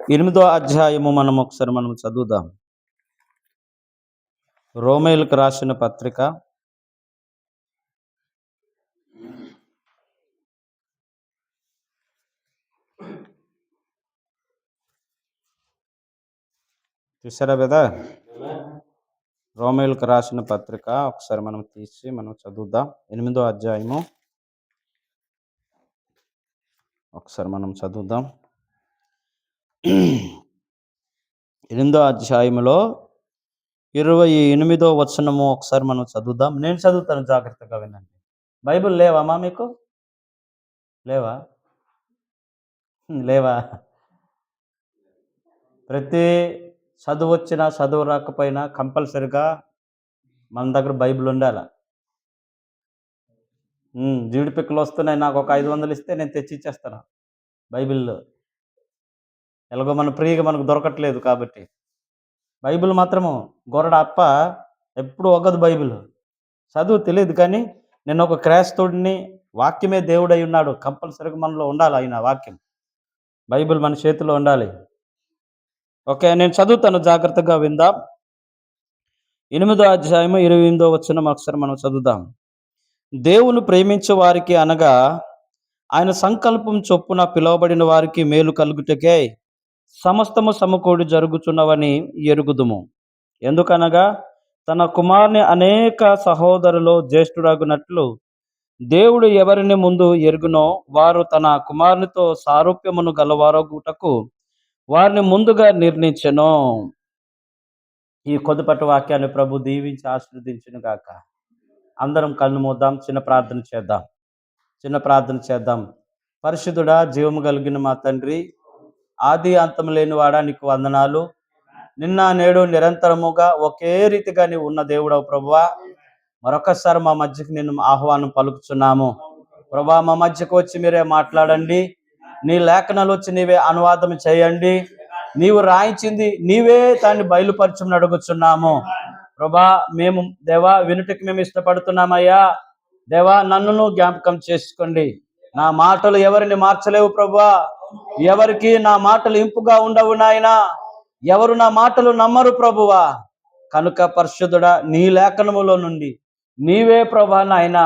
8వ అధ్యాయము మనం చదువుదాం. రోమేయులకు రాసిన పత్రిక చూసారా కదా? రోమేయులకు రాసిన పత్రిక ఒకసారి మనం తీసి చదువుదాం. 8వ అధ్యాయము ఒకసారి మనం చదువుదాం. 8వ అధ్యాయములో 28వ వచనము ఒకసారి మనం చదువుదాం. నేను చదువుతాను, జాగ్రత్తగా వినండి. బైబిల్ లేవమ్మా మీకు? లేవా? ప్రతి చదువు వచ్చినా చదువు రాకపోయినా కంపల్సరిగా మన దగ్గర బైబిల్ ఉండాలి. జీడి పిక్కలు వస్తున్నాయి, నాకు ఒక 500 ఇస్తే నేను తెచ్చి ఇచ్చేస్తాను బైబిల్లో. ఎలాగో మన ఫ్రీగా మనకు దొరకట్లేదు కాబట్టి బైబిల్ మాత్రము గొరడ అప్ప ఎప్పుడు ఒగ్గదు. బైబిల్ చదువు తెలియదు కానీ నేను ఒక క్రైస్తవుడిని, వాక్యమే దేవుడై ఉన్నాడు, కంపల్సరిగా మనలో ఉండాలి ఆయన వాక్యం. బైబిల్ మన చేతిలో ఉండాలి. ఓకే, నేను చదువుతాను, జాగ్రత్తగా విందాం. 8వ అధ్యాయము 28వ వచనం ఒకసారి మనం చదువుదాం. దేవుని ప్రేమించే వారికి అనగా ఆయన సంకల్పం చొప్పున పిలువబడిన వారికి మేలు కలుగుటకే సమస్తము సమకూడి జరుగుచున్నవని ఎరుగుదుము. ఎందుకనగా తన కుమారుని అనేక సహోదరులు జ్యేష్ఠుడగునట్లు దేవుడు ఎవరిని ముందు ఎరుగునో వారు తన కుమారునితో సారూప్యమును గలవారగుటకు వారిని ముందుగా నిర్ణయించెను. ఈ కొద్దిపట్టు వాక్యాన్ని ప్రభు దీవించి ఆశీర్వదించును గాక. అందరం కళ్ళు మూద్దాం, చిన్న ప్రార్థన చేద్దాం. పరిశుద్ధుడా, జీవము కలిగిన మా తండ్రి, ఆది అంతం లేనివాడా, నీకు వందనాలు. నిన్న నేడు నిరంతరముగా ఒకే రీతిగా నీవు ఉన్న దేవుడవు ప్రభువా. మరొకసారి మా మధ్యకు నేను ఆహ్వానం పలుకుచున్నాము ప్రభువా. మా మధ్యకు వచ్చి మీరే మాట్లాడండి. నీ లేఖనాలు వచ్చి నీవే అనువాదం చేయండి. నీవు రాయించింది నీవే దాన్ని బయలుపరచమని అడుగుచున్నాము ప్రభా. మేము దేవా వినుటకి మేము ఇష్టపడుతున్నామయ్యా. దేవా నన్ను జ్ఞాపకం చేసుకోండి. నా మాటలు ఎవరిని మార్చలేవు ప్రభువా. ఎవరికి నా మాటలు ఇంపుగా ఉండవు నాయనా. ఎవరు నా మాటలు నమ్మరు ప్రభువా. కనుక పరిశుద్ధుడా, నీ లేఖనములో నుండి నీవే ప్రభా నాయనా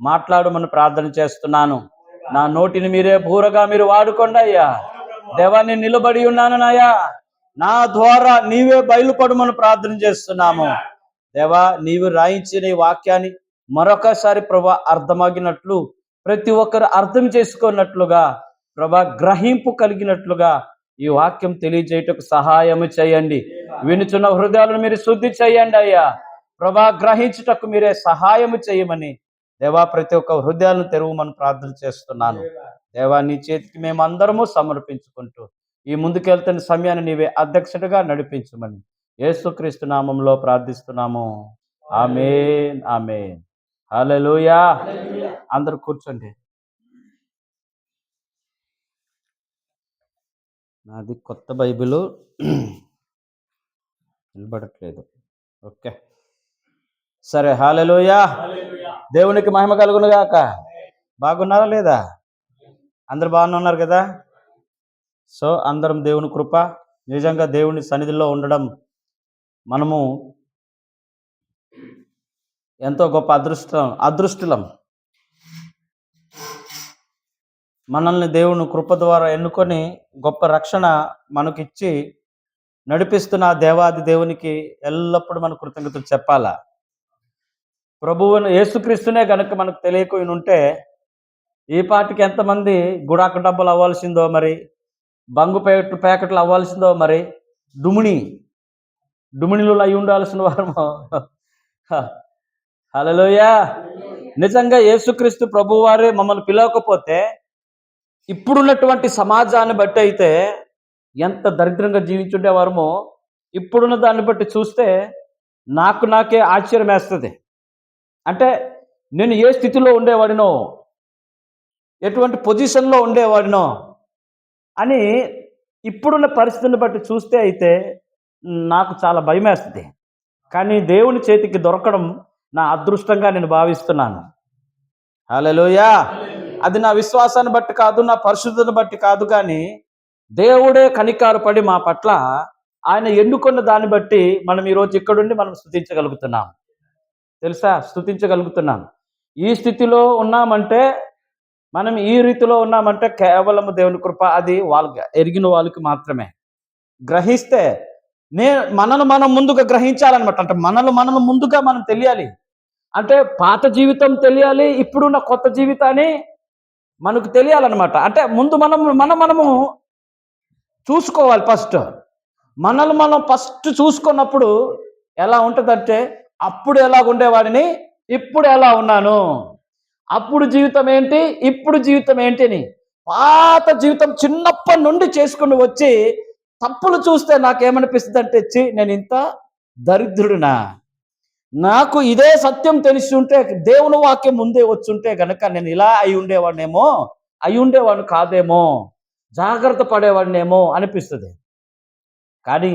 మాట్లాడమని ప్రార్థన చేస్తున్నాను. నా నోటిని మీరే బూరగా మీరు వాడుకోండి అయ్యా. దేవాన్ని నిలబడి ఉన్నాను నాయా, నా ద్వారా నీవే బయలుపడమని ప్రార్థన చేస్తున్నాము దేవా. నీవు రాయించిన ఈ వాక్యాన్ని మరొకసారి ప్రభా అర్థమగినట్లు, ప్రతి ఒక్కరు అర్థం చేసుకున్నట్లుగా ప్రభా, గ్రహింపు కలిగినట్లుగా ఈ వాక్యం తెలియజేయటకు సహాయము చేయండి. వినుచున్న హృదయాలను మీరు శుద్ధి చేయండి అయ్యా ప్రభా. గ్రహించుటకు మీరే సహాయము చేయమని దేవా ప్రతి ఒక్క హృదయాలను తెరవమని ప్రార్థన చేస్తున్నాను దేవా. నీ చేతికి మేము అందరము సమర్పించుకుంటూ ఈ ముందుకెళ్తున్న సమయాన్ని నీవే అధ్యక్షుడిగా నడిపించమని యేసుక్రీస్తు నామంలో ప్రార్థిస్తున్నాము. ఆమేన్, ఆమేన్. హల్లెలూయా. అందరూ కూర్చోండి. నాది కొత్త బైబిలు నిలబడట్లేదు. ఓకే సరే. హల్లెలూయా. దేవునికి మహిమ కలుగును గాక. బాగున్నారా లేదా? అందరు బాగానే ఉన్నారు కదా? సో అందరం దేవుని కృప, నిజంగా దేవుని సన్నిధిలో ఉండడం మనము ఎంతో గొప్ప అదృష్టం. మనల్ని దేవుని కృప ద్వారా ఎన్నుకొని గొప్ప రక్షణ మనకిచ్చి నడిపిస్తున్న దేవాది దేవునికి ఎల్లప్పుడూ మన కృతజ్ఞతలు చెప్పాలా. ప్రభువును యేసుక్రీస్తునే గనుక మనకు తెలియకపోయి ఉంటే ఈ పాటికి ఎంతమంది గుడాకు డబ్బులు అవ్వాల్సిందో, మరి బంగు ప్యాకెట్లు అవ్వాల్సిందో, మరి డుమిణిలు అయి ఉండాల్సిన వారము. హల్లెలూయా. నిజంగా యేసుక్రీస్తు ప్రభువారే మమ్మల్ని పిలవకపోతే ఇప్పుడున్నటువంటి సమాజాన్ని బట్టి అయితే ఎంత దరిద్రంగా జీవించుండేవారమో ఇప్పుడున్న దాన్ని బట్టి చూస్తే నాకే ఆశ్చర్యం వేస్తుంది. అంటే నేను ఏ స్థితిలో ఉండేవాడినో, ఎటువంటి పొజిషన్లో ఉండేవాడినో అని ఇప్పుడున్న పరిస్థితిని బట్టి చూస్తే అయితే నాకు చాలా భయం వేస్తుంది. కానీ దేవుని చేతికి దొరకడం నా అదృష్టంగా నేను భావిస్తున్నాను. హల్లెలూయా. అది నా విశ్వాసాన్ని బట్టి కాదు, నా పరిశుద్ధతను బట్టి కాదు, కానీ దేవుడే కనికారు పడి మా పట్ల ఆయన ఎన్నుకున్న దాన్ని బట్టి మనం ఈరోజు ఇక్కడుండి మనం స్తుతించగలుగుతున్నాం. తెలుసా? స్తుతించగలుగుతున్నాం. ఈ స్థితిలో ఉన్నామంటే, మనం ఈ రీతిలో ఉన్నామంటే కేవలం దేవుని కృప. అది వాళ్ళకి ఎరిగిన వాళ్ళకి మాత్రమే. గ్రహిస్తే మనను మనం ముందుగా గ్రహించాలన్నమాట. అంటే మనల్ని ముందుగా మనం తెలియాలి. అంటే పాత జీవితం తెలియాలి, ఇప్పుడున్న కొత్త జీవితాన్ని మనకు తెలియాలన్నమాట. అంటే ముందు మనము చూసుకోవాలి ఫస్ట్. మనల్ని మనం ఫస్ట్ చూసుకున్నప్పుడు ఎలా ఉంటుందంటే, అప్పుడు ఎలా ఉండేవాడిని, ఇప్పుడు ఎలా ఉన్నాను, అప్పుడు జీవితం ఏంటి, ఇప్పుడు జీవితం ఏంటి అని. పాత జీవితం చిన్నప్పటి నుండి చేసుకుని వచ్చి తప్పులు చూస్తే నాకేమనిపిస్తుంది అంటే, నేను ఇంత దరిద్రుడినా, నాకు ఇదే సత్యం తెలిసి ఉంటే, దేవుని వాక్యం ముందే వచ్చుంటే గనక నేను ఇలా అయి ఉండేవాడిని కాదేమో, జాగ్రత్త పడేవాడినేమో అనిపిస్తుంది. కానీ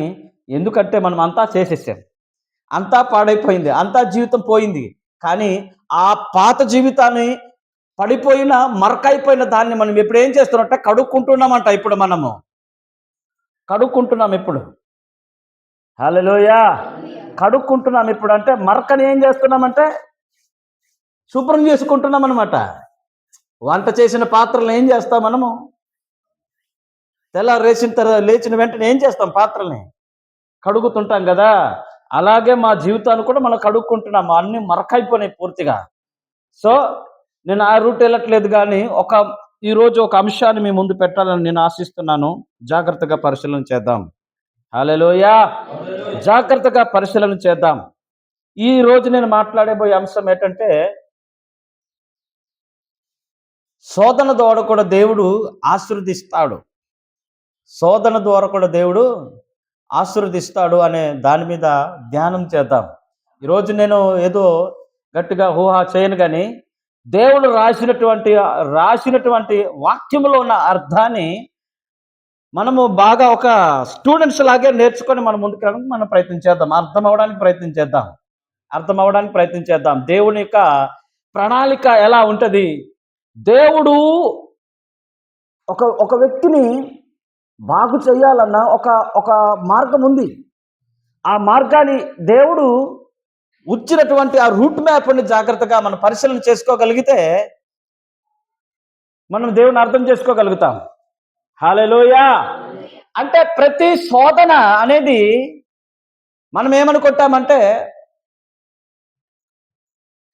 ఎందుకంటే మనం అంతా చేసేసాం, అంతా పాడైపోయింది, అంతా జీవితం పోయింది. కానీ ఆ పాత జీవితాన్ని పడిపోయిన మరకైపోయిన దాన్ని మనం ఇప్పుడు ఏం చేస్తున్నామంటే కడుక్కుంటున్నామంట. కడుక్కుంటున్నాం ఇప్పుడు. హల్లెలూయా. కడుక్కుంటున్నాం ఇప్పుడు. అంటే మరకని ఏం చేస్తున్నామంటే శుభ్రం చేసుకుంటున్నాం అనమాట. వంట చేసిన పాత్రలను ఏం చేస్తాం మనము? లేచిన వెంటనే ఏం చేస్తాం? పాత్రల్ని కడుగుతుంటాం కదా. అలాగే మా జీవితాన్ని కూడా మనం కడుక్కుంటున్నాము. అన్నీ మరకైపోయినాయి పూర్తిగా. సో నేను ఆ రూట్ వెళ్ళట్లేదు, కానీ ఈరోజు ఒక అంశాన్ని మీ ముందు పెట్టాలని నేను ఆశిస్తున్నాను. జాగ్రత్తగా పరిశీలన చేద్దాం. హల్లెలూయా. జాగ్రత్తగా పరిశీలన చేద్దాం. ఈ రోజు నేను మాట్లాడబోయే అంశం ఏంటంటే, శోధన ద్వారా కూడా దేవుడు ఆశీర్వదిస్తాడు. శోధన ద్వారా కూడా దేవుడు ఆశీర్వదిస్తాడు అనే దాని మీద ధ్యానం చేద్దాం. ఈరోజు నేను ఏదో గట్టిగా ఊహా చేయను, కానీ దేవుడు రాసినటువంటి వాక్యంలో ఉన్న అర్థాన్ని మనము బాగా ఒక స్టూడెంట్స్ లాగే నేర్చుకొని మనం ముందుకు వెళ్ళడానికి మనం ప్రయత్నం చేద్దాం. అర్థం అవ్వడానికి ప్రయత్నం చేద్దాం. దేవుని యొక్క ప్రణాళిక ఎలా ఉంటుంది? దేవుడు ఒక వ్యక్తిని బాగు చేయాలన్న ఒక మార్గం ఉంది. ఆ మార్గాన్ని దేవుడు వచ్చినటువంటి ఆ రూట్ మ్యాప్ని జాగ్రత్తగా మనం పరిశీలన చేసుకోగలిగితే మనం దేవుని అర్థం చేసుకోగలుగుతాం. హల్లెలూయా. అంటే ప్రతి శోధన అనేది మనం ఏమనుకుంటామంటే,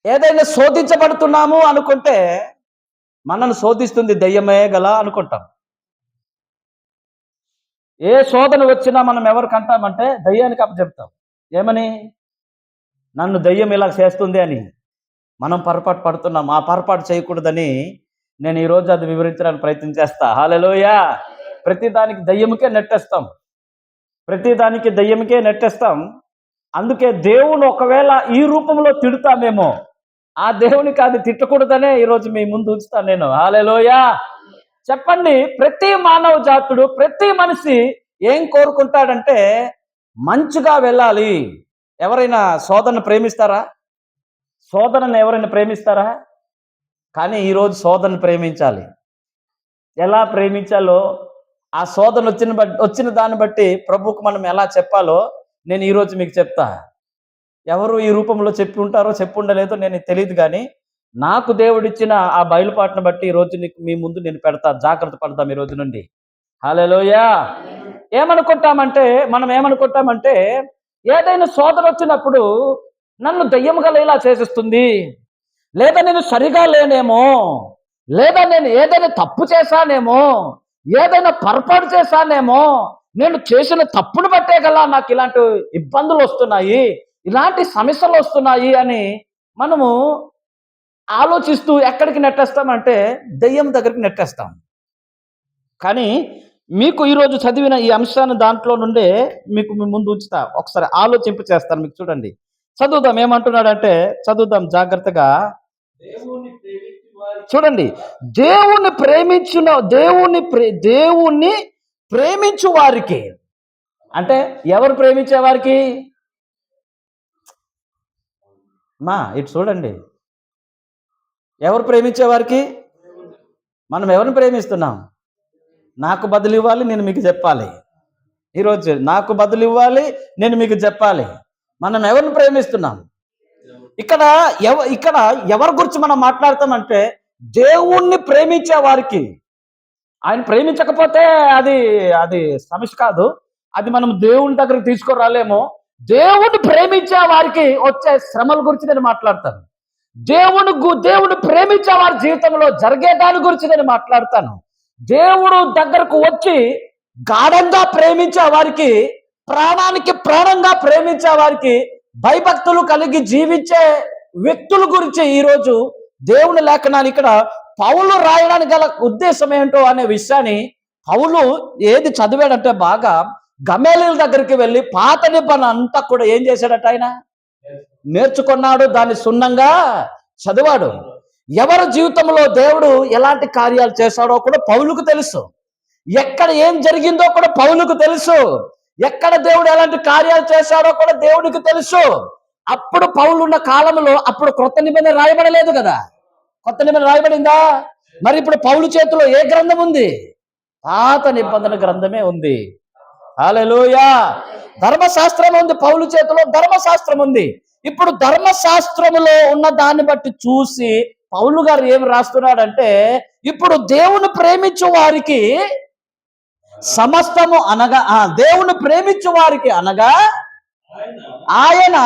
ఏదైనా శోధించబడుతున్నాము అనుకుంటే మనల్ని శోధిస్తుంది దయ్యమే గల అనుకుంటాం. ఏ శోధన వచ్చినా మనం ఎవరికి అంటామంటే దయ్యానికి అప్పచెప్తాం. ఏమని? నన్ను దయ్యం ఇలా చేస్తుంది అని. మనం పొరపాటు పడుతున్నాం. ఆ పొరపాటు చేయకూడదని నేను ఈరోజు అది వివరించడానికి ప్రయత్నం చేస్తా. హల్లెలూయా. ప్రతిదానికి దయ్యముకే నెట్టేస్తాం. అందుకే దేవుని ఒకవేళ ఈ రూపంలో తిడుతామేమో, ఆ దేవునికి అది తిట్టకూడదనే ఈరోజు మీ ముందు ఉంచుతాను నేను. హల్లెలూయా. చెప్పండి, ప్రతి మానవ జాతుడు, ప్రతి మనిషి ఏం కోరుకుంటాడంటే మంచిగా వెళ్ళాలి. ఎవరైనా శోధనను ప్రేమిస్తారా? కానీ ఈరోజు శోధనను ప్రేమించాలి. ఎలా ప్రేమించాలో, ఆ శోధన వచ్చిన దాన్ని బట్టి ప్రభువుకు మనం ఎలా చెప్పాలో నేను ఈరోజు మీకు చెప్తా. ఎవరు ఈ రూపంలో చెప్పి ఉంటారో ఉండలేదో నేను తెలియదు, కానీ నాకు దేవుడిచ్చిన ఆ బయలుపాటును బట్టి ఈరోజు మీ ముందు నేను పెడతా. జాగ్రత్త పడతాం ఈ రోజు నుండి. హల్లెలూయా. మనం ఏమనుకుంటామంటే ఏదైనా శోధన వచ్చినప్పుడు నన్ను దయ్యం గల ఇలా చేసేస్తుంది, లేదా నేను సరిగా లేనేమో, లేదా నేను ఏదైనా తప్పు చేశానేమో, ఏదైనా పొరపాటు చేశానేమో, నేను చేసిన తప్పును బట్టే గల నాకు ఇలాంటి ఇబ్బందులు వస్తున్నాయి, ఇలాంటి సమస్యలు వస్తున్నాయి అని మనము ఆలోచిస్తూ ఎక్కడికి నెట్టేస్తామంటే దయ్యం దగ్గరికి నెట్టేస్తాం. కానీ మీకు ఈరోజు చదివిన ఈ అంశాన్ని దాంట్లో నుండే మీకు మీ ముందు ఉంచుతా. ఒకసారి ఆలోచింప చేస్తాను. మీకు చూడండి, చదువుదాం. ఏమంటున్నాడంటే చదువుదాం జాగ్రత్తగా. చూడండి, దేవుణ్ణి ప్రేమించు వారికి, అంటే ఎవరు ప్రేమించే వారికి? ఇటు చూడండి, ఎవరు ప్రేమించే వారికి? మనం ఎవరిని ప్రేమిస్తున్నాం? నాకు బదులు ఇవ్వాలి, నేను మీకు చెప్పాలి. ఈరోజు నాకు బదులు ఇవ్వాలి, నేను మీకు చెప్పాలి. మనం ఎవరిని ప్రేమిస్తున్నాం? ఇక్కడ ఎవరి గురించి మనం మాట్లాడతామంటే దేవుణ్ణి ప్రేమించే వారికి. ఆయన ప్రేమించకపోతే అది అది సమస్య కాదు, అది మనం దేవుని దగ్గరికి తీసుకురాలేమో. దేవుణ్ణి ప్రేమించే వారికి వచ్చే శ్రమల గురించి నేను మాట్లాడతాను. దేవుడు ప్రేమించే వారి జీవితంలో జరిగే దాని గురించి నేను మాట్లాడతాను. దేవుడు దగ్గరకు వచ్చి గాఢంగా ప్రేమించే వారికి, ప్రాణానికి ప్రాణంగా ప్రేమించే వారికి, భయభక్తులు కలిగి జీవించే వ్యక్తుల గురించి ఈరోజు దేవుని లేఖనాలు ఇక్కడ పౌలు రాయడానికి గల ఉద్దేశం ఏంటో అనే విషయాన్ని పౌలు ఏది చదివాడంటే బాగా గమేలీయుల దగ్గరికి వెళ్ళి పాత నిబంధన అంతా కూడా ఏం చేశాడట? ఆయన నేర్చుకున్నాడు, దాన్ని సున్నంగా చదివాడు. ఎవరి జీవితంలో దేవుడు ఎలాంటి కార్యాలు చేశాడో కూడా పౌలుకు తెలుసు. ఎక్కడ ఏం జరిగిందో కూడా పౌలుకు తెలుసు. ఎక్కడ దేవుడు ఎలాంటి కార్యాలు చేశాడో కూడా దేవుడికి తెలుసు. అప్పుడు పౌలు ఉన్న కాలంలో అప్పుడు క్రొత్త నిబంధన రాయబడలేదు కదా. కొత్త నిబంధన రాయబడిందా? మరి ఇప్పుడు పౌలు చేతిలో ఏ గ్రంథం ఉంది? పాత నిబంధన గ్రంథమే ఉంది. హల్లెలూయా. ధర్మశాస్త్రం ఉంది, పౌలు చేతిలో ధర్మశాస్త్రం ఉంది. ఇప్పుడు ధర్మశాస్త్రములో ఉన్న దాన్ని బట్టి చూసి పౌలు గారు ఏమి రాస్తున్నాడంటే, ఇప్పుడు దేవుని ప్రేమించు వారికి సమస్తము అనగా, దేవుని ప్రేమించు వారికి అనగా ఆయన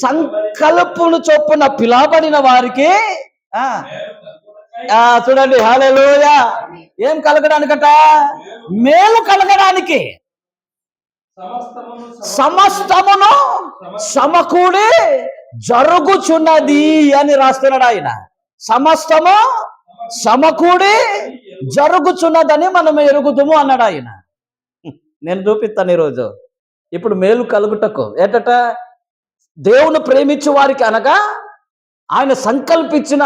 సంకల్పమును చొప్పున పిలవబడిన వారికి చూడండి, హల్లెలూయా, ఏం కలగడానికట? మేలు కలగడానికి. సమస్తమును సమకూడి జరుగుచున్నది అని రాస్తున్నాడు ఆయన. సమస్తము సమకూడి జరుగుచున్నదని మనం ఎరుగుదుము అన్నాడు ఆయన. నేను చూపిస్తాను ఈరోజు. ఇప్పుడు మేలు కలుగుటకు ఏంటట? దేవుని ప్రేమించే వారికి అనగా ఆయన సంకల్పించిన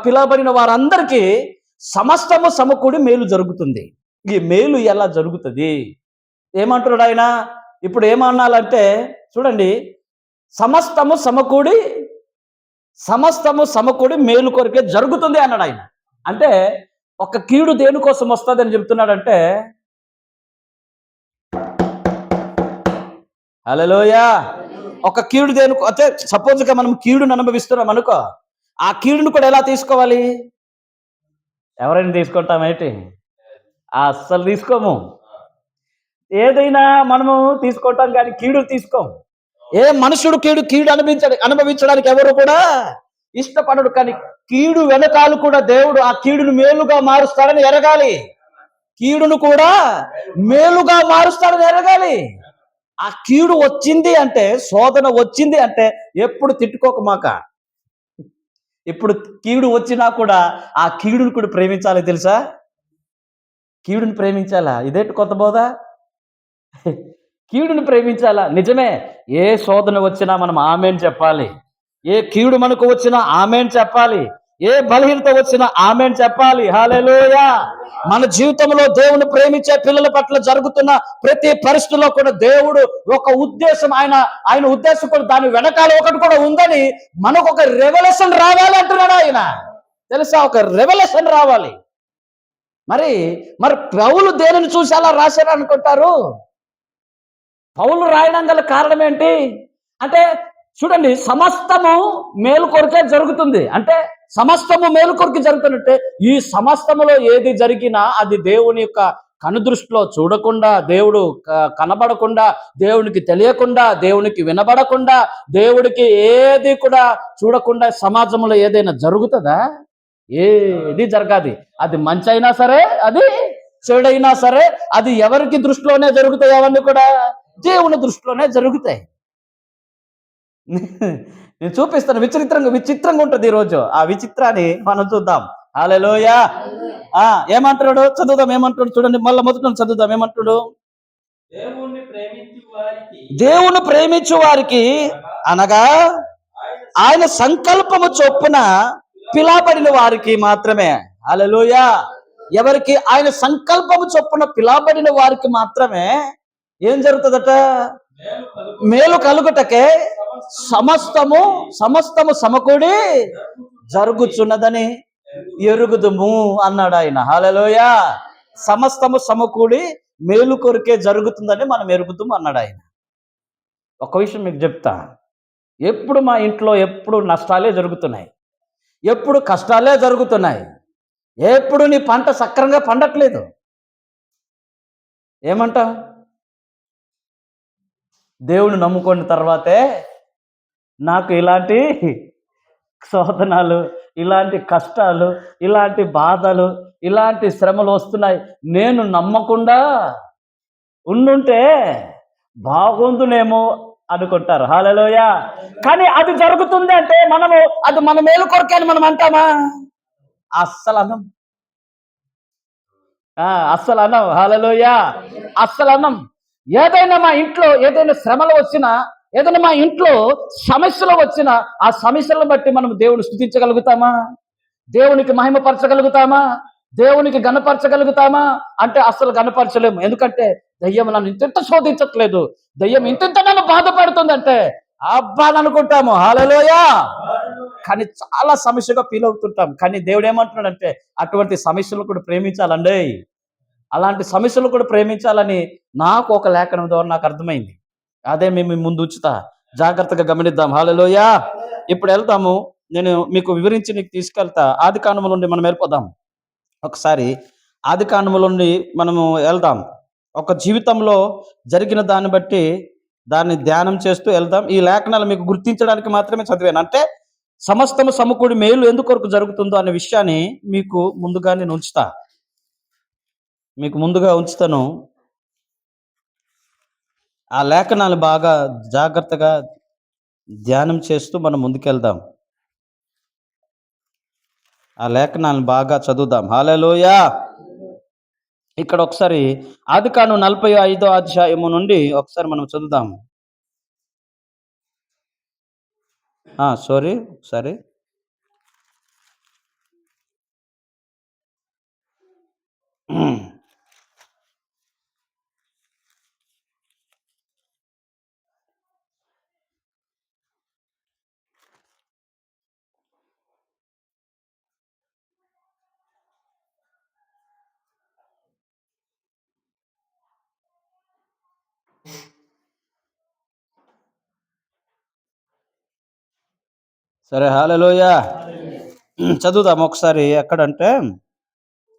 పిలవబడిన వారందరికీ సమస్తము సమకూడి మేలు జరుగుతుంది. ఈ మేలు ఎలా జరుగుతుంది? ఏమంటున్నాడు ఆయన? ఇప్పుడు ఏమన్నాలంటే చూడండి, సమస్తము సమకూడి మేలు కొరకే జరుగుతుంది అన్నాడు ఆయన. అంటే ఒక కీడు దేనికోసం వస్తుంది అని చెప్తున్నాడంటే, హల్లెలూయా, ఒక కీడు దేనికి అంటే సపోజ్గా మనం కీడును అనుభవిస్తున్నాం అనుకో, ఆ కీడును కూడా ఎలా తీసుకోవాలి? ఎవరైనా తీసుకుంటామేంటి? అస్సలు తీసుకోము. ఏదైనా మనము తీసుకుంటాం కానీ కీడు తీసుకోము. ఏ మనుషుడు కీడు అనుభవించడానికి ఎవరు కూడా ఇష్టపడడు. కానీ కీడు వెనకాలు కూడా దేవుడు ఆ కీడును మేలుగా మారుస్తాడని ఎరగాలి. కీడును కూడా మేలుగా మారుస్తాడని ఎరగాలి. ఆ కీడు వచ్చింది అంటే, శోధన వచ్చింది అంటే ఎప్పుడు తిట్టుకోకమాక. ఇప్పుడు కీడు వచ్చినా కూడా ఆ కీడును కూడా ప్రేమించాలి. తెలుసా? కీడుని ప్రేమించాలా? ఇదేంటి కొత్త బోధ? కీడుని ప్రేమించాలా? నిజమే. ఏ శోధన వచ్చినా మనం ఆమేన్ చెప్పాలి. ఏ కీడు మనకు వచ్చినా ఆమేన్ చెప్పాలి. ఏ బలహీనత వచ్చినా ఆమేన్ చెప్పాలి. హల్లెలూయా. మన జీవితంలో దేవుని ప్రేమించే పిల్లల పట్ల జరుగుతున్న ప్రతి పరిస్థితుల్లో కూడా దేవుడు ఒక ఉద్దేశం, ఆయన ఉద్దేశం కూడా దాని వెనకాల ఒకటి కూడా ఉందని మనకు ఒక రెవల్యూషన్ రావాలి అంటున్నాడు ఆయన. తెలుసా? ఒక రెవల్యూషన్ రావాలి. మరి పౌలు దేనిని చూసి అలా రాశారు అనుకుంటారు? పౌలు రాయడం గల కారణం ఏంటి అంటే, చూడండి, సమస్తము మేలు కొరకే జరుగుతుంది. అంటే సమస్తము మేలు కొరకు జరుగుతున్నట్టే ఈ సమస్తములో ఏది జరిగినా అది దేవుని యొక్క కనుదృష్టిలో చూడకుండా, దేవుడు కనబడకుండా, దేవునికి తెలియకుండా, దేవునికి వినబడకుండా, దేవుడికి ఏది కూడా చూడకుండా సమాజంలో ఏదైనా జరుగుతుందా? ఏది జరగాది. అది మంచి అయినా సరే, అది చెడైనా సరే, అది ఎవరికి దృష్టిలోనే జరుగుతాయి. అవన్నీ కూడా దేవుని దృష్టిలోనే జరుగుతాయి. నేను చూపిస్తాను. విచిత్రంగా ఉంటుంది ఈరోజు. ఆ విచిత్రాన్ని మనం చూద్దాం. హల్లెలూయా. ఏమంటున్నాడు? చదువుదాం. ఏమంటున్నాడు చూడండి. మళ్ళీ మొదట చదువుదాం. ఏమంటున్నాడు? దేవుని ప్రేమించు వారికి అనగా ఆయన సంకల్పము చొప్పున పిలవబడిన వారికి మాత్రమే. హల్లెలూయా. ఎవరికి? ఆయన సంకల్పము చొప్పున పిలవబడిన వారికి మాత్రమే ఏం జరుగుతుందట? మేలు కలుగుటకే సమస్తము సమకూడి జరుగుచున్నదని ఎరుగుదుము అన్నాడు ఆయన. హల్లెలూయా. సమస్తము సమకూడి మేలు కొరికే జరుగుతుందని మనం ఎరుగుతాం అన్నాడు ఆయన. ఒక విషయం మీకు చెప్తా, ఎప్పుడు మా ఇంట్లో ఎప్పుడు నష్టాలే జరుగుతున్నాయి, ఎప్పుడు కష్టాలే జరుగుతున్నాయి, ఎప్పుడు నీ పంట సక్రంగా పండట్లేదు. ఏమంటావు? దేవుని నమ్ముకున్న తర్వాతే నాకు ఇలాంటి శోధనాలు, ఇలాంటి కష్టాలు, ఇలాంటి బాధలు, ఇలాంటి శ్రమలు వస్తున్నాయి. నేను నమ్మకుండా ఉండుంటే బాగుందునేమో అనుకుంటారు. హల్లెలూయా. కానీ అది జరుగుతుంది అంటే మనము అది మన మేలు కొరకే అని మనం అంటామా? అస్సలు అనం. అస్సలు అనం. హల్లెలూయా. అస్సలు అనం. ఏదైనా మా ఇంట్లో ఏదైనా శ్రమలు వచ్చినా, ఏదైనా మా ఇంట్లో సమస్యలు వచ్చినా, ఆ సమస్యలను బట్టి మనం దేవుని స్తుతించగలుగుతామా? దేవునికి మహిమపరచగలుగుతామా? దేవునికి గణపరచగలుగుతామా అంటే అస్సలు గణపరచలేము. ఎందుకంటే దయ్యం నన్ను ఇంత శోధించట్లేదు, దయ్యం ఇంత నన్ను బాధపడుతుందంటే అబ్బా అని అనుకుంటాము. హల్లెలూయా. కానీ చాలా సమస్యగా ఫీల్ అవుతుంటాం. కానీ దేవుడు ఏమంటున్నాడంటే అటువంటి సమస్యలు కూడా ప్రేమించాలండి. అలాంటి సమస్యలు కూడా ప్రేమించాలని నాకు ఒక లేఖనం ద్వారా నాకు అర్థమైంది. అదే మేము ముందు ఉంచుతా, జాగ్రత్తగా గమనిద్దాం. హల్లెలూయా. ఇప్పుడు వెళ్తాము, నేను మీకు వివరించి నీకు తీసుకెళ్తా. ఆది కాండము నుండి మనం వెళ్ళిపోదాం. ఒకసారి ఆది కాండము నుండి మనము వెళ్దాం. ఒక జీవితంలో జరిగిన దాన్ని బట్టి దాన్ని ధ్యానం చేస్తూ వెళ్దాం. ఈ లేఖనాలు మీకు గుర్తించడానికి మాత్రమే చదివాను. అంటే సమస్తము సమకూడి మేలు ఎందుకొరకు జరుగుతుందో అనే విషయాన్ని మీకు ముందుగా నేను ఉంచుతా, మీకు ముందుగా ఉంచుతాను. ఆ లేఖనాలు బాగా జాగ్రత్తగా ధ్యానం చేస్తూ మనం ముందుకెళ్దాం. ఆ లేఖనాలను బాగా చదువుదాం. హల్లెలూయా. ఇక్కడ ఒకసారి ఆదికాండం 45వ అధ్యాయము నుండి ఒకసారి మనం చదువుదాం. ఒకసారి సరే. హల్లెలూయా. చదువుదాం ఒకసారి. ఎక్కడంటే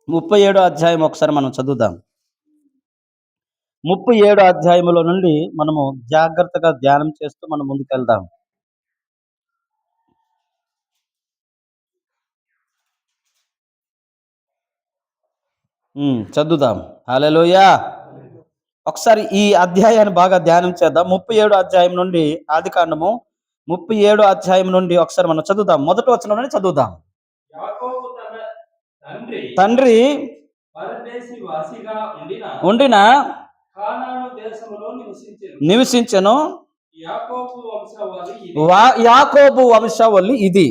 37వ అధ్యాయం ఒకసారి మనం చదువుదాం. 37వ అధ్యాయములో నుండి మనము జాగ్రత్తగా ధ్యానం చేస్తూ మనం ముందుకెళ్దాం. చదువుదాం. హల్లెలూయా. ఒకసారి ఈ అధ్యాయాన్ని బాగా ధ్యానం చేద్దాం. 37వ అధ్యాయం నుండి, ఆది కాండము 37వ అధ్యాయం నుండి ఒకసారి మనం చదువుదాం. మొదటి వచనం నుండి చదువుదాం. తండ్రి ఉండిన నివసించెను. యాకోబు వంశావళి ఇది.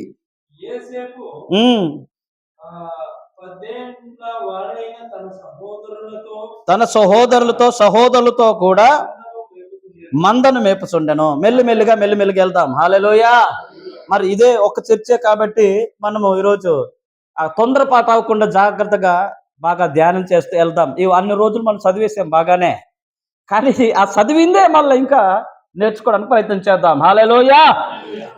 తన సహోదరులతో కూడా మందను మేపుచుండెను. మెల్లిమెల్లిగా వెళ్దాం. హల్లెలూయా. మరి ఇదే ఒక చర్చే కాబట్టి మనము ఈరోజు తొందరపాటు అవ్వకుండా జాగ్రత్తగా బాగా ధ్యానం చేస్తూ వెళ్దాం. ఇవి అన్ని రోజులు మనం చదివేసాం బాగానే, కానీ ఆ చదివిందే మళ్ళీ ఇంకా నేర్చుకోవడానికి ప్రయత్నం చేద్దాం. హల్లెలూయా.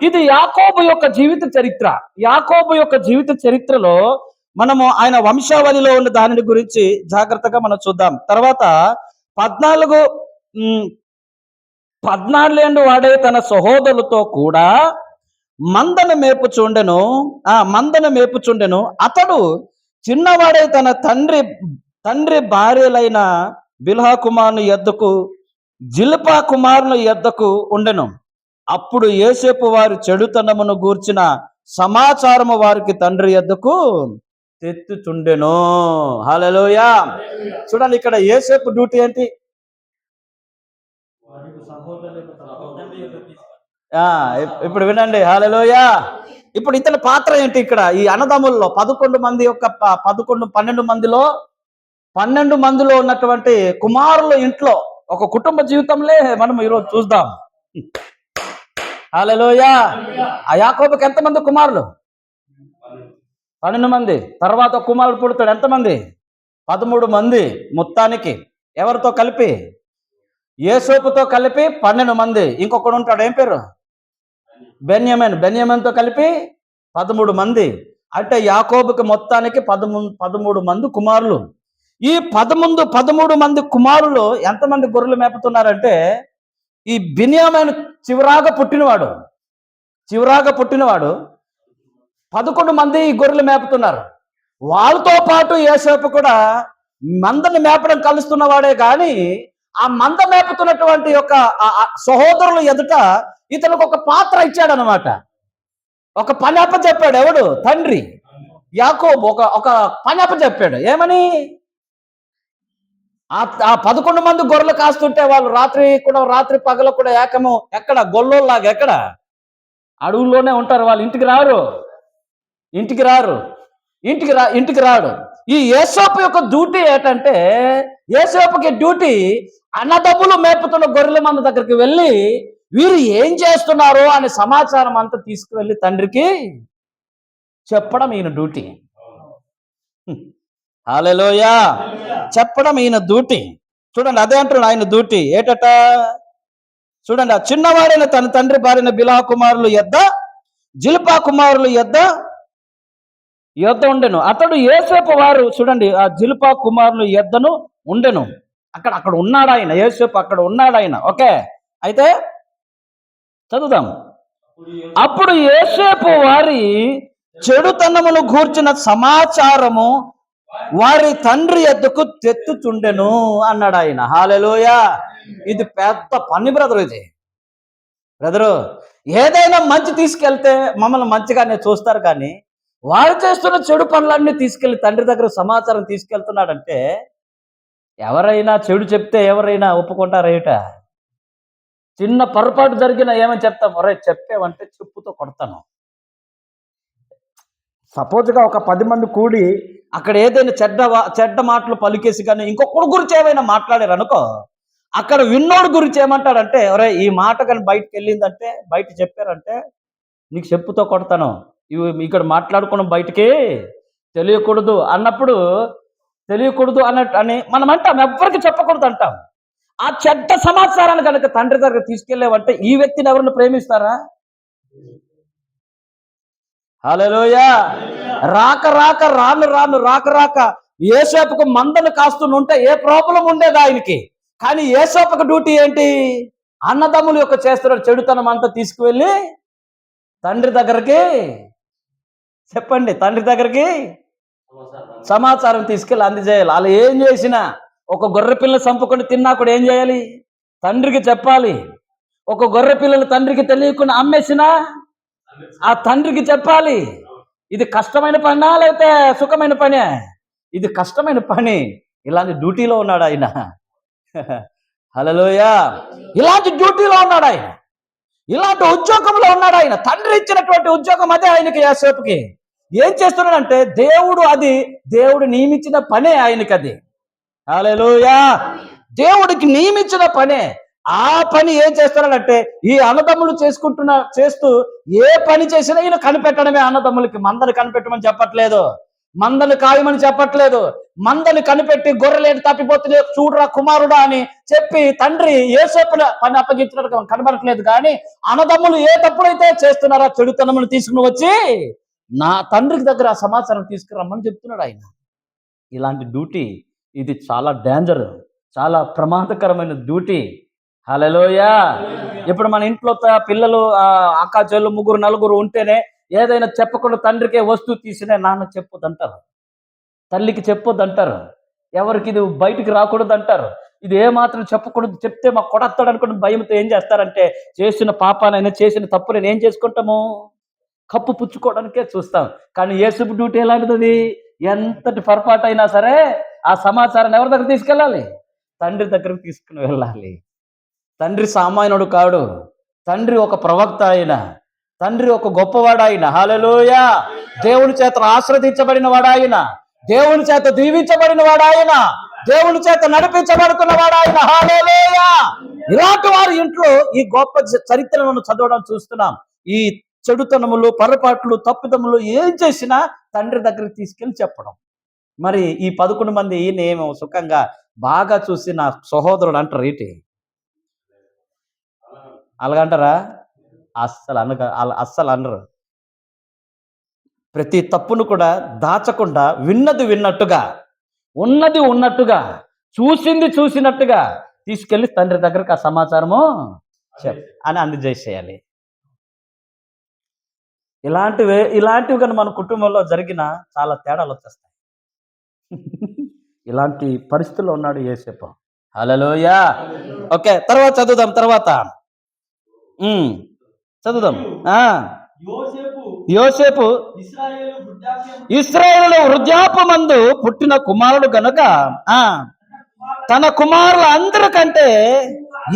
ఇది యాకోబు యొక్క జీవిత చరిత్ర. యాకోబు యొక్క జీవిత చరిత్రలో మనము ఆయన వంశావళిలో ఉన్న దానిని గురించి జాగ్రత్తగా మనం చూద్దాం. తర్వాత 14 వాడే తన సహోదరులతో కూడా మందను మేపుచుండెను. అతడు చిన్నవాడే తన తండ్రి భార్యలైన బిల్హా కుమారుని యొద్దకు, జిల్పా కుమారుని యొద్దకు ఉండెను. అప్పుడు యోసేపు వారి చెడుతనమును గూర్చిన సమాచారము వారికి తండ్రి యొద్దకు తెచ్చుచుండెను. హల్లెలూయా. చూడండి, ఇక్కడ యోసేపు డ్యూటీ ఏంటి? ఇప్పుడు వినండి. హల్లెలూయా. ఇప్పుడు ఇతని పాత్ర ఏంటి ఇక్కడ? ఈ అన్నదమ్ముల్లో 12 మందిలో ఉన్నటువంటి కుమారుల ఇంట్లో ఒక కుటుంబ జీవితంలో మనం ఈరోజు చూద్దాం. హల్లెలూయా. ఆ యాకోబుకి ఎంతమంది కుమారులు? 12 మంది. తర్వాత కుమారుడు పుడతాడు. ఎంతమంది? 13 మంది మొత్తానికి. ఎవరితో కలిపి? యోసేపుతో కలిపి 12 మంది. ఇంకొకడు ఉంటాడు, ఏం పేరు? బెన్యామీన్తో కలిపి 13 మంది. అంటే యాకోబుకి మొత్తానికి 13 మంది కుమారులు. ఈ 13 మంది కుమారులు ఎంతమంది గొర్రెలు మేపుతున్నారంటే, ఈ బిన్యామీను చివరాగా పుట్టినవాడు 11 మంది ఈ గొర్రెలు మేపుతున్నారు. వాళ్ళతో పాటు యోసేపు కూడా మందని మేపడం కలుస్తున్నవాడే కానీ, ఆ మంద మేపుతున్నటువంటి యొక్క సహోదరుల ఎదుట ఇతనికి ఒక పాత్ర ఇచ్చాడు అనమాట. ఒక పని అప్ప చెప్పాడు. ఎవడు? తండ్రి యాకోబు ఒక పని అప్ప చెప్పాడు. ఏమని? ఆ 11 మంది గొర్రెలు కాస్తుంటే వాళ్ళు రాత్రి పగలు కూడా ఏకము. ఎక్కడ? గొల్లోలాగా. ఎక్కడ? అడవుల్లోనే ఉంటారు వాళ్ళు. ఇంటికి రాడు. ఈ యోసేపు యొక్క డ్యూటీ ఏంటంటే, యోసేపుకి డ్యూటీ అన్నదమ్ములు మేపుతున్న గొర్రెల మంద దగ్గరికి వెళ్ళి వీరు ఏం చేస్తున్నారు అనే సమాచారం అంతా తీసుకువెళ్ళి తండ్రికి చెప్పడం ఈయన డ్యూటీ. హల్లెలూయా. చెప్పడం ఈయన డ్యూటీ. చూడండి, అదే అంటున్నాడు ఆయన డ్యూటీ ఏటట. చూడండి, ఆ చిన్నవాడైన తన తండ్రి భార్యన బిల్హా కుమారులు యొద్ద జిల్పా కుమారులు యొద్ద ఉండెను. అతడు యోసేపు వారు. చూడండి, ఆ జిల్పా కుమారులు యొద్దను ఉండెను. అక్కడ ఉన్నాడు ఆయన. యోసేపు అక్కడ ఉన్నాడు ఆయన. ఓకే, అయితే చదువుదాం. అప్పుడు యోసేపు వారి చెడుతనమును గూర్చిన సమాచారము వారి తండ్రి యొద్దకు తెచ్చుచుండెను అన్నాడు ఆయన. హల్లెలూయా. ఇది పెద్ద పని బ్రదరు. ఏదైనా మంచి తీసుకెళ్తే మమ్మల్ని మంచిగానే చూస్తారు, కానీ వారు చేస్తున్న చెడు పనులన్నీ తీసుకెళ్లి తండ్రి దగ్గర సమాచారం తీసుకెళ్తున్నాడంటే, ఎవరైనా చెడు చెప్తే ఎవరైనా ఒప్పుకుంటారేట? చిన్న పొరపాటు జరిగినా ఏమని చెప్తాం? ఒరే, చెప్పేవంటే చెప్పుతో కొడతాను. సపోజ్గా ఒక 10 మంది కూడి అక్కడ ఏదైనా చెడ్డ మాటలు పలికేసి కానీ ఇంకొకటి గురించి ఏమైనా మాట్లాడారు అనుకో, అక్కడ విన్నోడు గురించి ఏమంటాడంటే, ఒరే, ఈ మాట కానీ బయటకు వెళ్ళిందంటే, బయట చెప్పారంటే నీకు చెప్పుతో కొడతాను, ఇవి ఇక్కడ మాట్లాడుకోవడం బయటికి తెలియకూడదు అన్నప్పుడు, తెలియకూడదు అని మనం అంటాం, ఎవ్వరికి చెప్పకూడదు అంటాం. ఆ చెడ్డ సమాచారాన్ని కనుక తండ్రి దగ్గర తీసుకెళ్ళేవంటే ఈ వ్యక్తిని ఎవరిని ప్రేమిస్తారా? హల్లెలూయా. రాక యోసేపుకు మందను కాస్తుంటే ఏ ప్రాబ్లం ఉండేది ఆయనకి. కానీ యోసేపుకు డ్యూటీ ఏంటి? అన్నదమ్ముల యొక్క చేస్తున్న చెడుతనం అంతా తీసుకువెళ్ళి తండ్రి దగ్గరికి, చెప్పండి, తండ్రి దగ్గరికి సమాచారం తీసుకెళ్ళి అందజేయాలి. వాళ్ళు ఏం చేసినా, ఒక గొర్రె పిల్లని చంపుకొని తిన్నా కూడా ఏం చేయాలి? తండ్రికి చెప్పాలి. ఒక గొర్రె పిల్లలు తండ్రికి తెలియకుండా అమ్మేసినా ఆ తండ్రికి చెప్పాలి. ఇది కష్టమైన పనా లేకపోతే సుఖమైన పనే? ఇది కష్టమైన పని. ఇలాంటి డ్యూటీలో ఉన్నాడు ఆయన. హల్లెలూయా. ఇలాంటి డ్యూటీలో ఉన్నాడు ఆయన. ఇలాంటి ఉద్యోగంలో ఉన్నాడు ఆయన. తండ్రి ఇచ్చినటువంటి ఉద్యోగం అదే ఆయనకి. యోసేపుకి ఏం చేస్తున్నాడంటే, దేవుడు నియమించిన పనే ఆయనకి అది. హల్లెలూయా. దేవుడికి నియమించిన పనే. ఆ పని ఏం చేస్తున్నాడంటే, ఈ అన్నదమ్ములు చేస్తూ ఏ పని చేసినా ఈయన కనిపెట్టడమే. అన్నదమ్ములకి మందని కనిపెట్టమని చెప్పట్లేదు, మందని కాయమని చెప్పట్లేదు. మందని కనిపెట్టి గొర్రెలేటి తప్పిపోతుంది చూడరా కుమారుడా అని చెప్పి తండ్రి యోసేపుల పని అప్పగించినట్టు కనబడట్లేదు. కానీ అన్నదమ్ములు ఏ తప్పుడైతే చేస్తున్నారో చెడుతనమును తీసుకుని వచ్చి నా తండ్రికి దగ్గర ఆ సమాచారం తీసుకురమ్మని చెప్తున్నాడు ఆయన. ఇలాంటి డ్యూటీ ఇది చాలా డేంజర్, చాలా ప్రమాదకరమైన డ్యూటీ. హల్లెలూయా. ఇప్పుడు మన ఇంట్లో పిల్లలు అక్క చెల్లు 3 4 ఉంటేనే ఏదైనా చెప్పకుండా తండ్రికే వస్తువు తీసినే నాన్న చెప్పొద్దంటారు, తల్లికి చెప్పొద్దంటారు, ఎవరికి ఇది బయటికి రాకూడదు అంటారు. ఇది ఏమాత్రం చెప్పకూడదు, చెప్తే మాకు కొడతాడు అనుకుని భయంతో ఏం చేస్తారంటే, చేసిన పాపానైనా చేసిన తప్పు నేను ఏం చేసుకుంటాము? కప్పు పుచ్చుకోవడానికే చూస్తాం. కానీ యేసుపు డ్యూటీ ఎలాంటిది? ఎంతటి పొరపాటు అయినా సరే ఆ సమాచారాన్ని ఎవరి దగ్గర తీసుకెళ్ళాలి? తండ్రి దగ్గరకు తీసుకుని వెళ్ళాలి. తండ్రి సామాన్యుడు కాడు. తండ్రి ఒక ప్రవక్త అయిన, తండ్రి ఒక గొప్పవాడు ఆయన. హల్లెలూయా. దేవుని చేత ఆశ్రదించబడిన వాడాయన, దేవుని చేత దీవించబడిన వాడాయన, దేవుని చేత నడిపించబడుతున్న వాడాయన. హల్లెలూయా. ఇలాంటి వారి ఇంట్లో ఈ గొప్ప చరిత్రలను చదవడం చూస్తున్నాం. ఈ చెడుతనములు, పొరపాట్లు, తప్పిదములు ఏం చేసినా తండ్రి దగ్గరికి తీసుకెళ్ళి చెప్పడం. మరి ఈ 11 మంది ఈయనేమో సుఖంగా బాగా చూసి నా సహోదరుడు అంటారు ఏంటి? అలాగంటారా? అస్సలు అనరు. ప్రతి తప్పును కూడా దాచకుండా విన్నది విన్నట్టుగా, ఉన్నది ఉన్నట్టుగా, చూసింది చూసినట్టుగా తీసుకెళ్ళి తండ్రి దగ్గరకు ఆ సమాచారము అని అందజేసేయాలి. ఇలాంటివి కానీ మన కుటుంబంలో జరిగిన చాలా తేడాలు వచ్చేస్తాయి. ఇలాంటి పరిస్థితుల్లో ఉన్నాడు యోసేపు. హల్లెలూయా. ఓకే, తర్వాత చదువుదాం. చదువుదాం. యోసేపు ఇశ్రాయేలు వృద్ధాప్యమందు పుట్టిన కుమారుడు గనుక తన కుమారుల అందరికంటే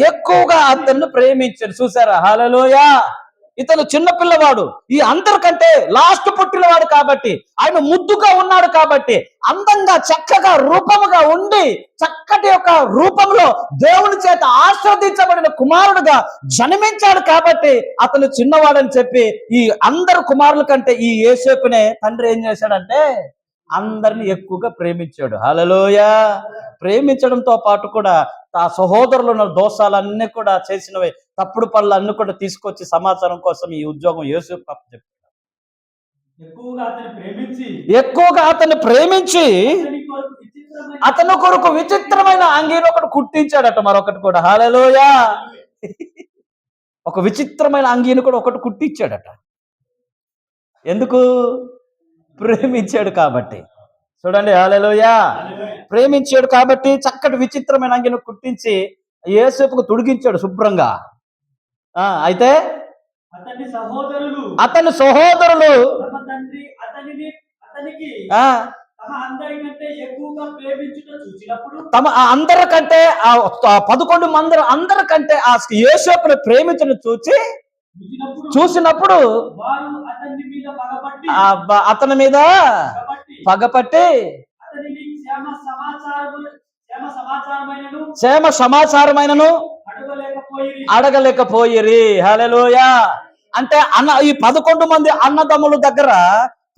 ఎక్కువగా అతన్ని ప్రేమించాడు. చూసారా? హల్లెలూయా. ఇతను చిన్న పిల్లవాడు, ఈ అందరికంటే లాస్ట్ పుట్టినవాడు కాబట్టి, ఆయన ముద్దుగా ఉన్నాడు కాబట్టి, అందంగా చక్కగా రూపముగా ఉండి చక్కటి యొక్క రూపంలో దేవుని చేత ఆస్వాదించబడిన కుమారుడుగా జన్మించాడు కాబట్టి అతను చిన్నవాడని చెప్పి ఈ అందరు కుమారుల కంటే ఈ యోసేపునే తండ్రి ఏం చేశాడంటే అందరిని ఎక్కువగా ప్రేమించాడు. హల్లెలూయా. ప్రేమించడంతో పాటు కూడా ఆ సహోదరుల దోషాలన్నీ కూడా చేసినవి, తప్పుడు పనులన్నీ కూడా తీసుకొచ్చి సమాచారం కోసం ఈ ఉద్యోగం యోసేపు చెప్పాడు. ఎక్కువగా అతన్ని ప్రేమించి అతను కొరకు విచిత్రమైన అంగీని ఒకటి కుట్టించాడట. మరొకటి కూడా. హల్లెలూయా. ఒక విచిత్రమైన అంగీని కూడా ఒకటి కుట్టించాడట. ఎందుకు? ప్రేమించాడు కాబట్టి. చూడండి. హల్లెలూయా. ప్రేమించాడు కాబట్టి చక్కటి విచిత్రమైన అంగిని కుట్టించి యోసేపుకు తొడిగించాడు శుభ్రంగా. అయితే అతని సహోదరులు తమ అందరికంటే 11 మంది అందరికంటే ఆ యోసేపుని ప్రేమించడం చూసినప్పుడు అతని మీద పగపట్టి క్షేమ సమాచారమైనను అడగలేకపోయిరి. హల్లెలూయా. అంటే ఈ 11 మంది అన్నదమ్ముల దగ్గర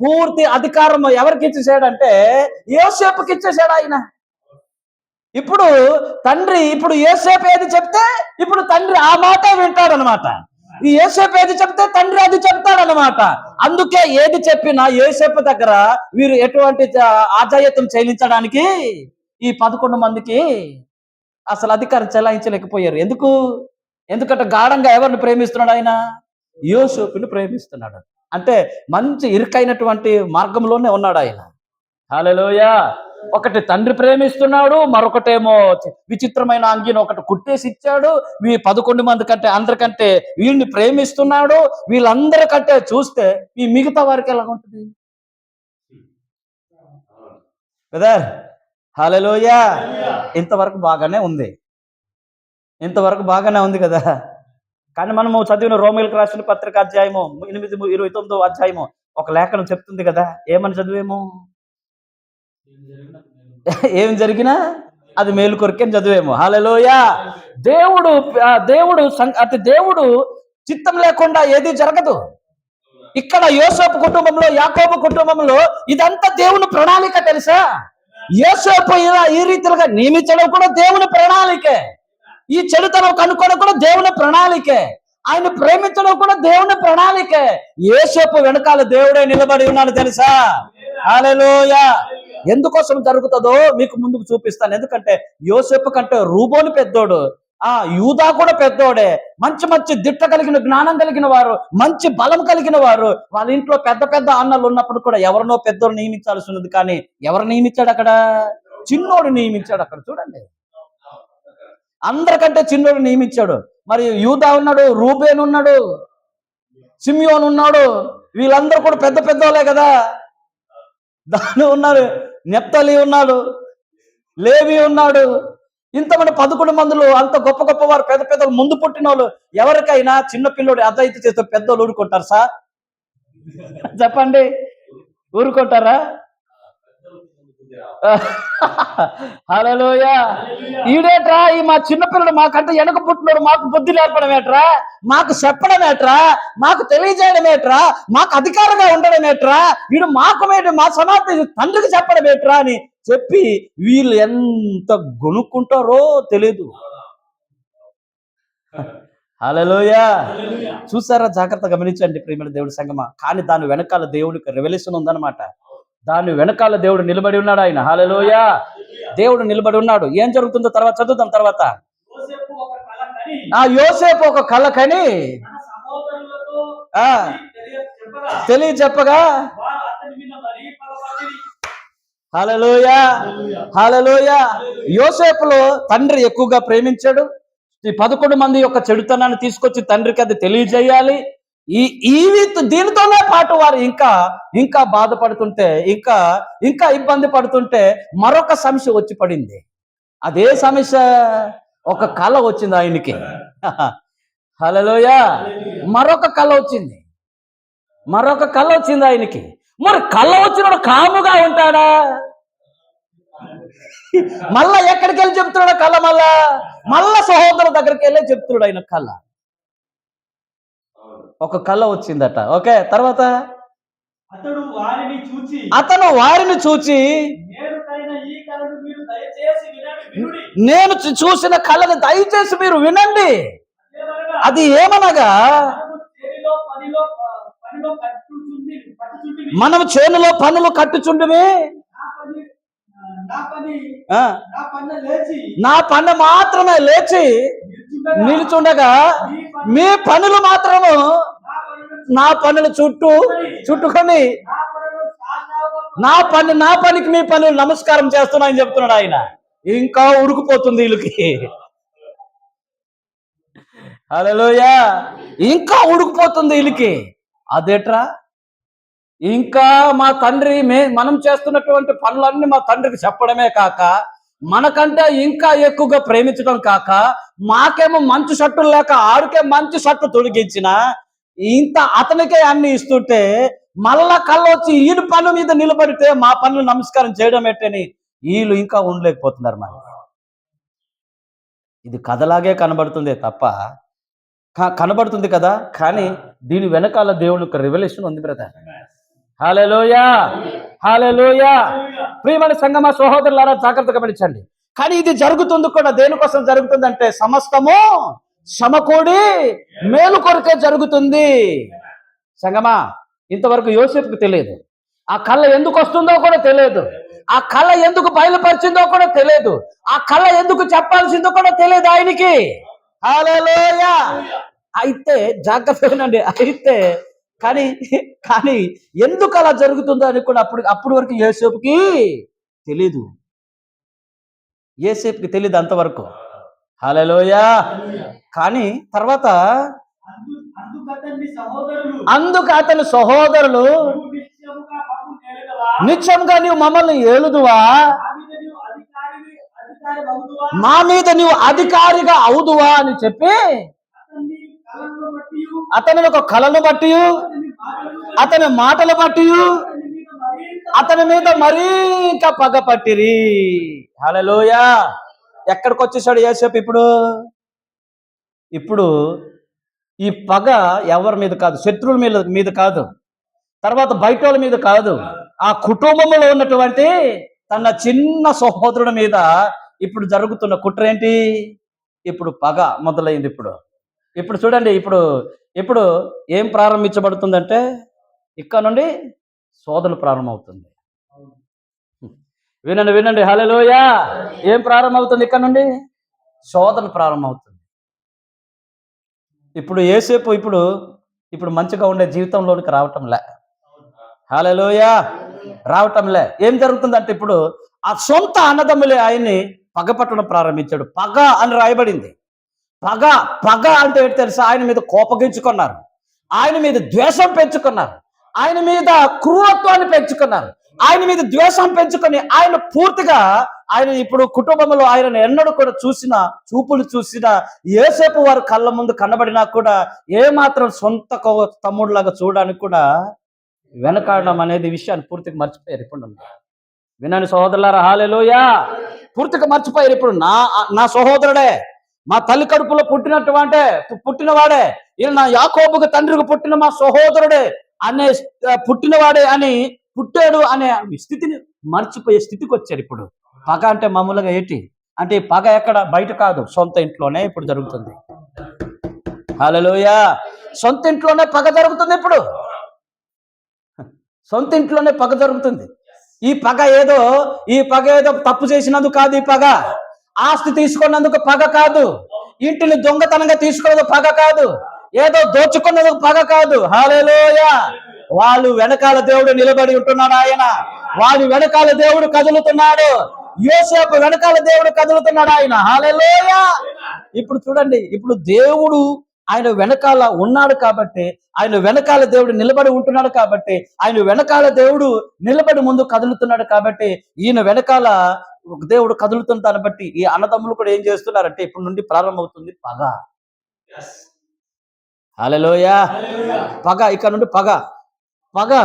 పూర్తి అధికారం ఎవరికి ఇచ్చేసాడంటే యోసేపుకి ఇచ్చేసాడు ఆయన. ఇప్పుడు యోసేపు ఏది చెప్తే ఇప్పుడు తండ్రి ఆ మాట వింటాడనమాట. ఈ యోసేపు ఏది చెప్తే తండ్రి అది చెప్తాడనమాట. అందుకే ఏది చెప్పినా యోసేపు దగ్గర వీరు ఎటువంటి ఆజాయత్వం చెల్లించడానికి ఈ 11 మందికి అసలు అధికారం చెలాయించలేకపోయారు. ఎందుకంటే గాఢంగా ఎవరిని ప్రేమిస్తున్నాడు ఆయన? యోసేపుని ప్రేమిస్తున్నాడు. అంటే మంచి ఇరుకైనటువంటి మార్గంలోనే ఉన్నాడు ఆయన. హల్లెలూయా. ఒకటి తండ్రి ప్రేమిస్తున్నాడు, మరొకటేమో విచిత్రమైన అంగిని ఒకటి కుట్టేసి ఇచ్చాడు. 11 మంది కంటే అందరికంటే వీళ్ళని ప్రేమిస్తున్నాడు. వీళ్ళందరికంటే చూస్తే ఈ మిగతా వారికి ఎలా ఉంటుంది కదా? హల్లెలూయా. ఇంతవరకు బాగానే ఉంది కదా. కానీ మనము చదివిన రోమీయులకు రాసిన పత్రిక అధ్యాయము 8:29 అధ్యాయము ఒక లేఖనం చెప్తుంది కదా. ఏమని చదివేమో? ఏం జరిగినా అది మేలు కొరకే చదివేమో. హల్లెలూయా. దేవుడు చిత్తం లేకుండా ఏది జరగదు. ఇక్కడ యోసేపు కుటుంబంలో, యాకోబు కుటుంబంలో ఇదంతా దేవుని ప్రణాళిక. తెలుసా? యోసేపు ఈ రీతిగా నియమించడం కూడా దేవుని ప్రణాళికే. ఈ చెడుతనం కనుక్కోవడం కూడా దేవుని ప్రణాళికే. ఆయన ప్రేమించడం కూడా దేవుని ప్రణాళికే. యోసేపు వెనకాల దేవుడే నిలబడి ఉన్నాడు. తెలుసా? హల్లెలూయా. ఎందుకోసం జరుగుతుందో మీకు ముందుకు చూపిస్తాను. ఎందుకంటే యోసేపు కంటే రూబోను పెద్దోడు, యూదా కూడా పెద్దోడే. మంచి దిట్ట కలిగిన, జ్ఞానం కలిగిన వారు, మంచి బలం కలిగిన వారు. వాళ్ళ ఇంట్లో పెద్ద అన్నలు ఉన్నప్పుడు కూడా ఎవరినో పెద్దోడు నియమించాల్సి ఉన్నది. కానీ ఎవరు నియమించాడు అక్కడ? చిన్నోడు నియమించాడు అక్కడ. చూడండి, అందరికంటే చిన్నోడు నియమించాడు. మరి యూదా ఉన్నాడు, రూబేన్ ఉన్నాడు, సిమియోన్ ఉన్నాడు. వీళ్ళందరూ కూడా పెద్ద వాళ్ళే కదా. దాని ఉన్నారు, నెప్తలి ఉన్నాడు, లేవి ఉన్నాడు. ఇంతమంది 11 మందిలో అంత గొప్ప వారు, పెద్ద ముందు పుట్టిన వాళ్ళు. ఎవరికైనా చిన్న పిల్లోడు అదైతే చేస్తే పెద్దోళ్ళు ఊరుకుంటారు సార్? చెప్పండి, ఊరుకుంటారా? హల్లెలూయా. ఈడేట్రా ఈ మా చిన్నపిల్లడు మాకంటే వెనక పుట్టినోడు మాకు బుద్ధి నేర్పడం ఏట్రా, మాకు చెప్పడం ఏట్రా, మాకు తెలియజేయడం ఏట్రా, మాకు అధికారంగా ఉండడం ఏట్రా, వీడు మాకు మా సమాప్తి తండ్రికి చెప్పడం ఏట్రా అని చెప్పి వీళ్ళు ఎంత గొనుక్కుంటారో తెలీదు. హల్లెలూయా. చూసారా, జాగ్రత్త గమనించండి ప్రియమైన దేవుడి సంగమా. కానీ దాని వెనకాల దేవుడికి రెవల్యూషన్ ఉందన్నమాట. దాని వెనకాల దేవుడు నిలబడి ఉన్నాడు. ఆయన హల్లెలూయా, దేవుడు నిలబడి ఉన్నాడు. ఏం జరుగుతుందో తర్వాత చదువుతాం. తర్వాత యోసేపు ఒక కల కని తెలియచెప్పగా హల్లెలూయా, హల్లెలూయా. యోసేపులో తండ్రి ఎక్కువగా ప్రేమించాడు. ఈ 11 మంది యొక్క చెడుతనాన్ని తీసుకొచ్చి తండ్రికి అది తెలియజేయాలి. దీనితోనే పాటు వారు ఇంకా ఇంకా బాధపడుతుంటే, ఇంకా ఇంకా ఇబ్బంది పడుతుంటే మరొక సమస్య వచ్చి పడింది. అదే సమస్య, ఒక కళ వచ్చింది ఆయనకి. హల్లెలూయా. మరొక కళ వచ్చింది, మరొక కళ వచ్చింది ఆయనకి. మరి కళ వచ్చినప్పుడు కాముగా ఉంటాడా? మళ్ళా ఎక్కడికి వెళ్ళి చెప్తున్నాడు కళ? మళ్ళా సహోదరుల దగ్గరికి వెళ్ళి చెప్తున్నాడు ఆయన కళ. ఒక కళ వచ్చిందట. ఓకే, తర్వాత అతను వారిని చూచి నేను చూసిన కళను దయచేసి మీరు వినండి. అది ఏమనగా, మనం చేనులో పనులు కట్టుచుండిమి, నా పన్ను మాత్రమే లేచి నిలుచుండగా మీ పనులు మాత్రము నా పనులు చుట్టుకొని నా పనికి మీ పనులు నమస్కారం చేస్తున్నాయని చెప్తున్నాడు ఆయన. ఇంకా ఉడికిపోతుంది వీళ్ళకి. హల్లెలూయా. ఇంకా ఉడికిపోతుంది వీళ్ళకి. అదేట్రా, ఇంకా మా తండ్రి మనం చేస్తున్నటువంటి పనులన్నీ మా తండ్రికి చెప్పడమే కాక, మనకంటే ఇంకా ఎక్కువగా ప్రేమించడం కాక, మాకేమో మంచి షర్టులు లేక ఆడికే మంచి షర్టు తొడిగించిన ఇంత అతనికే అన్ని ఇస్తుంటే, మళ్ళా కళ్ళు వచ్చి ఈయన పనుల మీద నిలబడితే మా పనులు నమస్కారం చేయడం ఏంటని వీళ్ళు ఇంకా ఉండలేకపోతున్నారు. మరి ఇది కథలాగే కనబడుతుందే తప్ప, కనబడుతుంది కదా, కానీ దీని వెనకాల దేవుని యొక్క రెవల్యూషన్ ఉంది బ్రదర్. హల్లెలూయా, హల్లెలూయా. ప్రియమైన సంగమా, సహోదరులారా, జాగ్రత్తగా గమనించండి. కానీ ఇది జరుగుతుంది కూడా దేనికోసం జరుగుతుందంటే, సమస్తము సమకూడి మేలు కొరకే జరుగుతుంది. సంగమా, ఇంతవరకు యోసేపుకు తెలియదు. ఆ కళ ఎందుకు వస్తుందో కూడా తెలియదు. ఆ కళ ఎందుకు బయలుపరిచిందో కూడా తెలియదు. ఆ కళ ఎందుకు చెప్పాల్సిందో కూడా తెలియదు ఆయనకి. హల్లెలూయా. అయితే జాగ్రత్తగా వినండి. అయితే కానీ ఎందుకు అలా జరుగుతుందో అని కూడా అప్పుడు వరకు యోసేపుకి తెలీదు. యోసేపుకి తెలీదు అంతవరకు. హల్లెలూయా. కానీ తర్వాత అందుకు అతని సహోదరులు, నిత్యంగా నీవు మమ్మల్ని ఏలుదువా, మా మీద నీవు అధికారిగా అవుదువా అని చెప్పి అతని ఒక కళను బట్టి, అతని మాటలు బట్టి అతని మీద మరీ ఇంకా పగపట్టిరి. హల్లెలూయా. ఎక్కడికి వచ్చేసాడు యోసేపు ఇప్పుడు ఈ పగ ఎవరి మీద కాదు, శత్రువుల మీద కాదు, తర్వాత బయట వాళ్ళ మీద కాదు, ఆ కుటుంబంలో ఉన్నటువంటి తన చిన్న సహోదరుడి మీద ఇప్పుడు జరుగుతున్న కుట్ర ఏంటి? ఇప్పుడు పగ మొదలైంది. ఇప్పుడు చూడండి, ఇప్పుడు ఏం ప్రారంభించబడుతుందంటే, ఇక్కడ నుండి శోధన ప్రారంభమవుతుంది. వినండి. హల్లెలూయా. ఏం ప్రారంభమవుతుంది? ఇక్కడ నుండి శోధన ప్రారంభమవుతుంది. ఇప్పుడు యోసేపు ఇప్పుడు మంచిగా ఉండే జీవితంలోనికి రావటంలే. హల్లెలూయా. రావటంలే. ఏం జరుగుతుందంటే, ఇప్పుడు ఆ సొంత అన్నదమ్ములే ఆయన్ని పగపట్టడం ప్రారంభించాడు. పగ అని రాయబడింది. పగ అంటే ఏంటి తెలుసా? ఆయన మీద కోపగించుకున్నారు, ఆయన మీద ద్వేషం పెంచుకున్నారు, ఆయన మీద క్రూరత్వాన్ని పెంచుకున్నారు, ఆయన మీద ద్వేషం పెంచుకొని ఆయన పూర్తిగా ఆయన ఇప్పుడు కుటుంబంలో ఆయన ఎన్నడూ కూడా చూపులు చూసిన యోసేపు వారి కళ్ళ ముందు కనబడినా కూడా ఏమాత్రం సొంత తమ్ముడులాగా చూడడానికి కూడా వెనకాడడం అనేది విషయాన్ని పూర్తిగా మర్చిపోయారు. ఇప్పుడు వినండి సహోదరులారా, హల్లెలూయా. పూర్తిగా మర్చిపోయారు. ఇప్పుడు నా నా సహోదరుడే, మా తల్లి కడుపులో పుట్టినవాడే, ఈయన నా యాకోబుకు తండ్రికి పుట్టిన మా సహోదరుడే అనే పుట్టినవాడే అని పుట్టాడు అనే స్థితిని మర్చిపోయే స్థితికి వచ్చారు. ఇప్పుడు పగ అంటే మామూలుగా ఏంటి అంటే, పగ ఎక్కడ బయట కాదు, సొంత ఇంట్లోనే ఇప్పుడు జరుగుతుంది. హల్లెలూయా. సొంత ఇంట్లోనే పగ జరుగుతుంది. ఇప్పుడు సొంత ఇంట్లోనే పగ జరుగుతుంది. ఈ పగ ఏదో తప్పు చేసినందుకు కాదు. ఈ పగ ఆస్తి తీసుకున్నందుకు పగ కాదు, ఇంటిని దొంగతనంగా తీసుకున్నందుకు పగ కాదు, ఏదో దోచుకున్నందుకు పగ కాదు. హల్లెలూయా. వాళ్ళు వెనకాల దేవుడు నిలబడి ఉంటున్నాడు. వాడి వెనకాల దేవుడు కదులుతున్నాడు. యోసేపు వెనకాల దేవుడు కదులుతున్నాడు. హల్లెలూయా. ఇప్పుడు చూడండి, ఇప్పుడు దేవుడు ఆయన వెనకాల ఉన్నాడు కాబట్టి, ఆయన వెనకాల దేవుడు నిలబడి ఉంటున్నాడు కాబట్టి, ఆయన వెనకాల దేవుడు నిలబడి ముందు కదులుతున్నాడు కాబట్టి, ఈయన వెనకాల దేవుడు కదులుతున్న దాన్ని బట్టి ఈ అన్నదమ్ములు కూడా ఏం చేస్తున్నారంటే, ఇప్పటి నుండి ప్రారంభమవుతుంది పగ. హల్లెలూయా. పగ, ఇక్కడ నుండి పగ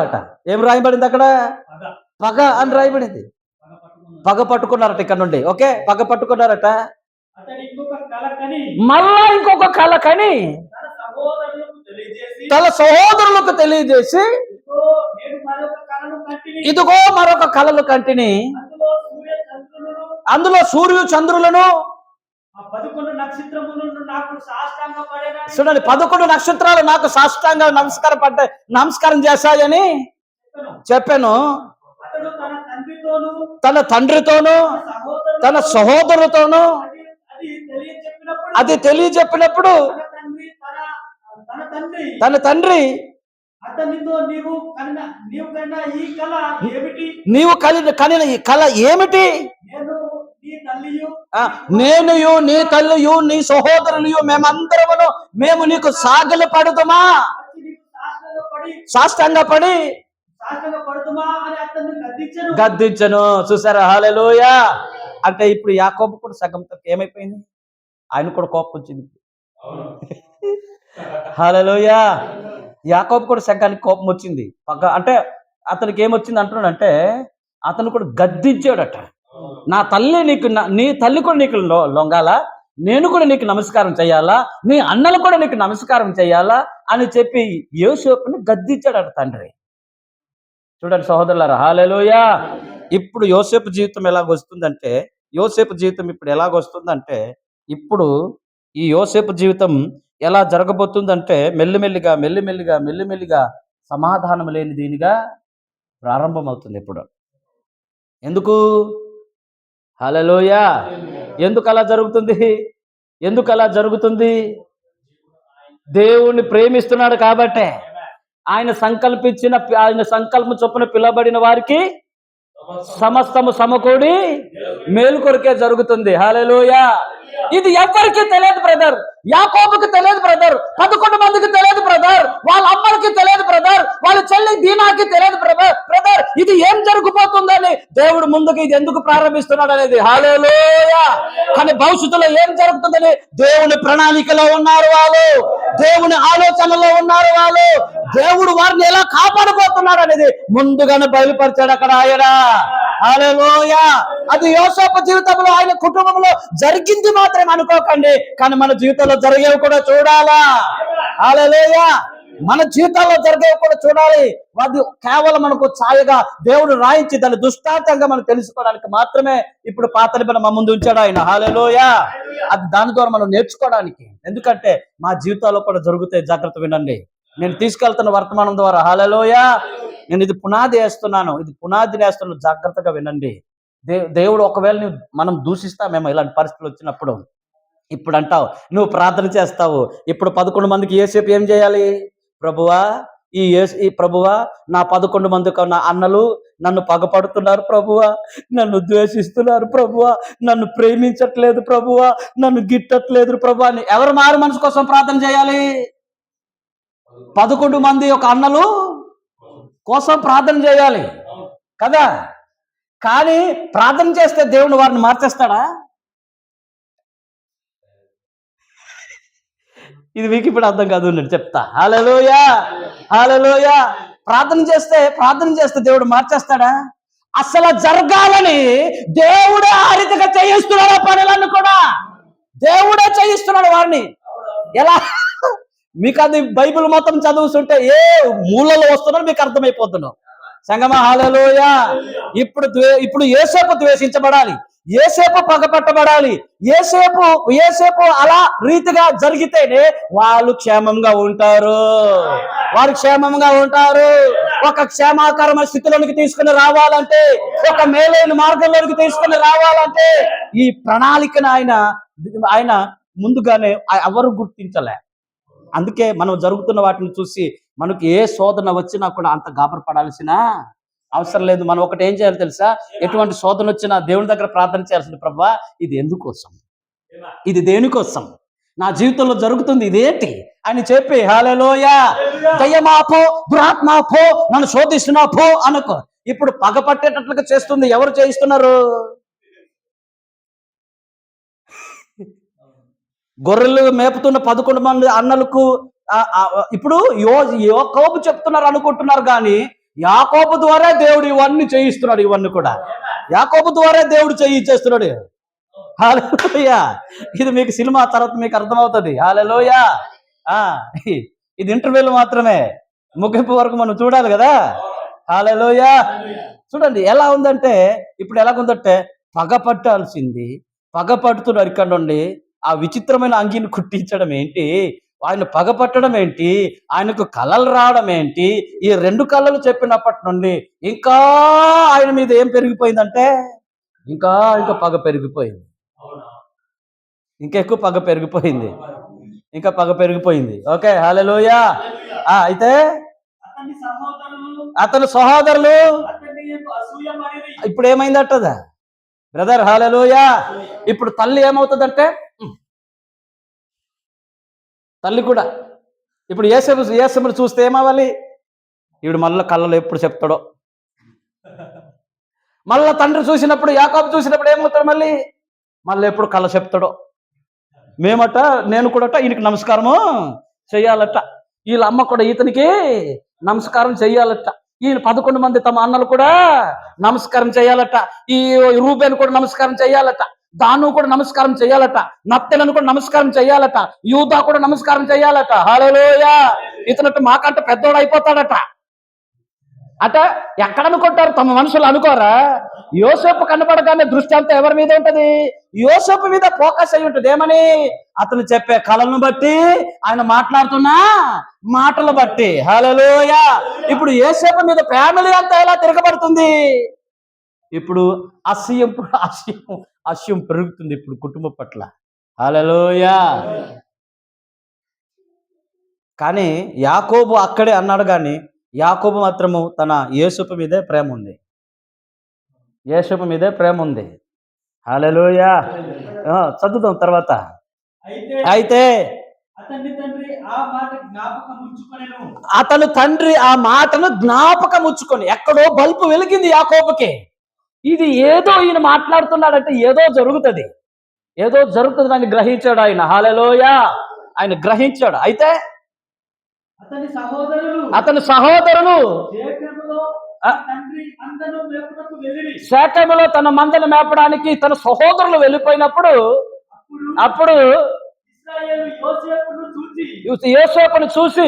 అట. ఏం రాయబడింది అక్కడ? పగ అని రాయబడింది. పగ పట్టుకున్నారట ఇక్కడ నుండి. ఓకే, పగ పట్టుకున్నారట. మళ్ళా ఇంకొక కళ కని తన సహోదరులకు తెలియజేసి, ఇదిగో మరొక కళలు కంటిని, అందులో సూర్యు చంద్రులను చూడండి, 11 నక్షత్రాలు నాకు సాష్టాంగ నమస్కారం చేశాయని చెప్పాను. తన తండ్రితోనూ తన సహోదరులతోనూ అది తెలియజెప్పినప్పుడు తన తండ్రి, నీవు కనిన ఈ కళ ఏమిటి? నేనుయు నీ తల్లియు నీ సహోదరులు మేము నీకు సాగిల పడుతుమా, సాష్టాంగపడి గద్దించను. చూసారా? హల్లెలూయా. అంటే ఇప్పుడు యాకోబు కూడా సగంతో ఏమైపోయింది, ఆయన కూడా కోపం వచ్చింది. హల్లెలూయా. యాకోబు కూడా సగానికి కోపం వచ్చింది. అంటే అతనికి ఏమొచ్చింది అంటున్నాడంటే, అతను కూడా గద్దించాడట. నా తల్లి నీ తల్లి కూడా నీకు లొంగాలా, నేను కూడా నీకు నమస్కారం చేయాలా, నీ అన్నలు కూడా నీకు నమస్కారం చేయాలా అని చెప్పి యోసేపుని గద్దించాడట తండ్రి. చూడండి సహోదరులారా, హల్లెలూయా. ఇప్పుడు యోసేపు జీవితం ఎలాగొస్తుందంటే, ఇప్పుడు ఈ యోసేపు జీవితం ఎలా జరగబోతుందంటే, మెల్లిమెల్లిగా సమాధానం లేని దీనిగా ప్రారంభమవుతుంది. ఇప్పుడు ఎందుకు? హల్లెలూయా. ఎందుకు అలా జరుగుతుంది? దేవుణ్ణి ప్రేమిస్తున్నాడు కాబట్టే. ఆయన సంకల్పం చొప్పున పిలవబడిన వారికి సమస్తము సమకూడి మేలు కొరకే జరుగుతుంది. హల్లెలూయా. ఇది ఎవరికి తెలియదు బ్రదర్. యాకోబుకి తెలియదు బ్రదర్, 11 మందికి తెలియదు బ్రదర్, వాళ్ళ అమ్మలకి తెలియదు బ్రదర్, వాళ్ళ చెల్లి దీనాకి తెలియదు బ్రదర్. ఇది ఏం జరుగుతుందని దేవుడు ముందుకు ఇది ఎందుకు ప్రారంభిస్తున్నాడు అనేది. హల్లెలూయా. కానీ భవిష్యత్తులో ఏం జరుగుతుందని దేవుని ప్రణాళికలో ఉన్నారు వాళ్ళు, దేవుని ఆలోచనలో ఉన్నారు వాళ్ళు, దేవుడు వారిని ఎలా కాపాడబోతున్నాడు అనేది ముందుగానే బయలుపరిచాడు అక్కడ ఆయన. హల్లెలూయా. అది యోసేపు జీవితంలో, ఆయన కుటుంబంలో జరిగింది మాత్రం అనుకోకండి, కానీ మన జీవితంలో జరిగేవి కూడా చూడాలా. హల్లెలూయా. మన జీవితాల్లో జరిగేవి కూడా చూడాలి. అది కేవలం మనకు ఛాయగా దేవుడు రాయించి దాని దుష్టాంతంగా మనం తెలుసుకోవడానికి మాత్రమే ఇప్పుడు పాత నిబంధన మన ముందు ఉంచాడు ఆయన. హల్లెలూయా. అది దాని ద్వారా మనం నేర్చుకోవడానికి. ఎందుకంటే మా జీవితాల్లో కూడా జరుగుతాయి. జాగ్రత్త వినండి. నేను తీసుకెళ్తున్న వర్తమానం ద్వారా. హల్లెలూయా. నేను ఇది పునాది వేస్తున్నాను, జాగ్రత్తగా వినండి. దేవుడు ఒకవేళ మనం దూషిస్తామేమో ఇలాంటి పరిస్థితులు వచ్చినప్పుడు. ఇప్పుడు అంటావు, నువ్వు ప్రార్థన చేస్తావు, ఇప్పుడు 11 మందికి యోసేపు ఏం చేయాలి? ప్రభువా, నా 11 మంది నా అన్నలు నన్ను పగపడుతున్నారు ప్రభువా, నన్ను ద్వేషిస్తున్నారు ప్రభువా, నన్ను ప్రేమించట్లేదు ప్రభువా, నన్ను గిట్టట్లేదు ప్రభువా అని ఎవరు మారు మనసు కోసం ప్రార్థన చేయాలి? 11 మంది యొక్క అన్నలు కోసం ప్రార్థన చేయాలి కదా. కానీ ప్రార్థన చేస్తే దేవుని వారిని మార్చేస్తాడా? ఇది మీకు ఇప్పుడు అర్థం కాదు, నేను చెప్తా. హల్లెలూయా. ప్రార్థన చేస్తే దేవుడు మార్చేస్తాడా? అసలు జరగాలని దేవుడే ఆ రీతిగా చేయిస్తున్నాడు. ఆ పనులన్నీ కూడా దేవుడే చేయిస్తున్నాడు వారిని. ఎలా? మీకు అది బైబిల్ మొత్తం చదువుతుంటే ఏ మూలలో వస్తున్నారో మీకు అర్థమైపోతున్నావు. సంగమా, హల్లెలూయా. ఇప్పుడు యోసేపు ద్వేషించబడాలి, యోసేపు పగపట్టబడాలి. యోసేపు అలా రీతిగా జరిగితేనే వాళ్ళు క్షేమంగా ఉంటారు. వారు క్షేమంగా ఉంటారు. ఒక క్షేమాకరమైన స్థితిలోనికి తీసుకుని రావాలంటే, ఒక మేలైన మార్గంలోనికి తీసుకుని రావాలంటే ఈ ప్రణాళికను ఆయన ముందుగానే ఎవరు గుర్తించలే. అందుకే మనం జరుగుతున్న వాటిని చూసి మనకు ఏ శోధన వచ్చినా కూడా అంత గాబరపడాల్సిన అవసరం లేదు. మనం ఒకటి ఏం చేయాలి తెలుసా? ఎటువంటి శోధన వచ్చినా దేవుని దగ్గర ప్రార్థన చేయాల్సింది, ప్రభువా ఇది ఎందుకోసం, ఇది దేనికోసం, నా జీవితంలో జరుగుతుంది ఇదేంటి అని చెప్పి హల్లెలూయా. దయ్యమాపో, దురాత్మాపో, నన్ను శోధిస్తున్నా పో అనుకో. ఇప్పుడు పగ పట్టేటట్లుగా చేస్తుంది ఎవరు చేయిస్తున్నారు? గొర్రెలు మేపుతున్న 11 మంది అన్నలకు ఇప్పుడు యాకోబు చెప్తున్నారు అనుకుంటున్నారు, కానీ యాకోబు ద్వారా దేవుడు ఇవన్నీ చేయిస్తున్నాడు. ఇవన్నీ కూడా యాకోబు ద్వారా దేవుడు చేయిస్తున్నాడు. హల్లెలూయా. ఇది మీకు సినిమా తర్వాత మీకు అర్థమవుతుంది. హల్లెలూయా. ఇది ఇంటర్వ్యూలు మాత్రమే, ముగింపు వరకు మనం చూడాలి కదా. హల్లెలూయా. చూడండి ఎలా ఉందంటే, ఇప్పుడు ఎలాగుందంటే పగపట్టాల్సింది పగపడుతున్నారు. ఇక్కడ నుండి ఆ విచిత్రమైన అంగిని కుట్టించడం ఏంటి, ఆయన పగపట్టడం ఏంటి, ఆయనకు కళలు రావడం ఏంటి, ఈ 2 కళలు చెప్పినప్పటి నుండి ఇంకా ఆయన మీద ఏం పెరిగిపోయిందంటే ఇంకా పగ పెరిగిపోయింది. ఇంకా ఎక్కువ పగ పెరిగిపోయింది. ఇంకా పగ పెరిగిపోయింది. ఓకే, హల్లెలూయా. అయితే అతని సహోదరులు ఇప్పుడు ఏమైందట్టదా బ్రదర్? హల్లెలూయా. ఇప్పుడు తల్లి ఏమవుతుందంటే, తల్లి కూడా ఇప్పుడు యేసేపును చూస్తే ఏమవ్వాలి? ఈవిడ మళ్ళీ కళ్ళలో ఎప్పుడు చెప్తాడో. మళ్ళీ తండ్రి చూసినప్పుడు, యాకోబు చూసినప్పుడు ఏమవుతాడు? మళ్ళీ ఎప్పుడు కళ్ళ చెప్తాడో. నేను కూడా ఈయనకి నమస్కారము చెయ్యాలట, వీళ్ళ అమ్మ కూడా ఇతనికి నమస్కారం చెయ్యాలట, ఈయన 11 మంది తమ అన్నలు కూడా నమస్కారం చేయాలట, ఈ రూబేను కూడా నమస్కారం చేయాలట, దాను కూడా నమస్కారం చేయాలట, నప్తెలను కూడా నమస్కారం చేయాలట, యూదా కూడా నమస్కారం చేయాలట. హల్లెలూయా. ఇతనట్టు మాకంటే పెద్దోడు అయిపోతాడట. అట ఎక్కడ అనుకుంటారు? తమ మనుషులు అనుకోరా? యోసేపు కనబడగానే దృష్టి అంతా ఎవరి మీద ఉంటది? యోసేపు మీద ఫోకస్ అయి ఉంటుంది. ఏమని? అతను చెప్పే కళలను బట్టి, ఆయన మాట్లాడుతున్న మాటలు బట్టి. హల్లెలూయా. ఇప్పుడు యోసేపు మీద ఫ్యామిలీ అంతా ఎలా తిరగబడుతుంది? ఇప్పుడు అసహ్యం పెరుగుతుంది ఇప్పుడు కుటుంబం పట్ల. హల్లెలూయా. కానీ యాకోబు అక్కడే అన్నాడు, కానీ యాకోబు మాత్రము తన యోసేపు మీదే ప్రేమ ఉంది. యోసేపు మీదే ప్రేమ ఉంది. హల్లెలూయా. చదువుదాం తర్వాత. అయితే అతను తండ్రి ఆ మాటను జ్ఞాపకం ఉంచుకొని, ఎక్కడో బల్బు వెలిగింది యాకోబుకి. ఇది ఏదో ఈయన మాట్లాడుతున్నాడంటే ఏదో జరుగుతుంది అని గ్రహించాడు ఆయన. హల్లెలూయా. ఆయన గ్రహించాడు. అయితే అతని సహోదరులు శేకెములో తన మందను మేపడానికి తన సహోదరులు వెళ్ళిపోయినప్పుడు, అప్పుడు యోసేపును చూసి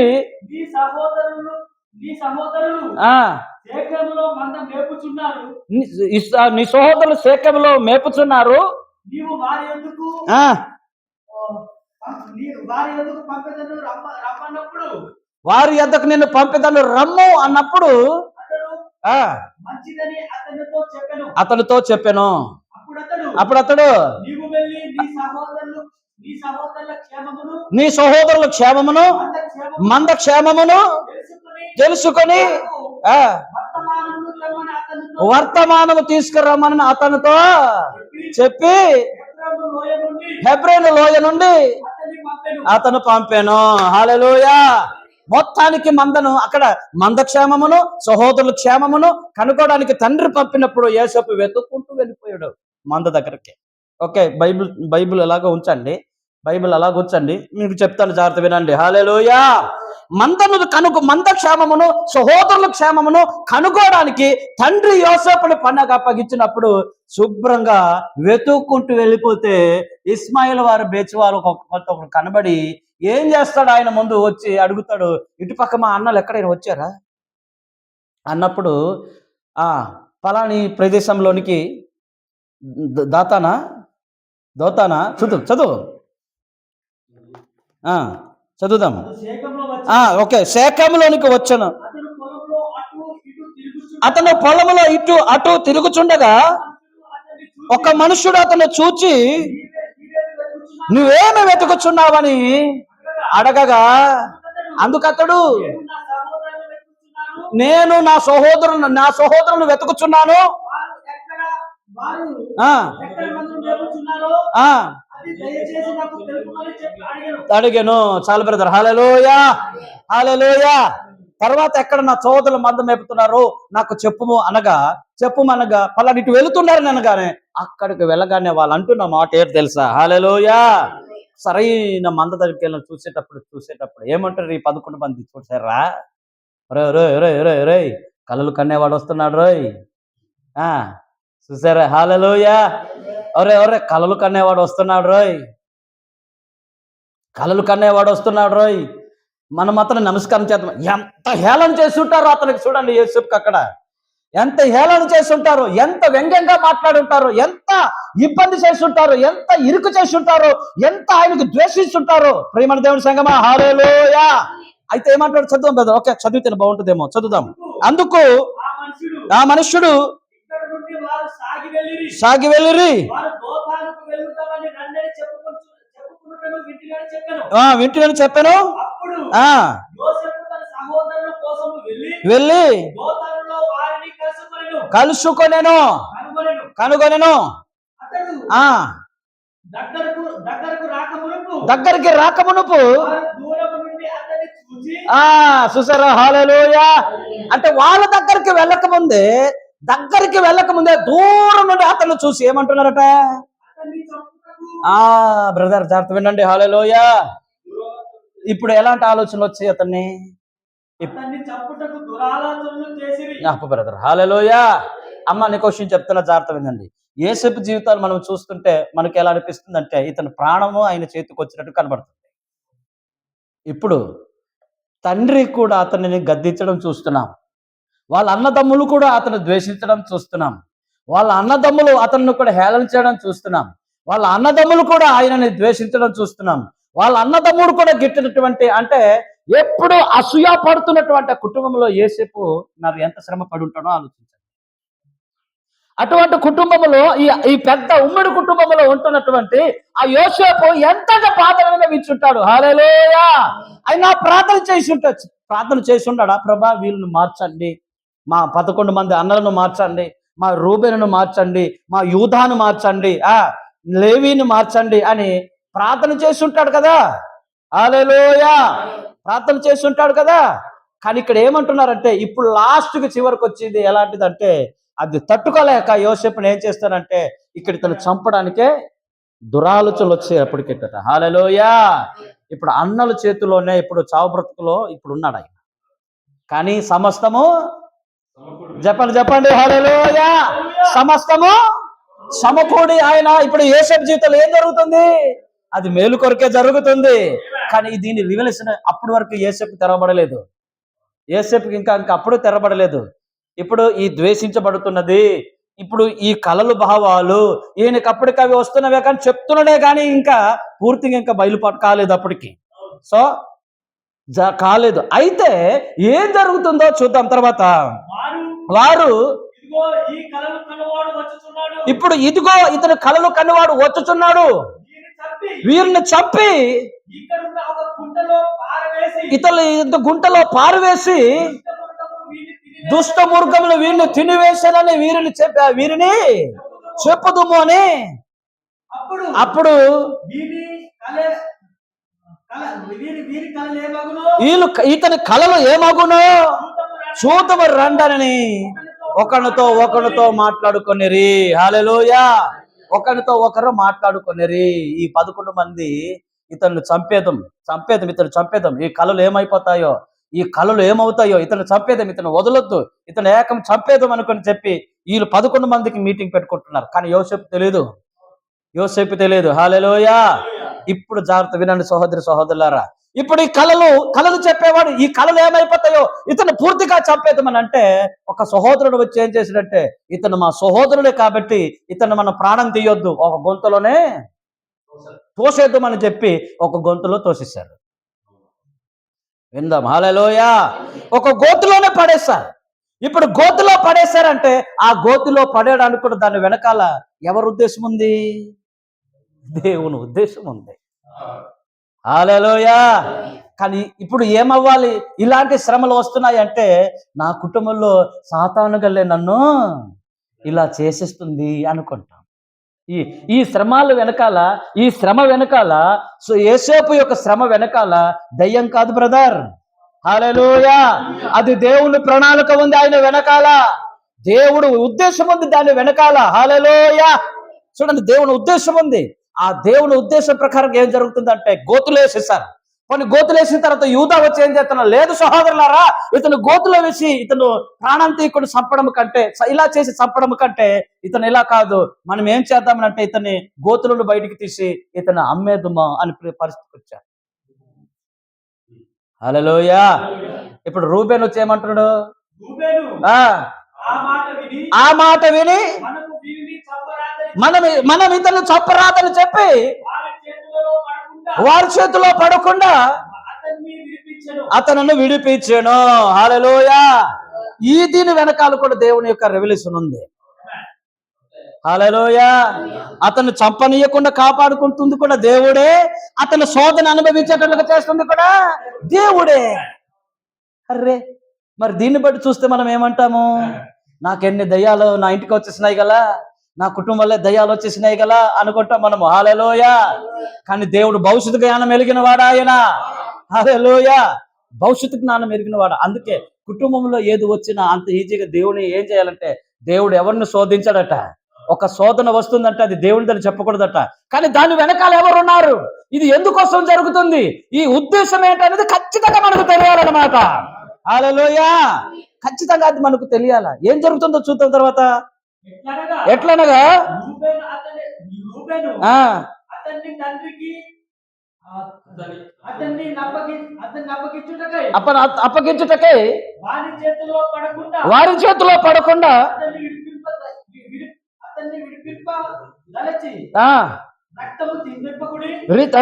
నీ సహోదరులు శేకెములో మేపుచున్నారు, వారి యొద్దకు నిన్ను పంపెదను రమ్ము అన్నప్పుడు అతనితో చెప్పాను. అప్పుడు అతడు నీ సహోదరుల క్షేమమును మంద క్షేమమును తెలుసుకొని వర్తమానము తీసుకురమ్మని అతనితో చెప్పి హెబ్రోను లోయ నుండి అతను పంపాను. హల్లెలూయా. మొత్తానికి అక్కడ మంద క్షేమమును సహోదరుల క్షేమమును కనుక్కోవడానికి తండ్రి పంపినప్పుడు యోసేపు వెతుక్కుంటూ వెళ్ళిపోయాడు మంద దగ్గరికి. ఓకే, బైబిల్ ఎలాగో ఉంచండి. బైబిల్ అలా కూర్చోండి, మీకు చెప్తాను, జాగ్రత్త వినండి. హల్లెలూయా. మంద క్షేమమును సహోదరుల క్షేమమును కనుగోడానికి తండ్రి యోసేపుని పన్నగ అప్పగించినప్పుడు శుభ్రంగా వెతుక్కుంటూ వెళ్ళిపోతే ఇస్మాయిల్ వారు బేచివారు ఒకరు కనబడి ఏం చేస్తాడు, ఆయన ముందు వచ్చి అడుగుతాడు, ఇటుపక్క మా అన్నలు ఎక్కడైనా వచ్చారా అన్నప్పుడు ఫలాని ప్రదేశంలోనికి దోతానా చదువు చదువుదాం. ఓకే, శేఖంలోనికి వచ్చాను. అతను పొలంలో ఇటు అటు తిరుగుచుండగా ఒక మనుషుడు అతను చూచి నువ్వేమి వెతుకుచున్నావని అడగగా అందుకతడు నేను నా సహోదరులను వెతుకుచున్నాను. అడిగాను. చాలు బ్రదర్. హల్లెలూయా, హల్లెలూయా. తర్వాత ఎక్కడ నా సోదరులు మంద మేపుతున్నారు నాకు చెప్పుమనగా పలానా ఇటు వెళుతున్నారని అనగానే అక్కడికి వెళ్ళగానే వాళ్ళు అంటున్న మాట ఏంటి తెలుసా? హల్లెలూయా. సరైన మంద దగ్గరికి వెళ్ళి చూసేటప్పుడు ఏమంటారు ఈ 11 మంది? చూసారా, రే కలలు కన్నేవాడు వస్తున్నాడు రోయ్. చూసారా? హల్లెలూయా. ఒరే కలలు కన్నేవాడు వస్తున్నాడు రోయ్. మనం అతను నమస్కారం చేద్దాం. ఎంత హేళన చేసి ఉంటారో అతనికి. చూడండి యేసుకి అక్కడ ఎంత హేళన చేసి ఉంటారు, ఎంత వ్యంగ్యంగా మాట్లాడి ఉంటారు, ఎంత ఇబ్బంది చేసి ఉంటారు, ఎంత ఇరుకు చేసి ఉంటారు, ఎంత ఆయనకు ద్వేషిస్తుంటారు. ప్రియమైన దేవుని సంగమా, హల్లెలూయా. అయితే ఏమంటాడు? చదువు బ్రదర్. ఓకే, చదివితే బాగుంటుందేమో, చదువుదాం. అందుకు ఆ మనుష్యుడు సాగి వెళ్ళిరి వింటినని చెప్పాను. వెళ్ళి కలుసుకొనెను దగ్గరికి రాకమునుపు చూసారా? హల్లెలూయా. అంటే వాళ్ళ దగ్గరికి వెళ్ళకముందే దూరం నుండి అతను చూసి ఏమంటున్నారట? బ్రదర్ జాగ్రత్త వినండి. హల్లెలూయా. ఇప్పుడు ఎలాంటి ఆలోచనలు వచ్చాయి అతన్ని? బ్రదర్ హల్లెలూయా. అమ్మ నీ క్వశ్చన్ చెప్తున్నా, జాగ్రత్త వినండి. యేసేపు జీవితాలు మనం చూస్తుంటే మనకి ఎలా అనిపిస్తుంది అంటే ఇతని ప్రాణము ఆయన చేతికి వచ్చినట్టు కనబడుతుంది. ఇప్పుడు తండ్రి కూడా అతనిని గద్దించడం చూస్తున్నాం. వాళ్ళ అన్నదమ్ములు కూడా అతను ద్వేషించడం చూస్తున్నాం. వాళ్ళ అన్నదమ్ములు అతన్ని కూడా హేళన చేయడం చూస్తున్నాం. వాళ్ళ అన్నదమ్ములు కూడా ఆయనని ద్వేషించడం చూస్తున్నాం. వాళ్ళ అన్నదమ్ముడు కూడా గిట్టినటువంటి, అంటే ఎప్పుడు అసూయ పడుతున్నటువంటి కుటుంబంలో యేసేపు నాకు ఎంత శ్రమ పడి ఉంటాడో ఆలోచించండి. అటువంటి కుటుంబంలో ఈ పెద్ద ఉమ్మడి కుటుంబంలో ఉంటున్నటువంటి ఆ యోసేపు ఎంతగా బాధలను వింటుంటాడు. హల్లెలూయా. అయినా ప్రార్థన చేసి ఉంటాడా? ప్రభా వీళ్ళని మార్చండి, మా 11 మంది అన్నలను మార్చండి, మా రూబేనును మార్చండి, మా యూదాను మార్చండి, లేవీని మార్చండి అని ప్రార్థన చేసి ఉంటాడు కదా. హల్లెలూయా. ప్రార్థన చేసి ఉంటాడు కదా. కానీ ఇక్కడ ఏమంటున్నారంటే ఇప్పుడు లాస్ట్కి చివరికి వచ్చింది ఎలాంటిదంటే అది తట్టుకోలేక యోసేపుని ఏం చేస్తానంటే ఇక్కడ ఇతను చంపడానికే దురాలోచనలు వచ్చాయి అప్పటికెట్టట. హల్లెలూయా. ఇప్పుడు అన్నల చేతిలోనే ఇప్పుడు చావు బ్రతుకులో ఇప్పుడు ఉన్నాడు ఆయన. కానీ సమస్తము చెప్పండి హల్లెలూయా. సమస్తము సమకూడి ఆయన ఇప్పుడు యేసేపు జీవితంలో ఏం జరుగుతుంది? అది మేలు కొరకే జరుగుతుంది. కానీ దీని రివల్యూషన్ అప్పటి వరకు యేసేపు తెరవబడలేదు. యేసేపుకి ఇంకా అప్పుడు తెరబడలేదు. ఇప్పుడు ఈ ద్వేషించబడుతున్నది, ఇప్పుడు ఈ కలలు భావాలు ఈయనకి అప్పటికవి వస్తున్నవే కానీ చెప్తున్నాడే కానీ ఇంకా పూర్తిగా ఇంకా బయలుపాటు కాలేదు అప్పటికి. సో కాలేదు. అయితే ఏం జరుగుతుందో చూద్దాం. తర్వాత వారు ఇప్పుడు ఇదిగో ఇతను కలలు కన్నవాడు వచ్చుచున్నాడు, వీరిని చంపి ఇతను గుంటలో పారవేసి దుష్ట మృగములు వీరిని తినివేశానని వీరిని చెప్పుదుము అని. అప్పుడు ఇతని కలలు ఏమగునో చూతము రండని ఒకరితో మాట్లాడుకొనిరి. హల్లెలూయా. ఒకరితో ఒకరు మాట్లాడుకొనిరి. ఈ 11 మంది ఇతన్ని చంపేదం, ఇతను చంపేదం, ఈ కళలు ఏమైపోతాయో, ఈ కళలు ఏమవుతాయో, ఇతను చంపేదం, ఇతను వదలొద్దు, ఇతను ఏకం చంపేదం అనుకుని చెప్పి వీళ్ళు 11 మందికి మీటింగ్ పెట్టుకుంటున్నారు. కానీ యోసేపు తెలియదు. హల్లెలూయా. ఇప్పుడు జాగ్రత్త వినండి సహోదరులారా. ఇప్పుడు ఈ కళలు చెప్పేవాడు, ఈ కళలు ఏమైపోతాయో ఇతను పూర్తిగా చంపేద్దామని అంటే, ఒక సహోదరుడు వచ్చి ఏం చేశాడంటే, ఇతను మా సహోదరుడే కాబట్టి ఇతను మన ప్రాణం తీయొద్దు, ఒక గొంతులోనే తోసేద్దామని చెప్పి ఒక గొంతులో తోసేశారు. విందాం. హల్లెలూయా. ఒక గోతులోనే పడేశారు. ఇప్పుడు గోతులో పడేశారంటే ఆ గోతులో పడేయడానికి కూడా దాని వెనకాల ఎవరి ఉద్దేశం ఉంది? దేవుని ఉద్దేశం ఉంది. హల్లెలూయా. కానీ ఇప్పుడు ఏమవ్వాలి? ఇలాంటి శ్రమలు వస్తున్నాయి అంటే, నా కుటుంబంలో సాతాను గల్లే నన్ను ఇలా చేసేస్తుంది అనుకుంటాం. ఈ శ్రమల వెనకాల, ఈ శ్రమ వెనకాల, యోసేపు యొక్క శ్రమ వెనకాల దయ్యం కాదు బ్రదర్. హల్లెలూయా. అది దేవుని ప్రణాళిక ఉంది ఆయన వెనకాల. దేవుడు ఉద్దేశం ఉంది దాని వెనకాల. హల్లెలూయా. చూడండి, దేవుని ఉద్దేశం ఉంది. ఆ దేవుని ఉద్దేశం ప్రకారం ఏం జరుగుతుందంటే, గోతులు వేసేసారు. కొన్ని గోతులు వేసిన తర్వాత యూదా వచ్చి ఏం చేస్తున్నారు? లేదు సహోదరులారా, ఇతను గోతులో వేసి ఇతను ప్రాణం తీయకుండా చంపడం కంటే, ఇలా చేసి చంపడం కంటే ఇతను ఇలా కాదు, మనం ఏం చేద్దామనంటే ఇతన్ని గోతులను బయటికి తీసి ఇతను అమ్మేద్దామా అని పరిస్థితికి వచ్చారు. హల్లెలూయా. ఇప్పుడు రూబేన్ వచ్చి ఏమంటున్నాడు? ఆ మాట విని మనం ఇతను చంపరాదని చెప్పి వారి చేతిలో పడకుండా అతను విడిపించాను. హల్లెలూయా. దీని వెనకాల కూడా దేవుని యొక్క రెవల్యూషన్ ఉంది. హల్లెలూయా. అతను చంపనీయకుండా కాపాడుకుంటుంది కూడా దేవుడే, అతను శోధన అనుభవించేటట్లుగా చేస్తుంది కూడా దేవుడే. అర్రే, మరి దీన్ని బట్టి చూస్తే మనం ఏమంటాము? నాకెన్ని దయ్యాలు నా ఇంటికి వచ్చేసినాయి గలా, నా కుటుంబంలో దయ్యాలు వచ్చేసినాయి గలా అనుకుంటాం మనము. హల్లెలూయా. కానీ దేవుడు భవిష్యత్తు జ్ఞానం ఎరిగిన వాడా ఆయన. హల్లెలూయా. భవిష్యత్తు జ్ఞానం ఎరిగిన వాడు. అందుకే కుటుంబంలో ఏది వచ్చినా అంత ఈజీగా దేవుని ఏం చేయాలంటే, దేవుడు ఎవరిని శోధించాడట. ఒక శోధన వస్తుందంటే అది దేవుడిదని చెప్పకూడదట. కానీ దాని వెనకాల ఎవరున్నారు, ఇది ఎందుకోసం జరుగుతుంది, ఈ ఉద్దేశం ఏంటనేది ఖచ్చితంగా మనకు తెలియాలన్నమాట. హల్లెలూయా. ఖచ్చితంగా అది మనకు తెలియాలా. ఏం జరుగుతుందో చూద్దాం తర్వాత. ఎట్లనగా అప్పగించుటకై వారి చేతిలో పడకుండా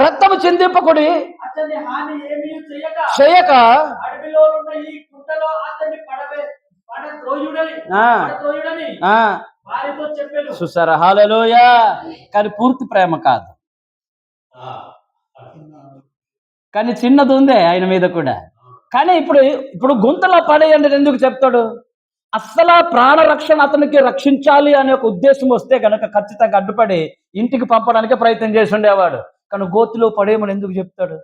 రక్తము చిందింపకుడి చేయక చూసారా. హల్లెలూయా. కానీ పూర్తి ప్రేమ కాదు, కానీ చిన్నది ఉంది ఆయన మీద కూడా. కానీ ఇప్పుడు గుంతలో పడేయండి ఎందుకు చెప్తాడు? అస్సలు ప్రాణ రక్షణ అతనికి రక్షించాలి అనే ఒక ఉద్దేశం వస్తే గనక ఖచ్చితంగా అడ్డుపడి ఇంటికి పంపడానికి ప్రయత్నం చేసి ఉండేవాడు. కానీ గోతిలో పడేయమని ఎందుకు చెప్తాడు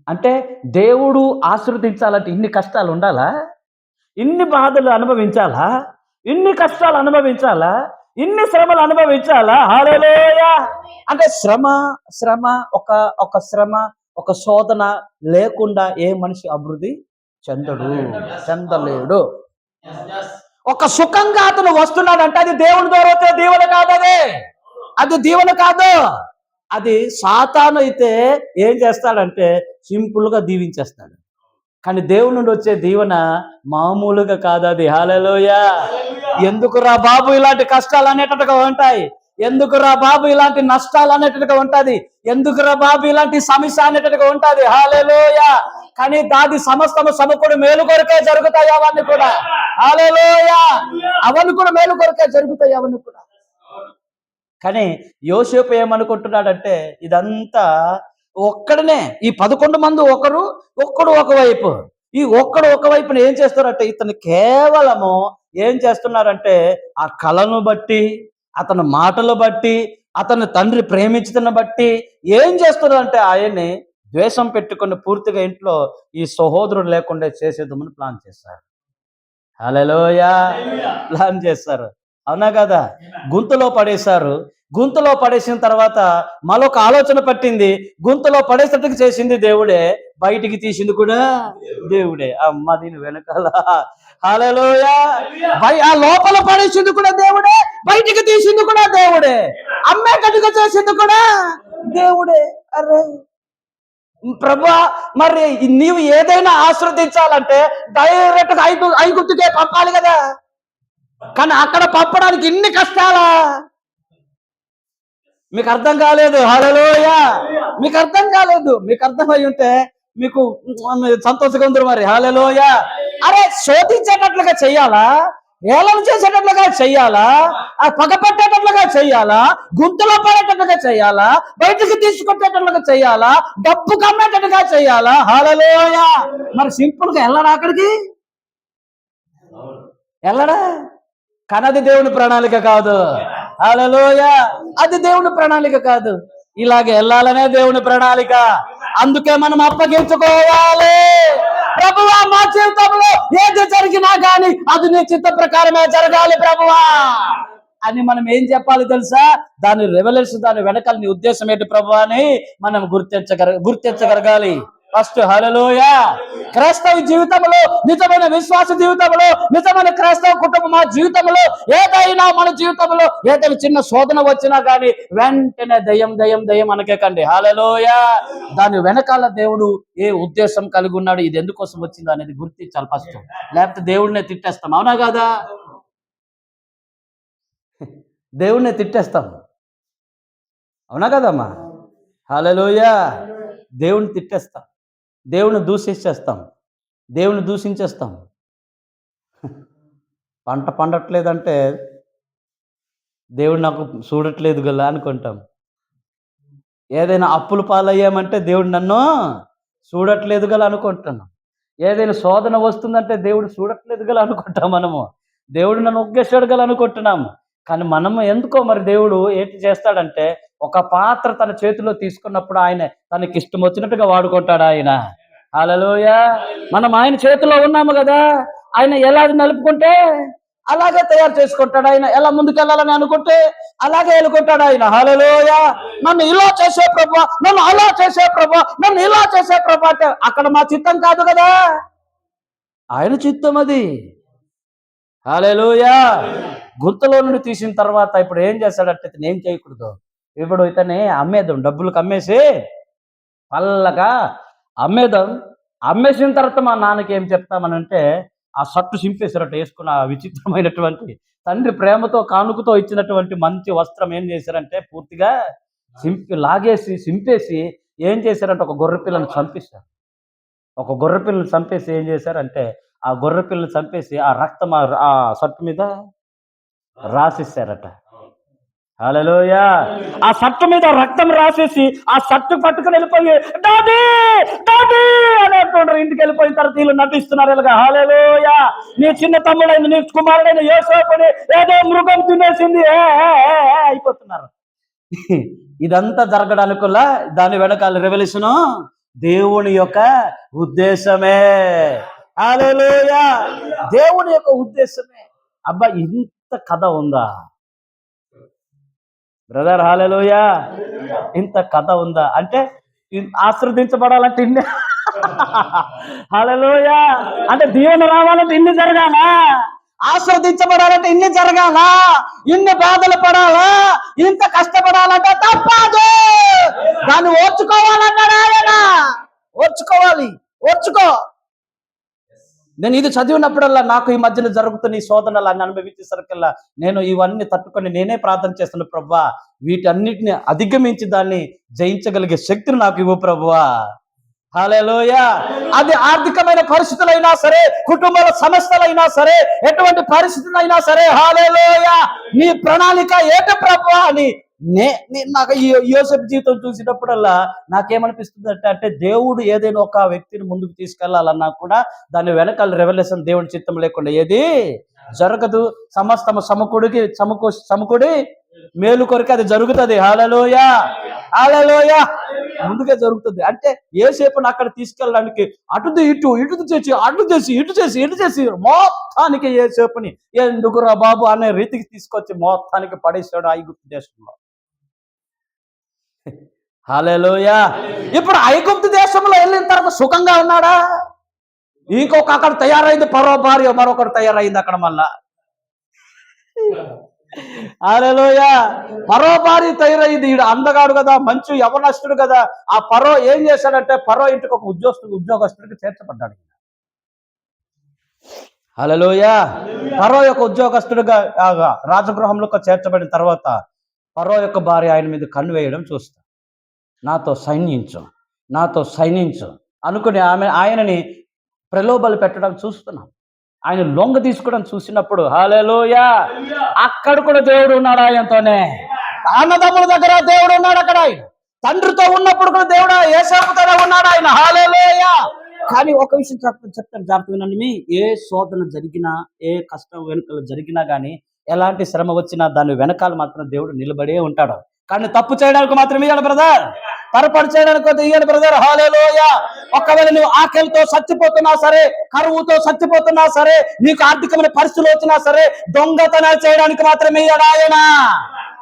అంటే, దేవుడు ఆశీర్వదించాలంటే ఇన్ని కష్టాలు ఉండాలా, ఇన్ని బాధలు అనుభవించాలా, ఇన్ని కష్టాలు అనుభవించాలా, ఇన్ని శ్రమలు అనుభవించాలా? హల్లెలూయా. అంటే శ్రమ ఒక శోధన లేకుండా ఏ మనిషి అభివృద్ధి చెందలేడు. ఒక సుఖంగా అతను వస్తున్నాడంటే అది దేవుని ద్వారా వచ్చే దీవెన కాదు. అది దీవెన కాదు. అది సాతాను అయితే ఏం చేస్తాడంటే సింపుల్ గా దీవించేస్తాడు. కానీ దేవుని నుండి వచ్చే దీవెన మామూలుగా కాదు అది. హల్లెలూయా. ఎందుకురా బాబు ఇలాంటి కష్టాలు అనేటట్టుగా ఉంటాయి, ఎందుకురా బాబు ఇలాంటి నష్టాలు అనేటట్టుగా ఉంటది, ఎందుకురా బాబు ఇలాంటి సమస్య అనేటట్టుగా ఉంటది. హల్లెలూయా. కానీ దాది సమస్తము సమకూడి మేలు కొరకే జరుగుతాయి అవన్నీ కూడా. హల్లెలూయా. అవన్నీ కూడా మేలు కొరకే జరుగుతాయి అవన్నీ కూడా. కానీ యోసేపు ఏమనుకుంటున్నాడంటే, ఇదంతా ఒక్కడనే, ఈ 11 మంది ఒక్కడు ఒకవైపు, ఈ ఒక్కడు ఒకవైపున ఏం చేస్తారంటే ఇతను కేవలము ఏం చేస్తున్నారంటే ఆ కళను బట్టి, అతని మాటలు బట్టి, అతని తండ్రి ప్రేమించటను బట్టి ఏం చేస్తున్నారంటే ఆయన్ని ద్వేషం పెట్టుకుని పూర్తిగా ఇంట్లో ఈ సహోదరుడు లేకుండా చేసేద్దామని ప్లాన్ చేశారు. హల్లెలూయా. ప్లాన్ చేశారు, అవునా కదా? గుంతలో పడేశారు. గుంతలో పడేసిన తర్వాత మరొక ఆలోచన పట్టింది. గుంతలో పడేసట్టుకు చేసింది దేవుడే, బయటికి తీసింది కూడా దేవుడే. అమ్మ దీని వెనకాల హల్లెలూయా. ఆ లోపల పడేసింది కూడా దేవుడే, బయటికి తీసింది కూడా దేవుడే, అమ్మేటట్టుగా చేసింది కూడా దేవుడే. అరే ప్రభా, మరి నీవు ఏదైనా ఆశ్రదించాలంటే డైరెక్ట్ ఐగుప్తుకే పంపాలి కదా, కానీ అక్కడ పంపడానికి ఇన్ని కష్టాలా? మీకు అర్థం కాలేదు. హల్లెలూయా. మీకు అర్థం కాలేదు. మీకు అర్థమై ఉంటే మీకు సంతోషంగా ఉందరు మరి. హల్లెలూయా. అరే శోధించేటట్లుగా చెయ్యాలా, ఏలం చేసేటట్లుగా చెయ్యాలా, ఆ పగపట్టేటట్లుగా చెయ్యాలా, గుంతలో పడేటట్లుగా చెయ్యాలా, బయటకు తీసుకొచ్చేటట్లుగా చెయ్యాలా, డబ్బు కమ్మేటట్టుగా చెయ్యాలా? హల్లెలూయా. మరి సింపుల్ గా వెళ్ళడా అక్కడికి? వెళ్ళడా? కానీ అది దేవుని ప్రణాళిక కాదు. హల్లెలూయా. అది దేవుని ప్రణాళిక కాదు. ఇలాగే వెళ్ళాలనే దేవుని ప్రణాళిక. అందుకే మనం అప్పగించుకోవాలి. ప్రభువా, మా జీవితంలో ఏది జరిగినా కానీ అది నీ చిత్త ప్రకారమే జరగాలి ప్రభువా అని మనం ఏం చెప్పాలి తెలుసా? దాని రెవల్యూషన్, దాని వెనకాల నీ ఉద్దేశం ఏంటి ప్రభువా అని మనం గుర్తించగలగాలి ఫస్ట్. హల్లెలూయా. క్రైస్తవ జీవితంలో, నిజమైన విశ్వాస జీవితంలో, నిజమైన క్రైస్తవ కుటుంబం జీవితంలో ఏదైనా మన జీవితంలో ఏదైనా చిన్న శోధన వచ్చినా కానీ వెంటనే దయ్యం దయ్యం దయ్యం అనకేకండి. హల్లెలూయా. దాని వెనకాల దేవుడు ఏ ఉద్దేశం కలిగి ఉన్నాడు, ఇది ఎందుకోసం వచ్చింది అనేది గుర్తించాలి ఫస్ట్. లేకపోతే దేవుడినే తిట్టేస్తాం. అవునా కాదా? దేవుడినే తిట్టేస్తాం. అవునా కదమ్మా? హల్లెలూయా. దేవుని తిట్టేస్తాం, దేవుని దూషించేస్తాం, దేవుని దూషించేస్తాం. పంట పండట్లేదంటే దేవుడు నాకు చూడట్లేదు గల అనుకుంటాం. ఏదైనా అప్పులు పాలయ్యామంటే దేవుడు నన్ను చూడట్లేదు గల అనుకుంటున్నాం. ఏదైనా శోధన వస్తుందంటే దేవుడు చూడట్లేదు గల అనుకుంటాం. మనము దేవుడు నన్ను ఒగ్గేసాడు గల అనుకుంటున్నాం. కానీ మనము ఎందుకో మరి దేవుడు ఏంటి చేస్తాడంటే, ఒక పాత్ర తన చేతిలో తీసుకున్నప్పుడు ఆయన తనకి ఇష్టం వచ్చినట్టుగా వాడుకుంటాడు ఆయన. హల్లెలూయా. మనం ఆయన చేతిలో ఉన్నాము కదా, ఆయన ఎలా నలుపుకుంటే అలాగే తయారు చేసుకుంటాడు ఆయన. ఎలా ముందుకెళ్ళాలని అనుకుంటే అలాగే వెళ్ళుకుంటాడు ఆయన. హల్లెలూయా. నన్ను ఇలా చేసే ప్రభా, నన్ను అలా చేసే ప్రభా, నన్ను ఇలా చేసే ప్రభా అంటే అక్కడ మా చిత్తం కాదు కదా, ఆయన చిత్తం అది. హల్లెలూయా. గుంతలో నుండి తీసిన తర్వాత ఇప్పుడు ఏం చేస్తాడంటే, ఇతను ఏం చేయకూడదు. ఇప్పుడు ఇతన్ని అమ్మేద్దాం, డబ్బులకు అమ్మేసి పల్లగా అమ్మేద్దాం. అమ్మేసిన తర్వాత మా నాన్నకి ఏం చెప్తామనంటే, ఆ షర్టు సింపేశారట వేసుకున్న ఆ విచిత్రమైనటువంటి తండ్రి ప్రేమతో కానుకతో ఇచ్చినటువంటి మంచి వస్త్రం ఏం చేశారంటే పూర్తిగా లాగేసి సింపేసి ఏం చేశారంటే ఒక గొర్రె పిల్లను చంపేశారు. ఒక గొర్రె పిల్లని చంపేసి ఏం చేశారంటే, ఆ గొర్రె పిల్లని చంపేసి ఆ రక్తం ఆ షర్టు మీద రాసిస్తారట. హల్లెలూయా. ఆ షర్టు మీద రక్తం రాసేసి ఆ షర్టు పట్టుకుని వెళ్ళిపోయి డాడీ డాడీ అని అంటుండ్రు. ఇంటికి వెళ్ళిపోయిన తర్వాత వీళ్ళు నటిస్తున్నారు ఇలాగా. హల్లెలూయా. నీ చిన్న తమ్ముడైన, నీ కుమారుడైన యోసేపుని ఏదో మృగం తినేసింది అయిపోతున్నారు. ఇదంతా జరగడానికల్లా దాని వెనకాల రెవల్యూషన్ దేవుని యొక్క ఉద్దేశమే. హల్లెలూయా. దేవుని యొక్క ఉద్దేశమే. అబ్బా, ఇంత కథ ఉందా బ్రదర్? హల్లెలూయా. ఇంత కథ ఉందా అంటే ఆశీర్వదించబడాలంటే ఇన్ని హల్లెలూయా. అంటే దీవెన రావాలంటే ఇన్ని జరగాలా, ఆశీర్వదించబడాలంటే ఇన్ని జరగాలా, ఇన్ని బాధలు పడాలా, ఇంత కష్టపడాలంటే తప్పదు. దాన్ని ఓర్చుకోవాలన్నాడు ఆయన. ఓర్చుకోవాలి, ఓర్చుకో. నేను ఇది చదివినప్పుడల్లా నాకు ఈ మధ్యలో జరుగుతున్న ఈ శోధనలు అన్ని అనుభవించేసరికల్లా నేను ఇవన్నీ తట్టుకొని నేనే ప్రార్థన చేస్తున్నా, ప్రభువా వీటన్నిటిని అధిగమించి దాన్ని జయించగలిగే శక్తిని నాకు ఇవ్వు ప్రభువా. హల్లెలూయా. అది ఆర్థికమైన పరిస్థితులైనా సరే, కుటుంబాల సమస్యలైనా సరే, ఎటువంటి పరిస్థితులైనా సరే, హల్లెలూయా నీ ప్రణాళిక ఏట ప్రభువా అని నాకు ఈ యోసేపు జీవితం చూసినప్పుడల్లా నాకేమనిపిస్తుంది అంటే దేవుడు ఏదైనా ఒక వ్యక్తిని ముందుకు తీసుకెళ్లాలన్నా కూడా దాని వెనకాల రెవల్యూషన్ దేవుడి చిత్తం లేకుండా ఏది జరగదు. సమస్తము సమకూడి మేలు కొరకు అది జరుగుతుంది. హల్లెలూయా. హల్లెలూయా. ముందుగా జరుగుతుంది. అంటే యోసేపుని అక్కడ తీసుకెళ్ళడానికి ఇటు చేసి మొత్తానికి యోసేపుని ఎందుకురా బాబు అనే రీతికి తీసుకొచ్చి మొత్తానికి పడేసాడు ఐగుప్తు దేశంలో. హల్లెలూయా. ఇప్పుడు ఐగుప్తు దేశంలో వెళ్ళిన తర్వాత సుఖంగా ఉన్నాడా? ఇంకొక అక్కడ తయారైంది పరో భార్య, మరొకటి తయారైంది అక్కడ మళ్ళా. హల్లెలూయా. పరో భార్య తయారైంది. ఈడు అందగాడు కదా, మంచి యవనస్తుడు కదా. ఆ పరో ఏం చేశాడంటే, పరో ఇంటికి ఒక ఉద్యోగస్తుడికి చేర్చబడ్డాడు. హల్లెలూయా. పరో యొక్క ఉద్యోగస్తుడిగా రాజగృహంలోకి చేర్చబడిన తర్వాత పరో యొక్క భార్య ఆయన మీద కన్ను వేయడం చూస్తా. నాతో సైనించు అనుకుని ఆయనని ప్రలోభాలు పెట్టడం చూస్తున్నాం. ఆయన లొంగ తీసుకోవడం చూసినప్పుడు హల్లెలూయా, అక్కడ కూడా దేవుడు ఉన్నాడు ఆయనతోనే. అన్నదమ్ముల దగ్గర దేవుడు ఉన్నాడు అక్కడ. ఆయన తండ్రితో ఉన్నప్పుడు కూడా దేవుడు యేసేపుతోనే ఉన్నాడు ఆయన. హల్లెలూయా. కానీ ఒక విషయం చెప్తాను జాగ్రత్త వినండి. ఏ శోధన జరిగినా, ఏ కష్టం వెనుకలు జరిగినా కానీ, ఎలాంటి శ్రమ వచ్చినా దాని వెనకాల మాత్రం దేవుడు నిలబడే ఉంటాడు. కానీ తప్పు చేయడానికి మాత్రం ఇయ్యాడు బ్రదర్, పొరపాటు చేయడానికి ఇయ్యాడు బ్రదర్. హల్లెలూయా. ఒకవేళ నువ్వు ఆకలితో చచ్చిపోతున్నా సరే, కరువుతో చచ్చిపోతున్నా సరే, నీకు ఆర్థికమైన పరిస్థితులు వచ్చినా సరే, దొంగతనాలు చేయడానికి మాత్రం ఇయ్యాడు ఆయన.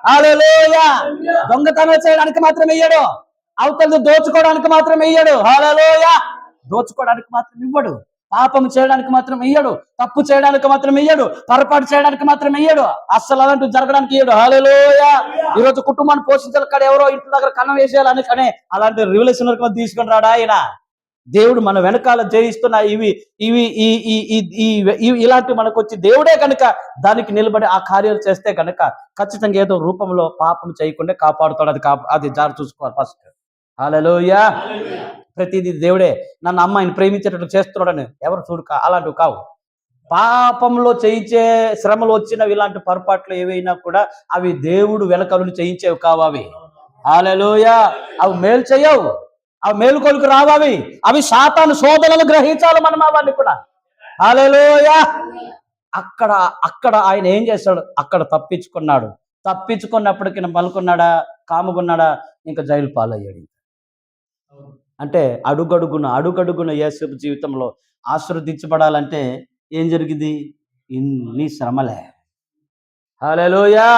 హల్లెలూయా. దొంగతనాలు చేయడానికి మాత్రం ఇయ్యాడు, అవతలను దోచుకోవడానికి మాత్రం ఇయ్యాడు. హల్లెలూయా. దోచుకోవడానికి మాత్రం ఇవ్వడు, పాపం చేయడానికి మాత్రం ఇయ్యడు, తప్పు చేయడానికి మాత్రం ఇయ్యడు, పొరపాటు చేయడానికి మాత్రం ఇయ్యడు, అస్సలు అలాంటివి జరగడానికి ఇయ్యడు. హల్లెలూయా. ఈరోజు కుటుంబాన్ని పోషించాలి కానీ ఎవరో ఇంటి దగ్గర కన్నం వేసేయాలని కానీ అలాంటి రివల్యూషన్ వరకు తీసుకొని రాడా ఆయన. దేవుడు మన వెనకాల జయిస్తున్న ఇవి ఇవి ఇలాంటివి మనకు వచ్చి దేవుడే కనుక దానికి నిలబడి ఆ కార్యాలు చేస్తే కనుక ఖచ్చితంగా ఏదో రూపంలో పాపం చేయకుండా కాపాడుతాడు. అది జాగ్రత్త చూసుకోవాలి ఫస్ట్. హల్లెలూయా. ప్రతిదీ దేవుడే నన్ను అమ్మాయిని ప్రేమించేటట్టు చేస్తున్నాడని ఎవరు అలాంటివి కావు. పాపంలో చేయించే శ్రమలు వచ్చినవి, ఇలాంటి పొరపాట్లు ఏవైనా కూడా అవి దేవుడు వెనకలను చేయించేవి కావు అవి. హల్లెలూయా. అవి మేలు చేయవు, అవి మేలుకొలుకు రావు. అవి సాతాను శోధనలు గ్రహించాలి మనం అవన్నీ కూడా. హల్లెలూయా. అక్కడ ఆయన ఏం చేశాడు, అక్కడ తప్పించుకున్నప్పటికీ మలుకున్నాడా, కాముకున్నాడా, ఇంకా జైలు పాలయ్యాడు. అంటే అడుగడుగున యేసేపు జీవితంలో ఆశీర్వదించబడాలంటే ఏం జరిగింది? ఇన్ని శ్రమలే. హల్లెలూయా.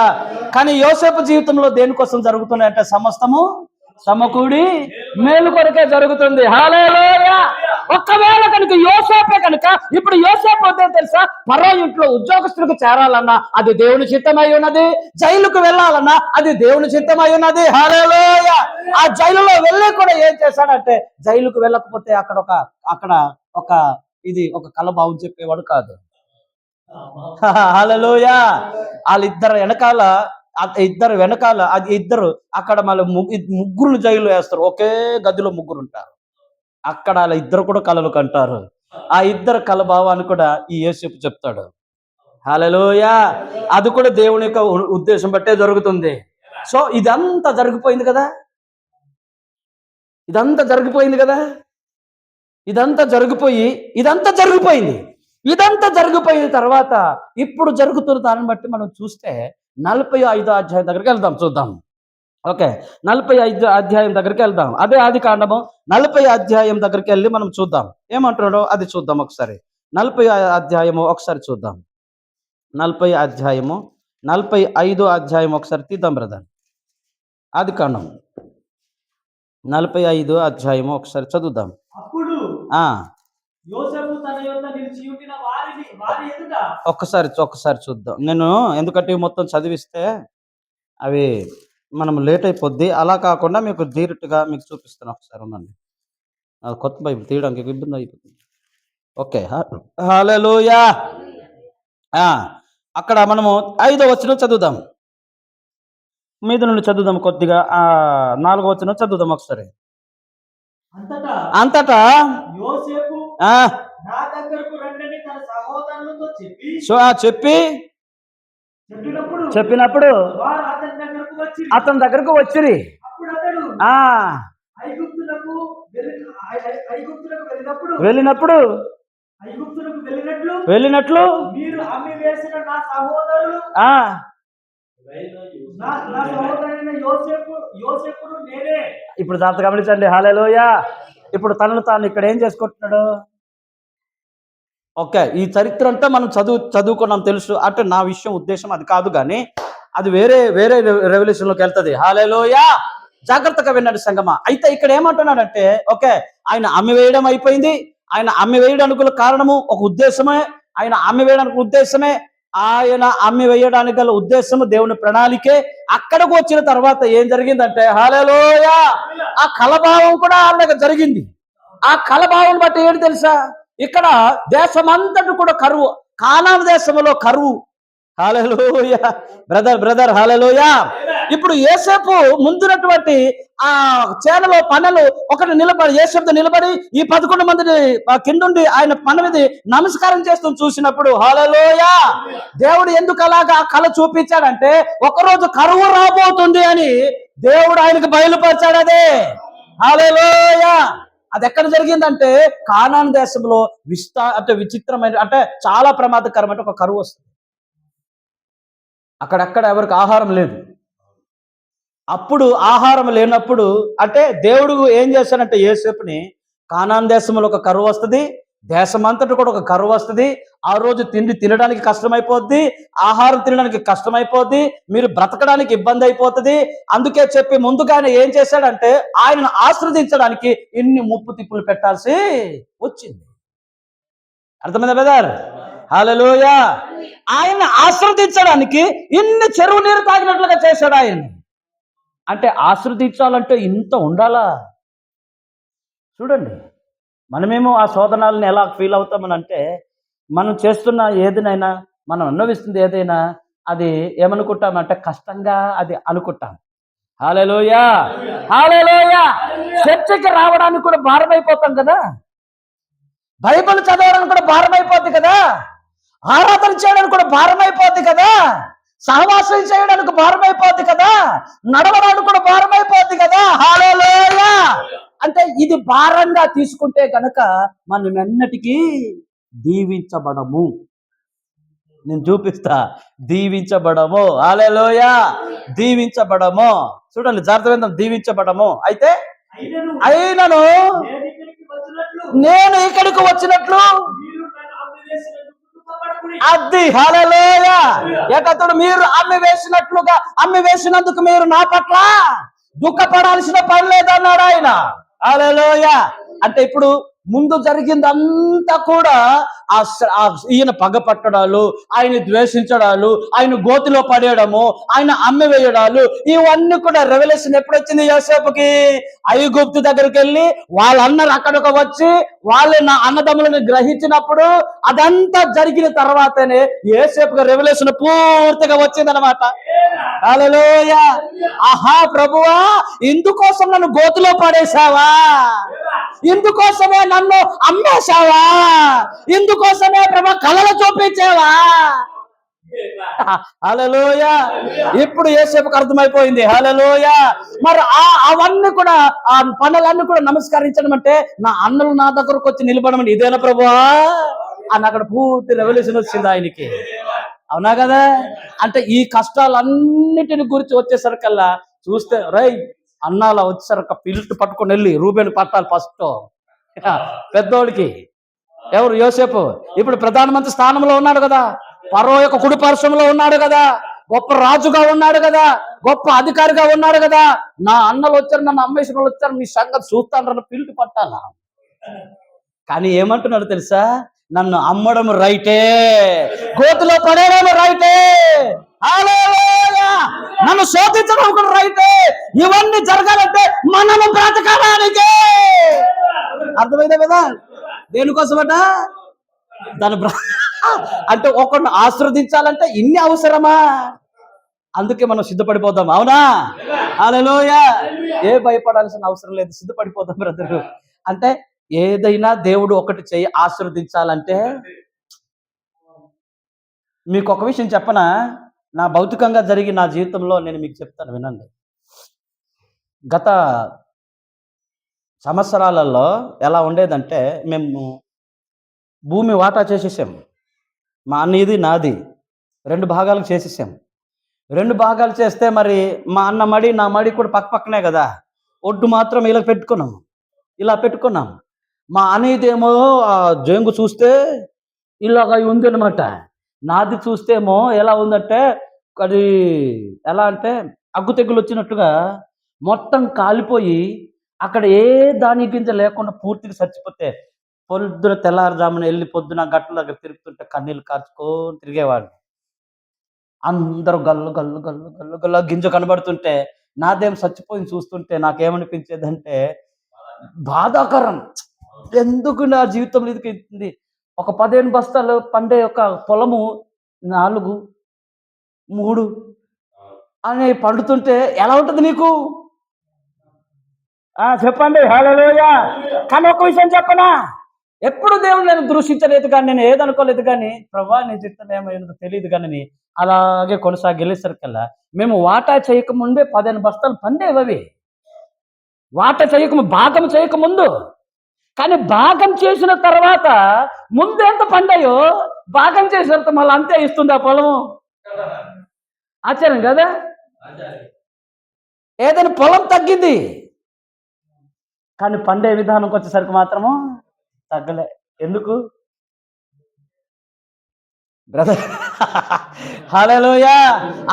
కానీ యోసేపు జీవితంలో దేనికోసం జరుగుతున్నాయంటే సమస్తము సమకూడి మేలు కొరకే జరుగుతుంది. హల్లెలూయా. ఒక్కవేళ కనుక యోసేపే కనుక ఇప్పుడు యోసేపు వద్దే తెలుసా, పరో ఇంట్లో ఉద్యోగస్తులకు చేరాలన్నా అది దేవుని చిత్తమై ఉన్నది, జైలుకు వెళ్ళాలన్నా అది దేవుని చిత్తమై ఉన్నది. హల్లెలూయా. ఆ జైలులో వెళ్ళి కూడా ఏం చేశాడంటే, జైలుకు వెళ్ళకపోతే అక్కడ ఒక కలబావు చెప్పేవాడు కాదు. హల్లెలూయా. ఇద్దరు వెనకాల అక్కడ మళ్ళీ ముగ్గురు జైలు వేస్తారు. ఒకే గదిలో ముగ్గురు ఉంటారు. అక్కడ వాళ్ళ ఇద్దరు కూడా కలలు కంటారు. ఆ ఇద్దరు కలభావాన్ని కూడా ఈ యేసేపు చెప్తాడు. హల్లెలూయా. అది కూడా దేవుని యొక్క ఉద్దేశం బట్టే జరుగుతుంది. సో ఇదంతా జరిగిపోయింది కదా, ఇదంతా జరిగిపోయిన తర్వాత ఇప్పుడు జరుగుతున్న దాన్ని బట్టి మనం చూస్తే 45వ అధ్యాయం దగ్గరికి వెళ్దాం, చూద్దాం. ఓకే, 45వ అధ్యాయం దగ్గరికి వెళ్దాం. అదే ఆది కాండము 40వ అధ్యాయం దగ్గరికి వెళ్ళి మనం చూద్దాం ఏమంటున్నాడో అది చూద్దాం ఒకసారి. 40వ అధ్యాయము ఒకసారి చూద్దాం. 40వ అధ్యాయము 45వ అధ్యాయం ఒకసారి తీద్దాం బ్రదర్. ఆది కాండం 45వ అధ్యాయము ఒకసారి చదువుదాం. అప్పుడు యోసేపు తన యొద్ద నిలిచి ఉండిన వారి ఎదుట ఒక్కసారి చూద్దాం. నేను ఎందుకంటే మొత్తం చదివిస్తే అవి మనం లేట్ అయిపోద్ది. అలా కాకుండా మీకు డైరెక్ట్గా మీకు చూపిస్తాను. ఒకసారి ఉండండి, కొత్త బైబిల్ తీయడానికి ఇబ్బంది అయిపోతుంది. ఓకే, హల్లెలూయా. అక్కడ మనము 5వ వచనం చదువుదాం, మీద నుండి చదువుదాం కొద్దిగా. 4వ వచనం చదువుదాం ఒకసారి. అంతటా యోసేపు నా దగ్గరకు రండని తన సహోదరులతో చెప్పినప్పుడు అతని దగ్గరకు వచ్చిరి. వెళ్ళినప్పుడు ఇప్పుడు జాగ్రత్త గమనించండి. హల్లెలూయా. ఇప్పుడు తనను తాను ఇక్కడ ఏం చేసుకుంటున్నాడు? ఓకే, ఈ చరిత్ర అంతా మనం చదువుకున్నాం, తెలుసు. అంటే నా ఉద్దేశం అది కాదు, కానీ అది వేరే రెవల్యూషన్లోకి వెళ్తుంది. హల్లెలూయా. జాగ్రత్తగా విన్నాడు సంగమా. అయితే ఇక్కడ ఏమంటున్నాడంటే, ఓకే, ఆయన అమ్మివేయడం అయిపోయింది. ఆయన అమ్మివేయడానికి గల కారణము ఒక ఉద్దేశమే. ఆయన అమ్మివేయడానికి ఉద్దేశమే. ఆయన అమ్మివేయడానికి గల ఉద్దేశము దేవుని ప్రణాళికే. అక్కడికి వచ్చిన తర్వాత ఏం జరిగిందంటే, హల్లెలూయా, ఆ కలభావం కూడా అలాగ జరిగింది. ఆ కలభావం బట్టి ఏంటి తెలుసా, ఇక్కడ దేశమంతటి కూడా కరువు, కానాను దేశంలో కరువు. హల్లెలూయా బ్రదర్ హల్లెలూయా. ఇప్పుడు యేసేపు ముందున్నటువంటి ఆ చేనలో పనులు ఒకటి నిలబడి, యేసేపు నిలబడి ఈ 11 మందిని కిందుండి ఆయన పని మీద నమస్కారం చేస్తూ చూసినప్పుడు, హల్లెలూయా, దేవుడు ఎందుకు అలాగా ఆ కళ చూపించాడంటే, ఒకరోజు కరువు రాబోతుంది అని దేవుడు ఆయనకు బయలుపరిచాడు. అదే హల్లెలూయా. అది ఎక్కడ జరిగిందంటే కానాను దేశంలో అంటే విచిత్రమైన, అంటే చాలా ప్రమాదకరమైన ఒక కరువు వస్తుంది. అక్కడెక్కడ ఎవరికి ఆహారం లేదు. అప్పుడు ఆహారం లేనప్పుడు అంటే దేవుడు ఏం చేశాడంటే, యోసేపుని కానాను దేశంలో ఒక కరువు వస్తుంది, దేశమంతటి కూడా ఒక కరువు వస్తుంది. ఆ రోజు తిండి తినడానికి కష్టమైపోద్ది, ఆహారం తినడానికి కష్టమైపోద్ది, మీరు బ్రతకడానికి ఇబ్బంది అయిపోతుంది. అందుకే చెప్పి ముందుగానే ఏం చేశాడంటే, ఆయనను ఆశ్రదించడానికి ఇన్ని ముప్పు తిప్పులు పెట్టాల్సి వచ్చింది. అర్థమైందా బ్రదర్? హల్లెలూయా. ఆయన ఆశ్రదించడానికి ఇన్ని చెరువు నీరు తాగినట్లుగా చేశాడు ఆయన. అంటే ఆశ్రదించాలంటే ఇంత ఉండాలా? చూడండి, మనమేమో ఆ శోధనాలను ఎలా ఫీల్ అవుతామని అంటే, మనం చేస్తున్న ఏదినైనా, మనం అనుభవిస్తుంది ఏదైనా, అది ఏమనుకుంటామంటే కష్టంగా అది అనుకుంటాం. హల్లెలూయా హల్లెలూయా. చర్చకి రావడానికి కూడా భారమైపోతాం కదా, బైబిల్ చదవడానికి కూడా భారమైపోద్ది కదా, ఆరాధన చేయడానికి కూడా భారమైపోద్ది కదా, సహవాసం చేయడానికి భారమైపోద్ది కదా, నడవడానికి కూడా భారమైపోద్ది కదా. హల్లెలూయా. అంటే ఇది భారంగా తీసుకుంటే కనుక మనం ఎన్నటికీ దీవించబడము. నేను చూపిస్తా, దీవించబడము. హల్లెలూయా, దీవించబడము. చూడండి, జాగ్రత్తగా దీవించబడము. అయితే అయినను నేను ఇక్కడికి వచ్చినట్లు అది, హల్లెలూయా, ఏకతడు మీరు అమ్మి వేసినందుకు మీరు నా పట్ల దుఃఖపడాల్సిన పని లేదన్నాడు ఆయన. హల్లెలూయా. అంటే ఇప్పుడు ముందు జరిగిందంతా కూడా ఈయన పగపట్టడాలు, ఆయన ద్వేషించడాలు, ఆయన గోతిలో పడేయడము, ఆయన అమ్మివేయడాలు, ఇవన్నీ కూడా రెవల్యూషన్ ఎప్పుడు వచ్చింది యోసేపుకి? ఐగుప్తు దగ్గరికి వెళ్ళి వాళ్ళన్నరు అక్కడికి వచ్చి వాళ్ళు నా అన్నదమ్ములను గ్రహించినప్పుడు అదంతా జరిగిన తర్వాతనే యోసేపుకి రెవల్యూషన్ పూర్తిగా వచ్చిందనమాట. హల్లెలూయా. ఆహా ప్రభువా, ఇందుకోసం నన్ను గోతిలో పడేశావా? ఇందుకోసమే నన్ను అమ్మేశావా? ఇందుకోసమే ప్రభు కళలు చూపించావా? హల్లెలూయా. ఇప్పుడు యేసేపుకు అర్థమైపోయింది. హల్లెలూయా. మరి అవన్నీ కూడా, ఆ పనులన్నీ కూడా నమస్కరించడం అంటే, నా అన్నలు నా దగ్గరకు వచ్చి నిలబడమని ఇదేనా ప్రభువా అని అక్కడ పూర్తి రెవల్యూషన్ వచ్చింది ఆయనకి. అవునా కదా? అంటే ఈ కష్టాలన్నిటిని గురించి వచ్చేసరికల్లా చూస్తే, రై అన్నాలా వచ్చేసరికి పిల్ట్ పట్టుకొని వెళ్ళి రూబేను పట్టాలి ఫస్ట్ పెద్దోడికి. ఎవరు? యోసేపు. ఇప్పుడు ప్రధానమంత్రి స్థానంలో ఉన్నాడు కదా, ఫరో యొక్క కుడి పార్శ్వంలో ఉన్నాడు కదా, గొప్ప రాజుగా ఉన్నాడు కదా, గొప్ప అధికారిగా ఉన్నాడు కదా. నా అన్నలు వచ్చారు, నన్ను అమ్మేసిన వాళ్ళు వచ్చారు, మీ సంగతి చూస్తాను, పిల్టు పట్టాలా. కానీ ఏమంటున్నాడు తెలుసా? నన్ను అమ్మడం రైటే, గోతిలో పడేయడం రైటే, హల్లెలూయా, నన్ను శోధించడం కూడా రైటే. ఇవన్నీ జరగాలంటే మనము బ్రతకడానికే. అర్థమైందా కదా? దేనికోసమట? అంటే ఒకరిని ఆశీర్వదించాలంటే ఇన్ని అవసరమా? అందుకే మనం సిద్ధపడిపోతాం. అవునా? హల్లెలూయా. ఏ భయపడాల్సిన అవసరం లేదు, సిద్ధపడిపోతాం బ్రదరు. అంటే ఏదైనా దేవుడు ఒకటి చేయి ఆశీర్వదించాలంటే, మీకు ఒక విషయం చెప్పనా? నా భౌతికంగా జరిగి నా జీవితంలో నేను మీకు చెప్తాను, వినండి. గత సంవత్సరాలలో ఎలా ఉండేదంటే, మేము భూమి వాటా చేసేసాం. మా అన్నది నాది 2 భాగాలకు చేసేసాం. 2 భాగాలు చేస్తే మరి మా అన్న మడి నా మడి కూడా పక్క పక్కనే కదా, ఒడ్డు మాత్రం ఇలా పెట్టుకున్నాం. మా అన్నదేమో జంగు చూస్తే ఇలాగ ఉంది అనమాట. నాది చూస్తేమో ఎలా ఉందంటే, అది ఎలా అంటే అగ్గు తెగులు వచ్చినట్టుగా మొత్తం కాలిపోయి అక్కడ ఏ దాని గింజ లేకుండా పూర్తిగా చచ్చిపోతే పొద్దున తెల్లారుజామున వెళ్ళి పొద్దున గట్ల దగ్గర తిరుగుతుంటే కన్నీళ్ళు కార్చుకొని తిరిగేవాడిని. అందరూ గల్లు గల్లు గల్లు గల్లు గల్లు గింజ కనబడుతుంటే నాదేం చచ్చిపోయింది చూస్తుంటే నాకేమనిపించేదంటే బాధాకరం. ఎందుకు నా జీవితంలో ఇది ఒక 15 బస్తాలు పండే ఒక పొలము 4, 3 అని పండుతుంటే ఎలా ఉంటుంది నీకు? చెప్పండి హల్లెలూయా. కానీ ఒక విషయం చెప్పనా, ఎప్పుడు దేవుడు నేను దృష్టించలేదు కానీ, నేను ఏదనుకోలేదు కానీ, ప్రభా నీ చిత్తం ఏమైందో తెలియదు కానీ అలాగే కొనసాగి వెళ్ళేసరికల్లా మేము వాటా చేయకముందే 15 బస్తాలు పండేవి అవి. వాటా భాగం చేయకముందు. కానీ భాగం చేసిన తర్వాత ముందు ఎంత పండాయో భాగం చేసిన తర్వాత మళ్ళీ అంతే ఇస్తుంది ఆ పొలము. ఆశ్చర్యం కదా? ఏదైనా పొలం తగ్గింది కానీ పండే విధానంకి వచ్చేసరికి మాత్రము తగ్గలే. ఎందుకు బ్రదర్? హల్లెలూయా.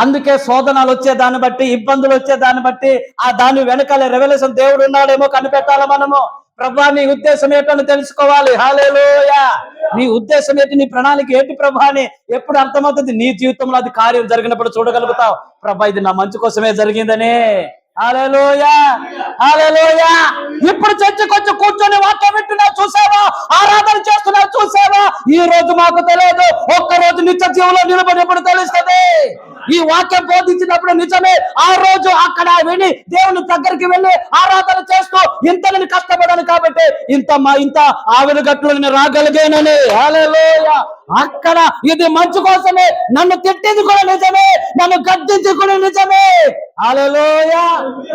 అందుకే శోధనలు వచ్చే దాన్ని బట్టి, ఇబ్బందులు వచ్చే దాన్ని బట్టి ఆ దాని వెనకాల రెవల్యూషన్ దేవుడు ఉన్నాడేమో కనిపెట్టాలి మనము. ప్రభా నీ ఉద్దేశం ఏంటని తెలుసుకోవాలి. హల్లెలూయా. నీ ఉద్దేశం ఏంటి, నీ ప్రణాళిక ఏంటి ప్రభా అని ఎప్పుడు అర్థమవుతుంది? నీ జీవితంలో అది కార్యం జరిగినప్పుడు చూడగలుగుతావు. ప్రభా ఇది నా మంచి కోసమే జరిగిందని. హల్లెలూయా హల్లెలూయా. ఇప్పుడు చర్చకు వచ్చి కూర్చొని వాక్యం వింటున్నా చూసావా, ఆరాధన చేస్తున్నా చూసావా, ఈ రోజు మాకు తెలియదు, ఒక్క రోజు నిత్య జీవంలో నిలబడినప్పుడు తెలుస్తుంది. ఈ వాక్యం బోధించినప్పుడు నిజమే, ఆ రోజు అక్కడ విని దేవుని దగ్గరికి వెళ్ళి ఆరాధన చేస్తూ ఇంతని కష్టపడాను కాబట్టి ఇంత ఆవిరి గట్లు నేను రాగలిగానని. హల్లెలూయా. అక్కడ ఇది మంచి కోసమే, నన్ను తిట్టింది కూడా నిజమే, నన్ను గద్దించి కూడా నిజమే. హల్లెలూయా.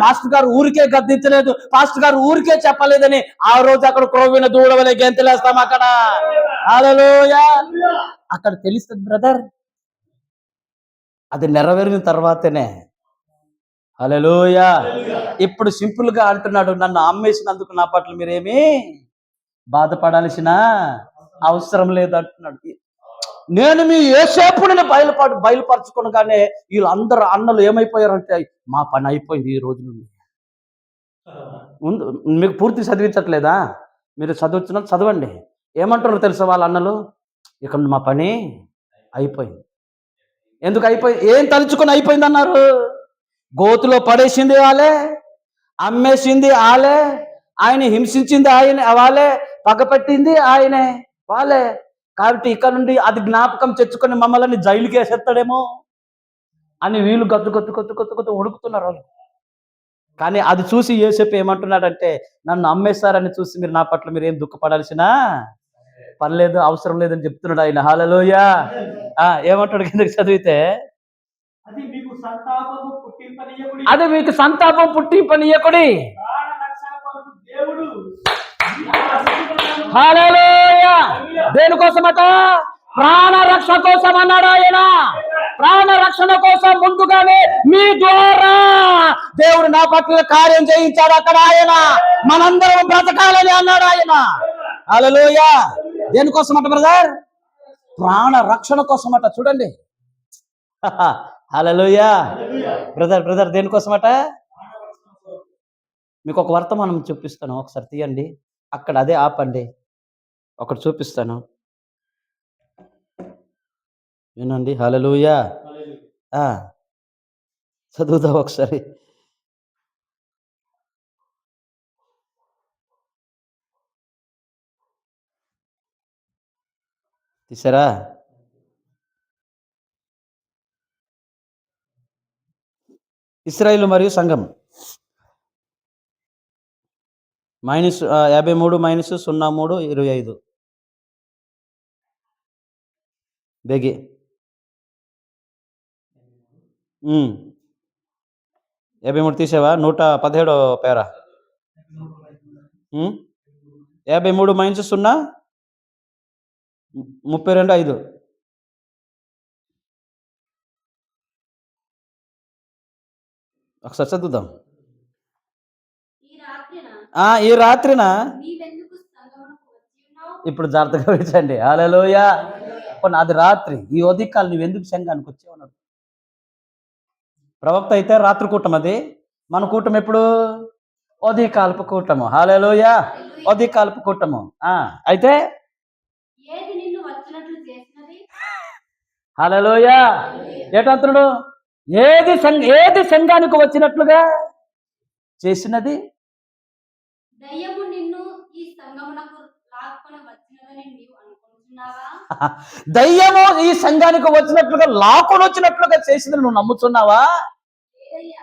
పాస్టర్ గారు ఊరికే గద్దించలేదు, పాస్టర్ గారు ఊరికే చెప్పలేదని ఆ రోజు అక్కడ క్రోవిన దూడవలే గెంతులేస్తాం అక్కడ. హల్లెలూయా. అక్కడ తెలుస్తుంది బ్రదర్, అది నెరవేరిన తర్వాతనే. హల్లెలూయా. ఇప్పుడు సింపుల్ గా అంటున్నాడు, నన్ను అమ్మేసినందుకు నా పట్ల మీరేమీ బాధపడాల్సిన అవసరం లేదు అంటున్నాడు. నేను మీ యేసేపుని బయలుపరచుకోగానే వీళ్ళందరూ అన్నలు ఏమైపోయారంటే మా పని అయిపోయింది ఈ రోజు నుండి. ముందు మీకు పూర్తి చదివించట్లేదా? మీరు చదవండి. ఏమంటారు తెలుసా వాళ్ళ అన్నలు? ఇక మా పని అయిపోయింది. ఎందుకు అయిపోయింది? ఏం తలుచుకొని అయిపోయింది అన్నారు? గోతులో పడేసింది వాళ్ళే, అమ్మేసింది వాళ్ళే, ఆయన హింసించింది వాళ్ళే, పగపట్టింది ఆయనే, వాళ్ళే. కాబట్టి ఇక్కడ నుండి అది జ్ఞాపకం తెచ్చుకొని మమ్మల్ని జైలుకి వేసేస్తాడేమో అని వీళ్ళు గత్తు ఉడుకుతున్నారు వాళ్ళు. కానీ అది చూసి యోసేపు ఏమంటున్నాడంటే, నన్ను అమ్మేస్తారని చూసి మీరు నా పట్ల మీరు ఏం దుఃఖపడాల్సిన పని లేదు, అవసరం లేదని చెప్తున్నాడు ఆయన. హల్లెలూయా. ఏమంటాడు కిందకి చదివితే, అది మీకు సంతాపం పుట్టింపనీయకుడి. హల్లెలూయా. దేనికోసమట? ప్రాణ రక్షణ కోసం అన్నాడు ఆయన. ప్రాణ రక్షణ కోసం ముందుగానే మీ ద్వారా దేవుడు నా పట్ల కార్యం చేయించాడు అక్కడ ఆయన. మనందరం బ్రతకాలని అన్నాడు ఆయన. హల్లెలూయా. దేనికోసమట బ్రదర్? ప్రాణ రక్షణ కోసమట. చూడండి. హల్లెలూయా. బ్రదర్ దేనికోసమట? మీకు ఒక వర్తమానం చూపిస్తాను, ఒకసారి తీయండి. అక్కడ అదే ఆపండి, ఒకటి చూపిస్తాను వినండి. హల్లెలూయా. చదువుదాం ఒకసారి. తీసారా? ఇశ్రాయేలు మరియు సంఘం -53-03-25 బేగి 53 తీసావా? 117 పేరా. 53-0 32-5 ఒకసారి చదువుదాం. ఈ రాత్రిన ఇప్పుడు జాగ్రత్తగా వినండి. హల్లెలూయా. అది రాత్రి, ఈ ఉదయకాలం నువ్వెందుకు సంఘానికి వచ్చావు అన్నాడు. ప్రవక్త అయితే రాత్రి కూటం అది, మన కూటమి ఎప్పుడు? ఉదయకాలపు కూటము. హల్లెలూయా. ఉదయకాలపు కూటము. అయితే ఏది నిన్ను వచ్చినట్లు చేసినది? హల్లెలూయా. ఏటంటున్నాడు? ఏది సంఘానికి వచ్చినట్లుగా చేసినది? దయ్యము నిన్ను ఈ సంగమునకు లాక్కొని వచ్చినదని నీవు అనుకుంటున్నావా? దయ్యము ఈ సంఘానికి వచ్చినట్లుగా లాక్కొని వచ్చినట్లుగా చేసింది నువ్వు నమ్ముతున్నావా?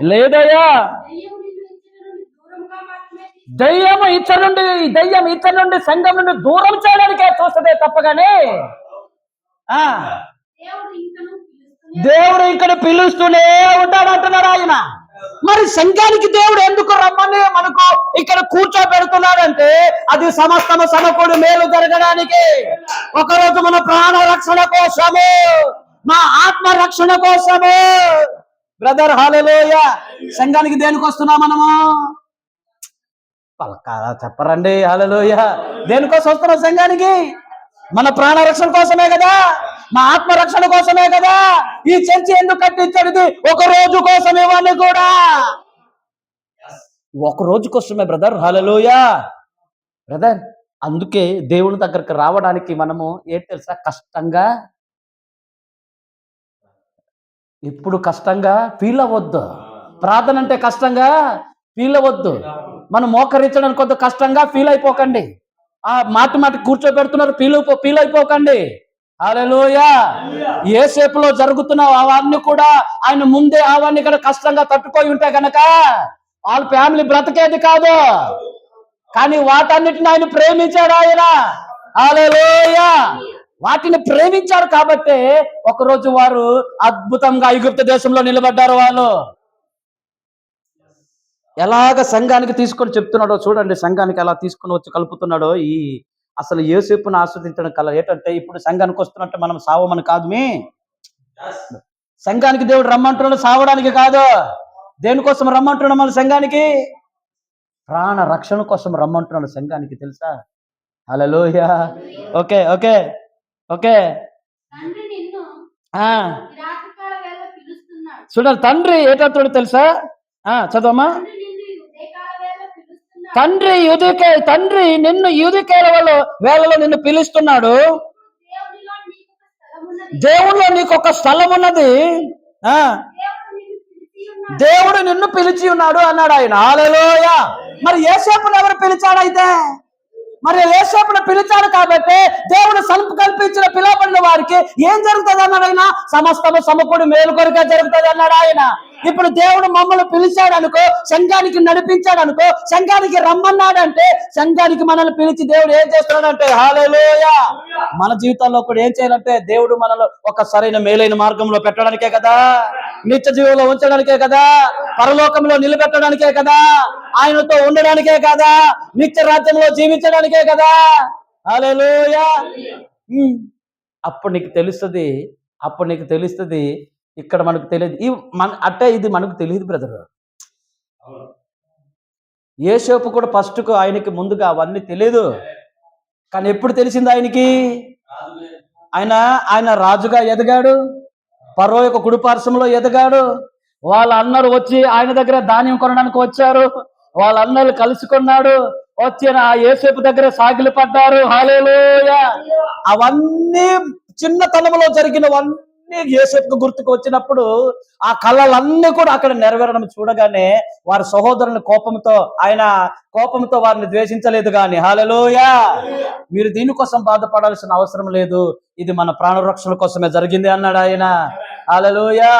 లేదయ్యా. దయ్యము నిన్ను ఇచ్చట నుండి దూరంగా మాత్రమే దయ్యం ఇచ్చ నుండి సంఘం నుండి దూరం చేయడానికే చూస్తుందే తప్పగానే దేవుడు ఇంకను దేవుడు ఇక్కడ పిలుస్తూనే ఉంటాడు అంటున్నాడు ఆయన. మరి సంఘానికి దేవుడు ఎందుకు రమ్మని మనకు ఇక్కడ కూర్చోబెడుతున్నాడంటే అది సమస్తము సమకూడి మేలు జరగడానికి. ఒకరోజు మన ప్రాణ రక్షణ కోసము, మా ఆత్మ రక్షణ కోసము. బ్రదర్ హల్లెలూయా. సంఘానికి దేనికి వస్తున్నాం మనము? పలకాల చెప్పరండి. హల్లెలూయా. దేనికోసం వస్తున్నాం సంఘానికి? మన ప్రాణ రక్షణ కోసమే కదా, మా ఆత్మ రక్షణ కోసమే కదా. ఈ చర్చి ఎందుకు కట్టించడిది? ఒక రోజు కోసం ఇవన్నీ కూడా ఒక రోజు కోసమే బ్రదర్. హల్లెలూయా. బ్రదర్, అందుకే దేవుని దగ్గరికి రావడానికి మనము ఏం తెలుసా, కష్టంగా ఎప్పుడు కష్టంగా ఫీల్ అవ్వద్దు. ప్రార్థన అంటే కష్టంగా ఫీల్ అవ్వద్దు. మనం మోకరించడానికి కొంత కష్టంగా ఫీల్ అయిపోకండి. మాటి కూర్చోబెడుతున్నారు, ఫీల్ అయిపోకండి. హల్లెలూయా. యేసేపులో జరుగుతున్న అవన్నీ కూడా ఆయన ముందే అవన్నీ ఇక్కడ కష్టంగా తట్టుకొని ఉంటే గనక వాళ్ళ ఫ్యామిలీ బ్రతకేది కాదు. కానీ వాటన్నిటిని ఆయన ప్రేమించాడు ఆయన. హల్లెలూయా. వాటిని ప్రేమించారు కాబట్టి ఒకరోజు వారు అద్భుతంగా ఐగుప్తు దేశంలో నిలబడ్డారు. వాళ్ళు ఎలాగ సంఘానికి తీసుకొని చెప్తున్నాడో చూడండి. సంఘానికి ఎలా తీసుకొని వచ్చి కలుపుతున్నాడో. అసలు యోసేపును ఆస్వాదించడం కల ఏంటంటే, ఇప్పుడు సంఘానికి వస్తున్నట్టు మనం సావమని కాదు. సంఘానికి దేవుడు రమ్మంటున్నాడు, సావడానికి కాదు. దేనికోసం రమ్మంటున్నాడు? మన సంఘానికి ప్రాణ రక్షణ కోసం రమ్మంటున్నాడు సంఘానికి, తెలుసా? హల్లెలూయా. Okay okay okay. తండ్రి నిన్ను రాత్రికాల వేళ పిలుస్తున్నాడు. చూడాలి. తండ్రి ఏటంటాడు తెలుసా? చదవమ్మా. తండ్రి నిన్ను యుదికేల వేళలో నిన్ను పిలుస్తున్నాడు. దేవుడిలో నీకు ఒక స్థలం ఉన్నది. దేవుడు నిన్ను పిలిచి ఉన్నాడు అన్నాడు ఆయన. హల్లెలూయా. మరి యేసేపును ఎవరు పిలిచాడైతే? మరి యేసేపును పిలిచాడు కాబట్టి దేవుడు కల్పించిన పిలువబడిన వారికి ఏం జరుగుతుంది అన్నాడు ఆయన? సమస్తము సమకూడి మేలు కొరకే జరుగుతుంది అన్నాడు ఆయన. ఇప్పుడు దేవుడు మమ్మల్ని పిలిచాడు అనుకో, సంఘానికి నడిపించాడు అనుకో, సంఘానికి రమ్మన్నాడంటే, సంఘానికి మనల్ని పిలిచి దేవుడు ఏం చేస్తున్నాడంటే, హల్లెలూయా, మన జీవితాల్లో కూడా ఏం చేయాలంటే, దేవుడు మనలో ఒక సరైన మేలైన మార్గంలో పెట్టడానికే కదా, నిత్య జీవంలో ఉంచడానికే కదా, పరలోకంలో నిలబెట్టడానికే కదా, ఆయనతో ఉండడానికే కదా, నిత్య రాజ్యంలో జీవించడానికే కదా. హల్లెలూయా. అప్పుడు నీకు తెలుస్తుంది. ఇక్కడ మనకు తెలియదు. ఇది మనకు తెలియదు బ్రదర్. యేసేపు కూడా ఫస్ట్కు ఆయనకి ముందుగా అవన్నీ తెలియదు. కానీ ఎప్పుడు తెలిసింది ఆయనకి? ఆయన రాజుగా ఎదిగాడు, ఫరో యొక్క కుడిపార్శ్వంలో ఎదిగాడు. వాళ్ళ అన్నలు వచ్చి ఆయన దగ్గర ధాన్యం కొనడానికి వచ్చారు. వాళ్ళ అన్నలు కలుసుకున్నాడు. వచ్చిన ఆ యేసేపు దగ్గర సాగిలి పడ్డారు. హల్లెలూయా. అవన్నీ చిన్నతనంలో జరిగినవన్నీ యేసేపుకు గుర్తుకు వచ్చినప్పుడు ఆ కళలన్నీ కూడా అక్కడ నెరవేరడం చూడగానే వారి సహోదరుని కోపంతో వారిని ద్వేషించలేదు కానీ. హల్లెలూయా. మీరు దీనికోసం బాధపడాల్సిన అవసరం లేదు, ఇది మన ప్రాణరక్షణ కోసమే జరిగింది అన్నాడు ఆయన. హల్లెలూయా.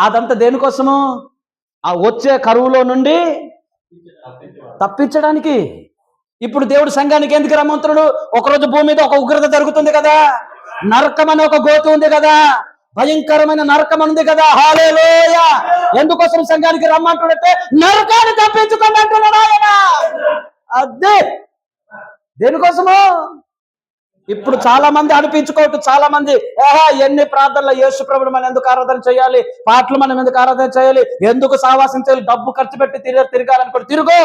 అదంతా దేనికోసము? ఆ వచ్చే కరువులో నుండి తప్పించడానికి. ఇప్పుడు దేవుడు సంఘానికి ఎందుకు రమ్మంటున్నాడు? ఒకరోజు భూమి మీద ఒక ఉగ్రత జరుగుతుంది కదా, నరకం అని ఒక గోతి ఉంది కదా, భయంకరమైన నరకం ఉంది కదా. హల్లెలూయా. ఎందుకోసం సంఘానికి రమ్మంటున్నట్టే, నరకాన్ని తప్పించుకోండి అంటున్నాడు ఆయన. అదే దేనికోసము? ఇప్పుడు చాలా మంది అనిపించుకోవట్టు, చాలా మంది ఎన్ని ప్రార్థనలు, యేసు ప్రభువుని మనం ఎందుకు ఆరాధన చేయాలి, పాటలు మనం ఎందుకు ఆరాధన చేయాలి, ఎందుకు సావాసం చేయాలి, డబ్బు ఖర్చు పెట్టి తిరగాలనుకో, తిరుగు.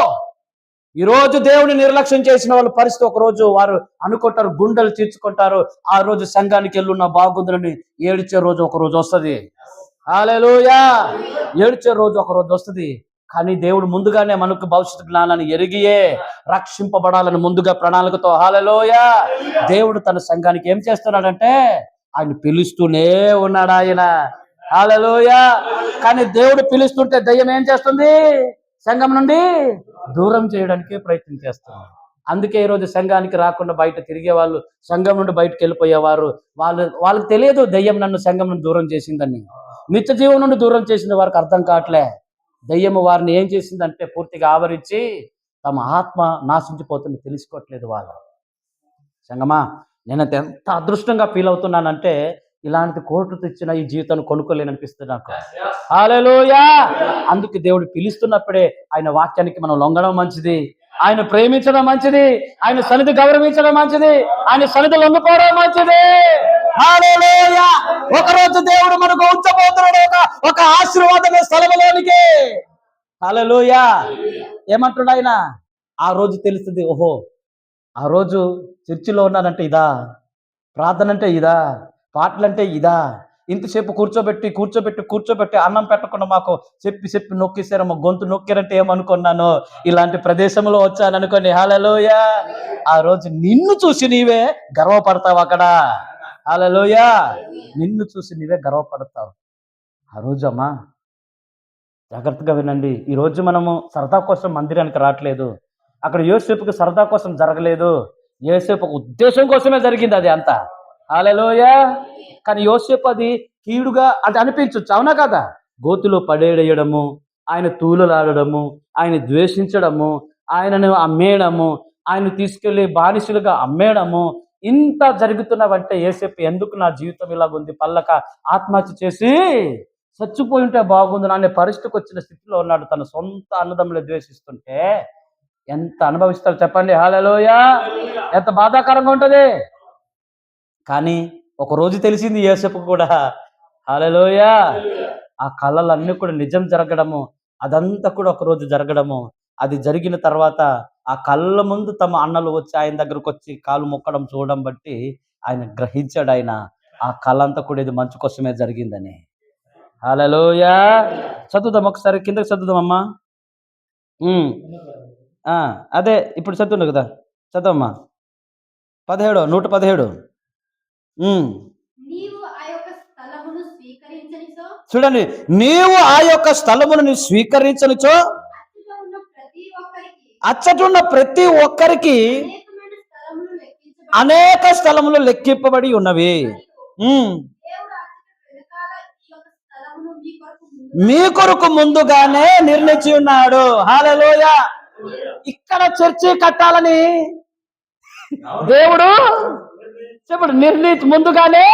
ఈరోజు దేవుని నిర్లక్ష్యం చేసిన వాళ్ళ పరిస్థితి ఒక రోజు వారు అనుకుంటారు, గుండెలు తీర్చుకుంటారు. ఆ రోజు సంఘానికి వెళ్ళున్న బాగుందని ఏడ్చే రోజు ఒక రోజు వస్తుంది. హల్లెలూయా. ఏడ్చే రోజు ఒక రోజు వస్తుంది. కానీ దేవుడు ముందుగానే మనకు భవిష్యత్తు జ్ఞానాన్ని ఎరిగియే రక్షింపబడాలని ముందుగా ప్రణాళికతో, హల్లెలూయా, దేవుడు తన సంఘానికి ఏం చేస్తున్నాడంటే ఆయన పిలుస్తూనే ఉన్నాడు ఆయన. హల్లెలూయా. కానీ దేవుడు పిలుస్తుంటే దయ్యం ఏం చేస్తుంది? సంఘం నుండి దూరం చేయడానికి ప్రయత్నం చేస్తున్నారు. అందుకే ఈరోజు సంఘానికి రాకుండా బయట తిరిగే వాళ్ళు, సంఘం నుండి బయటకు వెళ్ళిపోయేవారు, వాళ్ళకి తెలియదు దయ్యం నన్ను సంఘం నుండి దూరం చేసిందని. నిత్య జీవం నుండి దూరం చేసిన వారికి అర్థం కావట్లే. దయ్యము వారిని ఏం చేసిందంటే పూర్తిగా ఆవరించి తమ ఆత్మ నాశించిపోతుంది, తెలుసుకోవట్లేదు వాళ్ళు. సంగమా, నేను ఎంత అదృష్టంగా ఫీల్ అవుతున్నానంటే ఇలాంటి కోట్లు తెచ్చిన ఈ జీవితాన్ని కొనుక్కోలేననిపిస్తుంది నాకు. హల్లెలూయా. అందుకు దేవుడు పిలుస్తున్నప్పుడే ఆయన వాక్యానికి మనం లొంగడం మంచిది, ఆయన ప్రేమించడం మంచిది, ఆయన సన్నిధి గౌరవించడం మంచిది, ఆయన సన్నిధి లొంగిపోవడం మంచిది. హల్లెలూయా. ఒకరోజు దేవుడు మనకు ఉంచబోతున్నాడు ఒక ఆశీర్వాదమే స్థలంలోనికి. హల్లెలూయా. ఏమంటున్నాడు ఆయన? ఆ రోజు తెలుస్తుంది, ఓహో ఆ రోజు చర్చిలో ఉన్నానంటే ఇదా, ప్రార్థన అంటే ఇదా, పాటలంటే ఇదా. ఇంతసేపు కూర్చోబెట్టి అన్నం పెట్టకుండా మాకు చెప్పి నొక్కేశారు, మా గొంతు నొక్కారంటే ఏమనుకున్నాను, ఇలాంటి ప్రదేశంలో వచ్చాను అనుకోండి. హల్లెలూయా. ఆ రోజు నిన్ను చూసి నీవే గర్వపడతావు అక్కడ. హల్లెలూయా. నిన్ను చూసి నీవే గర్వపడతావు ఆ రోజు. అమ్మా జాగ్రత్తగా వినండి. ఈ రోజు మనము సరదా కోసం మందిరానికి రావట్లేదు. అక్కడ యోసేపుకి సరదా కోసం జరగలేదు, యోసేపు ఒక ఉద్దేశం కోసమే జరిగింది అది అంతా. హల్లెలూయా. కానీ యోసేపు అది కీడుగా అది అనిపించవచ్చు, అవునా కదా? గోతిలో పడేయడము, ఆయన తూలులాడడము, ఆయన ద్వేషించడము, ఆయనను అమ్మేయడము, ఆయన తీసుకెళ్లి బానిసలుగా అమ్మేయడము, ఇంత జరుగుతున్నవంటే యోసేపు ఎందుకు నా జీవితం ఇలాగుంది, పల్లక ఆత్మహత్య చేసి చచ్చిపోయి ఉంటే బాగుంది అనే పరిస్థితికి వచ్చిన స్థితిలో ఉన్నాడు. తన సొంత అన్నదమ్ములు ద్వేషిస్తుంటే ఎంత అనుభవిస్తారు చెప్పండి. హల్లెలూయా. ఎంత బాధాకరంగా ఉంటుంది. కానీ ఒక రోజు తెలిసింది యోసేపు కూడా. హల్లెలూయా. ఆ కళలన్నీ కూడా నిజం జరగడము, అదంతా కూడా ఒక రోజు జరగడము. అది జరిగిన తర్వాత ఆ కళ్ళ ముందు తమ అన్నలు వచ్చి ఆయన దగ్గరకు వచ్చి కాలు మొక్కడం చూడడం బట్టి ఆయన గ్రహించాడు, ఆయన ఆ కళ అంతా కూడా ఇది మంచి కోసమే జరిగిందని. హల్లెలూయా. చదువుదాం ఒకసారి, కిందకి చదువుదామమ్మా. అదే ఇప్పుడు చదువుండు కదా, చదవమ్మా. 117. నీవు ఆ యొక్క స్థలమును స్వీకరించనిచో, చూడండి, నీవు ఆ యొక్క స్థలమును స్వీకరించనిచో అచ్చట ఉన్న ప్రతి ఒక్కరికి అచ్చటున్న ప్రతి ఒక్కరికి అనేక స్థలములు లెక్కింపబడి ఉన్నవి. దేవుడు అచ్చట వెనకాల ఈ యొక్క స్థలమును మీ కొరకు ముందుగానే నిర్ణయించి ఉన్నాడు. హల్లెలూయా. ఇక్కడ చర్చి కట్టాలని దేవుడు చెప్పడు, నిర్ణయించి ముందుగానే.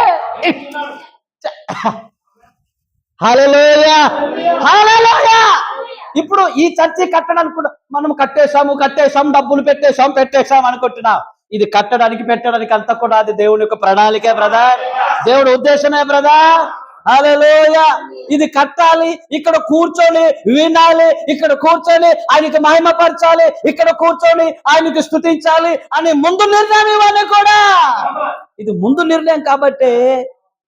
హల్లెలూయా. హల్లెలూయా. ఇప్పుడు ఈ చర్చి కట్టడానికి కూడా మనం కట్టేశాం, డబ్బులు పెట్టేశాం అనుకుంటున్నాం. ఇది కట్టడానికి పెట్టడానికి అంతా కూడా అది దేవుని యొక్క ప్రణాళికే బ్రదర్, దేవుడి ఉద్దేశమే బ్రదర్. హల్లెలూయా. ఇది కట్టాలి, ఇక్కడ కూర్చొని వినాలి, ఇక్కడ కూర్చొని ఆయనకి మహిమపరచాలి, ఇక్కడ కూర్చొని ఆయనకి స్తుతించాలి అని ముందు నిర్ణయం ఇవన్నీ కూడా. ఇది ముందు నిర్ణయం కాబట్టి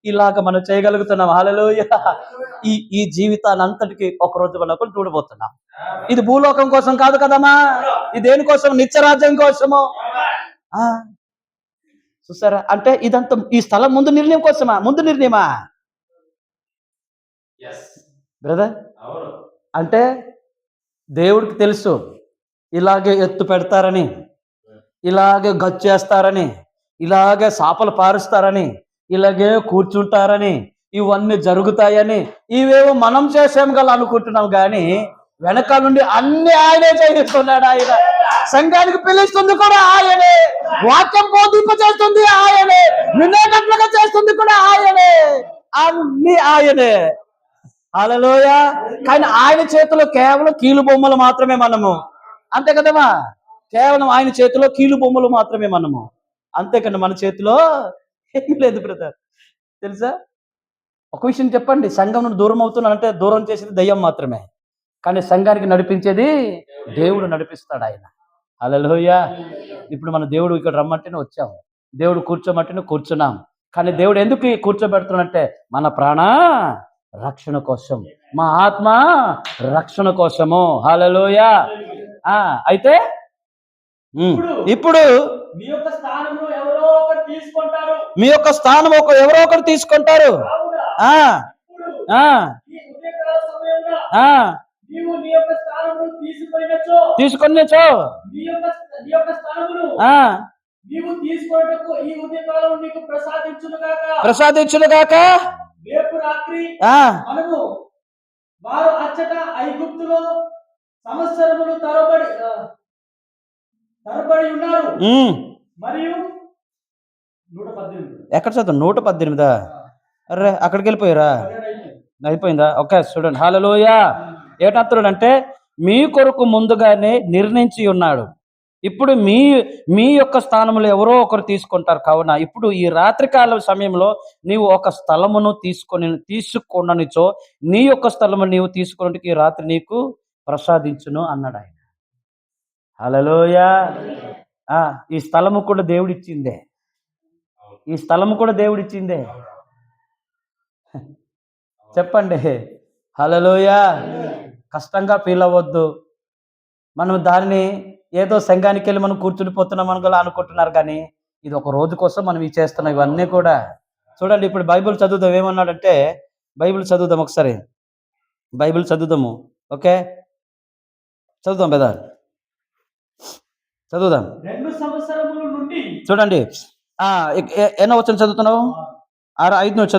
ఇలాగ మనం చేయగలుగుతున్నాం. హల్లెలూయా. ఈ జీవితాన్ని అంతటికి ఒకరోజు మనం చూడబోతున్నాం. ఇది భూలోకం కోసం కాదు కదమ్మా, ఇది దేనికోసం? నిత్యరాజ్యం కోసము. చూసారా? అంటే ఇదంతా ఈ స్థలం ముందు నిర్ణయం కోసమా? ముందు నిర్ణయమా బ్రదర్? అంటే దేవుడికి తెలుసు ఇలాగే ఎత్తు పెడతారని, ఇలాగే గచ్చేస్తారని, ఇలాగే సాపలు పారుస్తారని, ఇలాగే కూర్చుంటారని, ఇవన్నీ జరుగుతాయని. ఇవేవో మనం చేసాం గల అనుకుంటున్నాం, కానీ వెనక నుండి అన్ని ఆయనే చేయిస్తున్నాడు. ఆయన సంఘానికి పిలుస్తుంది కూడా ఆయనే, వాక్యం బోధింప చేస్తుంది ఆయనే, వినేటట్లుగా చేస్తుంది కూడా ఆయనే, అన్ని ఆయనే. హల్లెలూయా. కానీ ఆయన చేతిలో కేవలం కీలు బొమ్మలు మాత్రమే మనము, అంతే కదమ్మా? కేవలం ఆయన చేతిలో కీలు బొమ్మలు మాత్రమే మనము, అంతేకాని మన చేతిలో ఏమీ లేదు బ్రదర్. తెలుసా? ఒక విషయం చెప్పండి, సంఘం నుండి దూరం అవుతున్నానంటే దూరం చేసేది దయ్యం మాత్రమే, కానీ సంఘానికి నడిపించేది దేవుడు నడిపిస్తాడు ఆయన. హల్లెలూయా. ఇప్పుడు మన దేవుడు ఇక్కడ రమ్మంటేనే వచ్చాము, దేవుడు కూర్చోమంటేనే కూర్చున్నాం. కానీ దేవుడు ఎందుకు ఈ కూర్చోబెడుతున్నంటే మన ప్రాణ రక్షణ కోసం, మా ఆత్మ రక్షణ కోసము. హల్లెలూయా. అయితే ఇప్పుడు మీ యొక్క స్థానమును ఎవరో ఒకరు తీసుకుంటారు. మీ యొక్క స్థానం ఎవరో ఒకరు తీసుకుంటారు. కావున ఆ ఇప్పుడు ఆ ఈ ఉదయకాల సమయంలో ఆ నీవు నీ యొక్క స్థానమును తీసుకొనినచో తీసుకొనిచో నీ యొక్క స్థానమును ఆ నీవు తీసుకొనుటకు ఈ ఉదయకాలం నీకు ప్రసాదించునుగాక. రేపు రాత్రి ఆ మనము వారు అచ్చట ఐగుప్తులో సంవత్సరములు తరబడి ఉన్నారు. మరియు 118 ఎక్కడ చదువు? 118. అరే అక్కడికి వెళ్ళిపోయారా? అయిపోయిందా? ఓకే చూడండి. హల్లెలూయా. ఏటంటున్నాడు అంటే మీ కొరకు ముందుగానే నిర్ణయించి ఉన్నాడు. ఇప్పుడు మీ యొక్క స్థానంలో ఎవరో ఒకరు తీసుకుంటారు. కావున ఇప్పుడు ఈ రాత్రికాల సమయంలో నీవు ఒక స్థలమును తీసుకొననిచో నీ యొక్క స్థలము నీవు తీసుకున్నట్టుకు ఈ రాత్రి నీకు ప్రసాదించును అన్నాడు ఆయన. హల్లెలూయా. ఈ స్థలము కూడా దేవుడిచ్చిందే. ఈ స్థలము కూడా దేవుడిచ్చిందే. చెప్పండి. హల్లెలూయా. కష్టంగా ఫీల్ అవ్వద్దు. మనం దానిని ఏదో సంఘానికి వెళ్ళి మనం కూర్చునిపోతున్నాం అని కూడా అనుకుంటున్నారు. కానీ ఇది ఒక రోజు కోసం మనం ఇవి చేస్తున్నాం. ఇవన్నీ కూడా చూడండి. ఇప్పుడు బైబిల్ చదువుదాం. ఏమన్నాడంటే బైబిల్ చదువుదాం ఒకసారి. బైబిల్ చదువుదాము. ఓకే చదువుదాం బెదర్, చదువుదాం. 2 సంవత్సరముల నుండి చూడండి. ఎన్నో వచ్చిన చదువుతున్నావు? 5 నువ్వు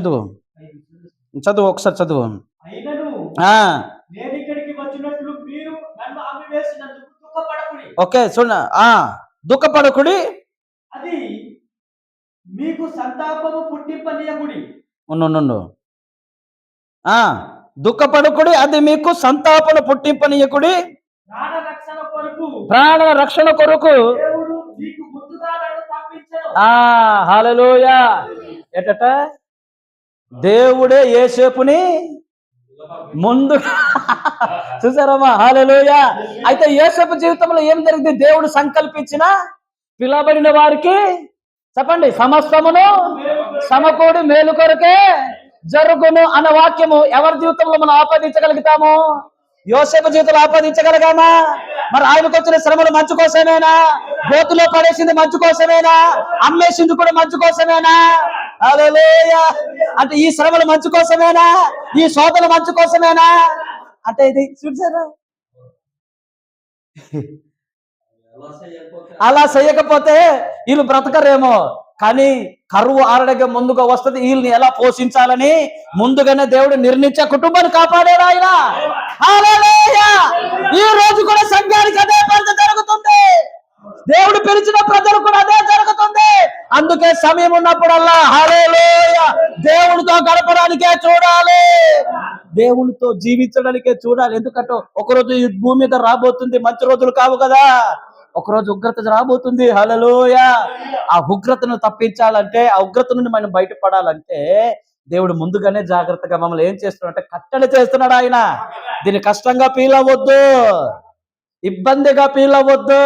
చదువు ఒకసారి చదువు. అయినను నేను ఇక్కడికి వచ్చినట్లు మీరు నన్ను ఆపివేసినందుకు దుఃఖపడకుడి. ఓకే చూడ దుఃఖపడకుడి. అది మీకు సంతాపము పుట్టింపనీయకుడి. ఉండు. దుఃఖపడకుడి, అది మీకు సంతాపన పుట్టింపనీయకుడి. ప్రాణ రక్షణ కొరకు దేవుడు మీకు ముందుగా నన్ను పంపించెను. హల్లెలూయా. ఏటట దేవుడే యేసేపుని ముందుగా చూసారమ్మా. హల్లెలూయా. అయితే యేసేపు జీవితంలో ఏం జరిగింది? దేవుడు సంకల్పించిన పిలబడిన వారికి చెప్పండి సమస్తమును సమకూడి మేలు కొరకే జరుగును అన్న వాక్యము ఎవరి జీవితంలో మనం ఆపాదించగలుగుతాము? యోసేపు జీవితంలో ఆపాదించగలిగామా? మరి ఆయనకు వచ్చిన శ్రమలు మంచు కోసమేనా? గోతులో పడేసింది మంచు కోసమేనా? అమ్మేసింది కూడా మంచు కోసమేనా? హల్లెలూయా. అంటే ఈ శ్రమలు మంచు కోసమేనా? ఈ శోధన మంచు కోసమేనా? అంటే ఇది చూసారా, అలా చేయకపోతే వీళ్ళు బ్రతకరేమో. కానీ కరువు ఆరడగా ముందుగా వస్తుంది. వీళ్ళని ఎలా పోషించాలని ముందుగానే దేవుడు నిర్ణయించే కుటుంబాన్ని కాపాడాడు ఆయన. హల్లెలూయా. ఈ రోజు కూడా సంఘానికి అదే పరిస్థితి జరుగుతుంది. దేవుడు పిలిచిన ప్రజలు కూడా అదే జరుగుతుంది. అందుకే సమయం ఉన్నప్పుడల్లా హల్లెలూయా దేవుడితో గడపడానికే చూడాలి, దేవుడితో జీవించడానికే చూడాలి. ఎందుకంటే ఒకరోజు ఈ భూమి మీద రాబోతుంది, మంచి రోజులు కావు కదా. ఒకరోజు ఉగ్రత రాబోతుంది. హల్లెలూయా. ఆ ఉగ్రతను తప్పించాలంటే, ఆ ఉగ్రత నుండి మనం బయటపడాలంటే దేవుడు ముందుగానే జాగ్రత్తగా మమ్మల్ని ఏం చేస్తున్నాడంటే కట్టడి చేస్తున్నాడు ఆయన. దీన్ని కష్టంగా ఫీల్ అవ్వద్దు, ఇబ్బందిగా ఫీల్ అవ్వద్దు.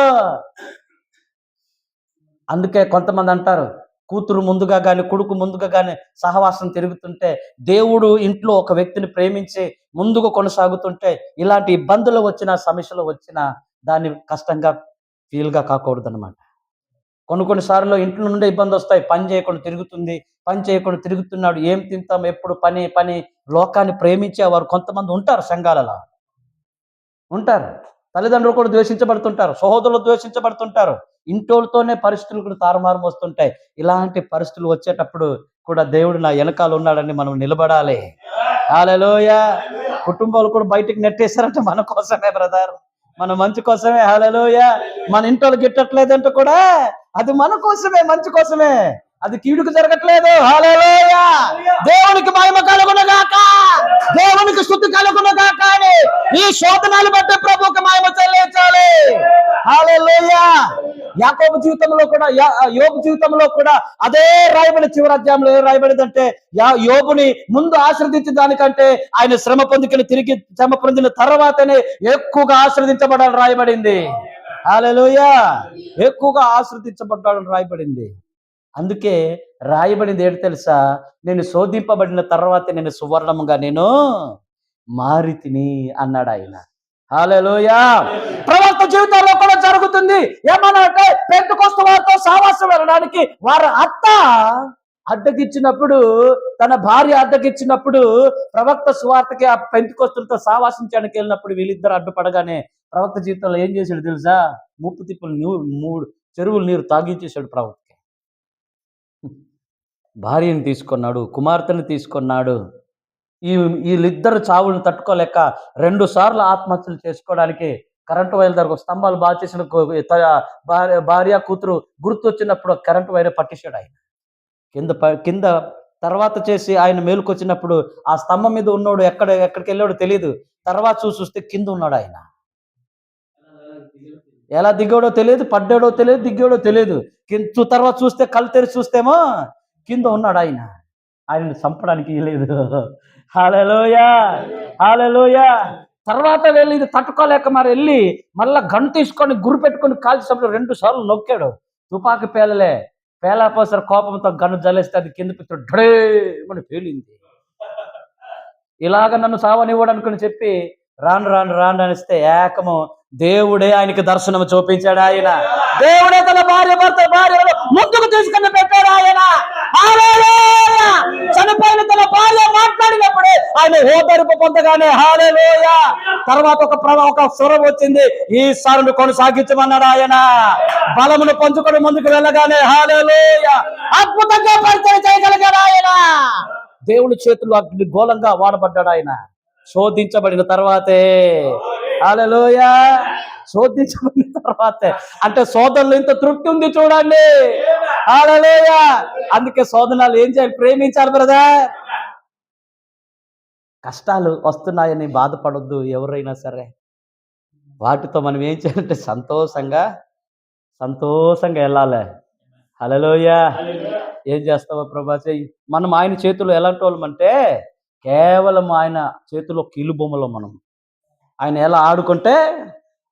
అందుకే కొంతమంది అంటారు, కూతురు ముందుగా కానీ కొడుకు ముందుగా కానీ సహవాసం తిరుగుతుంటే, దేవుడు ఇంట్లో ఒక వ్యక్తిని ప్రేమించి ముందుకు కొనసాగుతుంటే ఇలాంటి ఇబ్బందులు వచ్చినా సమస్యలు వచ్చినా దాన్ని కష్టంగా ఫీల్గా కాకూడదు అనమాట. కొన్నిసార్లు ఇంట్లో నుండి ఇబ్బంది వస్తాయి. పని చేయకుండా తిరుగుతున్నాడు, ఏం తింటాం, ఎప్పుడు పని. లోకాన్ని ప్రేమించేవారు కొంతమంది ఉంటారు, సంఘాలలో ఉంటారు. తల్లిదండ్రులు కూడా ద్వేషించబడుతుంటారు, సహోదరులు ద్వేషించబడుతుంటారు. ఇంటోళ్ళతోనే పరిస్థితులు కూడా తారుమారు వస్తుంటాయి. ఇలాంటి పరిస్థితులు వచ్చేటప్పుడు కూడా దేవుడు నా వెనకాల ఉన్నాడని మనం నిలబడాలి. హల్లెలూయా. కుటుంబాలు కూడా బయటికి నెట్టేశారంటే మన కోసమే బ్రదర్, మన మంచి కోసమే. హల్లెలూయా. మన ఇంట్లో గిట్టట్లేదంటే కూడా అది మన కోసమే, మంచి కోసమే. అది కీడుకు జరగట్లేదు. హల్లెలూయా. దేవునికి మహిమ కలుగునుగాక, దేవునికి స్తుతి కలుగునుగాక అని ఈ శోధనాలు బట్టి ప్రభువుకి మహిమ చెల్లించాలి. హల్లెలూయా. యాకోబు జీవితంలో కూడా, యోబు జీవితంలో కూడా అదే రాయబడి, చివరి అధ్యాయంలో ఏం రాయబడిందంటే, యోబుని ముందు ఆశ్రదించిన దానికంటే ఆయన శ్రమ పొందిన తర్వాతనే ఎక్కువగా ఆశ్రదించబడాలని రాయబడింది. హల్లెలూయా. ఎక్కువగా ఆశ్రదించబడ్డాడని రాయబడింది. అందుకే రాయబడింది ఏంటి తెలుసా? నేను శోధింపబడిన తర్వాత నేను సువర్ణముగా నేను మారితిని అన్నాడు ఆయన. హల్లెలూయా. ప్రవక్త జీవితాల్లో కూడా జరుగుతుంది. ఏమనంటే పెంతెకొస్తు వారితో సావాసం వెళ్ళడానికి వారి అత్త అడ్డగిచ్చినప్పుడు, తన భార్య అడ్డగిచ్చినప్పుడు, ప్రవక్త సువార్తకి ఆ పెంతెకొస్తులతో సావాసించడానికి వెళ్ళినప్పుడు వీళ్ళిద్దరు అడ్డుపడగానే ప్రవక్త జీవితంలో ఏం చేశాడు తెలుసా? ముప్పు తిప్పులు 3 చెరువులు నీరు తాగించేశాడు ప్రవక్త. భార్యను తీసుకున్నాడు, కుమార్తెను తీసుకున్నాడు. వీళ్ళిద్దరు చావులను తట్టుకోలేక 2 సార్లు ఆత్మహత్యలు చేసుకోవడానికి కరెంటు వైర్ దగ్గర స్తంభాలు బాగా చేసిన భార్య కూతురు గుర్తొచ్చినప్పుడు కరెంటు వైర్ పట్టేశాడు ఆయన. కింద తర్వాత చేసి ఆయన మేలుకొచ్చినప్పుడు ఆ స్తంభం మీద ఉన్నోడు ఎక్కడికి వెళ్ళాడో తెలియదు. తర్వాత చూస్తే కింద ఉన్నాడు ఆయన. ఎలా దిగాడో తెలియదు, పడ్డాడో తెలియదు, దిగాడో తెలియదు. తర్వాత చూస్తే కళ్ళు తెరిచి చూస్తేమో కింద ఉన్నాడు ఆయన. ఆయనను చంపడానికి లేదు. హల్లెలూయా, హల్లెలూయా. తర్వాత వెళ్ళి ఇది తట్టుకోలేక మరి వెళ్ళి మళ్ళా గన్ను తీసుకొని గురి పెట్టుకొని కాల్చినప్పుడు 2 సార్లు నొక్కాడు. తుపాకి పేలాపోసర కోపంతో గన్ను జలేస్తే అది కింద పిత్రుడు ఢడే అని పేలింది. ఇలాగ నన్ను సావనివ్వడనుకుని చెప్పి రాను అనిస్తే ఏకము దేవుడే ఆయనకి దర్శనం చూపించాడు. ఆయన దేవుడే తన భార్య ముందుకు తీసుకుని పెట్టాడు ఆయన. హల్లెలూయా. చనిపోయిన తన భార్య మాట్లాడినప్పుడే ఆయన ఓదార్పు పొందగానే హల్లెలూయా. తర్వాత ఒక స్వరం వచ్చింది, ఈ సారును కొనసాగించమన్నాడు ఆయన. బలమును పంచుకొని ముందుకు వెళ్ళగానే హల్లెలూయా అద్భుతంగా పరిచయం చేయగలిగాడు ఆయన. దేవుడి చేతుల్లో అగ్ని గోళంగా వాడబడ్డాడు ఆయన. శోధించబడిన తర్వాతే. హల్లెలూయా. శోధించబడిన తర్వాతే అంటే శోధనలో ఇంత తృప్తి ఉంది చూడండి. హల్లెలూయా. అందుకే శోధనలు ఏం చేయాలి? ప్రేమించాలి బ్రదర్. కష్టాలు వస్తున్నాయని బాధపడొద్దు ఎవరైనా సరే. వాటితో మనం ఏం చేయాలంటే సంతోషంగా వెళ్ళాలి. హల్లెలూయా. ఏం చేస్తావో ప్రభా చెయ్యి. మనం ఆయన చేతుల్లో ఎలాంటి వాళ్ళం అంటే కేవలం ఆయన చేతిలో కీలుబొమ్మలో మనం. ఆయన ఎలా ఆడుకుంటే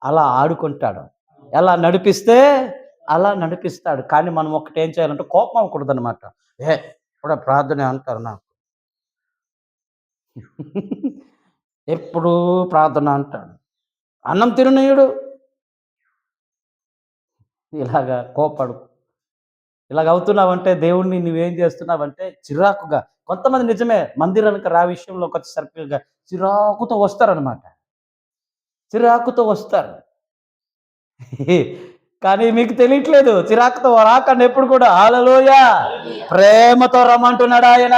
అలా ఆడుకుంటాడు, ఎలా నడిపిస్తే అలా నడిపిస్తాడు. కానీ మనం ఒకటి ఏం చేయాలంటే కోపం అవ్వకూడదు అనమాట. కూడా ప్రార్థన అంటారు నాకు. ఎప్పుడు ప్రార్థన అంటాడు. అన్నం తిరునీయుడు. ఇలాగా కోపడు. ఇలాగ అవుతున్నావంటే దేవుణ్ణి నువ్వేం చేస్తున్నావంటే చిరాకుగా. కొంతమంది నిజమే మందిరానికి రా విషయంలో కొంచెం సర్కిల్గా చిరాకుతో వస్తారనమాట. చిరాకుతో వస్తారు. కానీ మీకు తెలియట్లేదు చిరాకుతో రాకండి ఎప్పుడు కూడా. హల్లెలూయా. ప్రేమతో రమ్మంటున్నాడు ఆయన,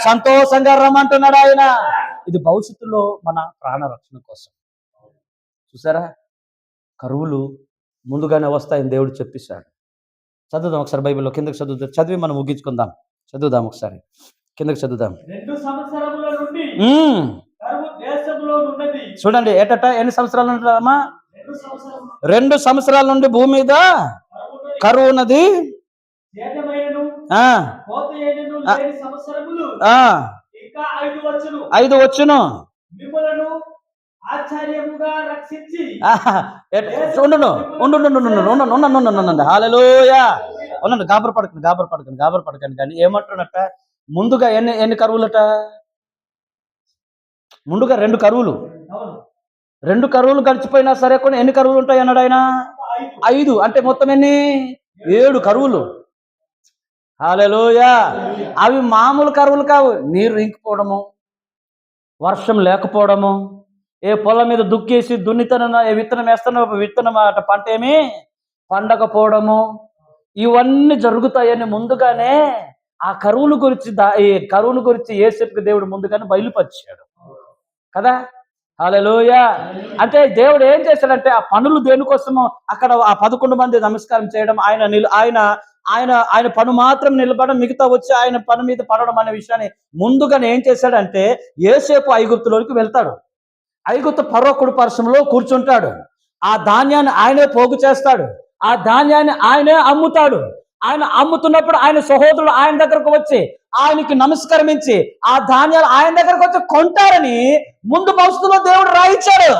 సంతోషంగా రమ్మంటున్నాడు ఆయన. ఇది భవిష్యత్తులో మన ప్రాణ రక్షణ కోసం. చూసారా, కరువులు ముందుగానే వస్తాయని దేవుడు చెప్పేశాడు. చదువుదాం ఒకసారి బైబిల్లో కిందకి చదివి మనం ముగించుకుందాం. చదువుదాం ఒకసారి కిందకి చదువుదాం. 2 సంవత్సరముల నుండి కరువు దేశంలో ఉన్నది. చూడండి ఎన్ని సంవత్సరాల నుండి అమ్మా? 2 సంవత్సరాల నుండి భూమి మీద కరువు ఉన్నది. ఇంకా 5 వచ్చును. హల్లెలూయా. ఉండండి, గాబరు పడకండి. కానీ ఏమంటున్నట్ట ముందుగా ఎన్ని కరువులట? ముందుగా 2 కరువులు. 2 కరువులు గడిచిపోయినా సరే కొన్ని ఎన్ని కరువులు ఉంటాయి అన్నాడు ఆయన? 5. అంటే మొత్తం ఎన్ని? 7 కరువులు. హల్లెలూయా. అవి మామూలు కరువులు కావు. నీరు ఇంకిపోవడము, వర్షం లేకపోవడము, ఏ పొలం మీద దుక్కేసి విత్తనం వేస్తున్న విత్తనం పంట ఏమి పండకపోవడము, ఇవన్నీ జరుగుతాయని ముందుగానే ఆ కరువును గురించి యేసేపుకి దేవుడు ముందుగానే బయలుపరిచాడు కదా. హల్లెలూయా. అంటే దేవుడు ఏం చేశాడంటే ఆ పనులు దేనికోసమో అక్కడ ఆ 11 మంది నమస్కారం చేయడం, ఆయన పను మాత్రం నిలబడడం, మిగతా వచ్చి ఆయన పని మీద పడడం అనే విషయాన్ని ముందుగానే ఏం చేశాడంటే యేసేపు ఐగుప్తులోకి వెళ్తాడు. ఐగుప్తు ఫరో కుడి పార్శ్వంలో కూర్చుంటాడు. ఆ ధాన్యాన్ని ఆయనే పోగు చేస్తాడు. ఆ ధాన్యాన్ని ఆయనే అమ్ముతాడు. ఆయన అమ్ముతున్నప్పుడు ఆయన సహోదరులు ఆయన దగ్గరకు వచ్చి ఆయనకి నమస్కరించి ఆ ధాన్యాలు ఆయన దగ్గరకు వచ్చి కొంటారని ముందు భవిష్యత్తులో దేవుడు రాయించాడు.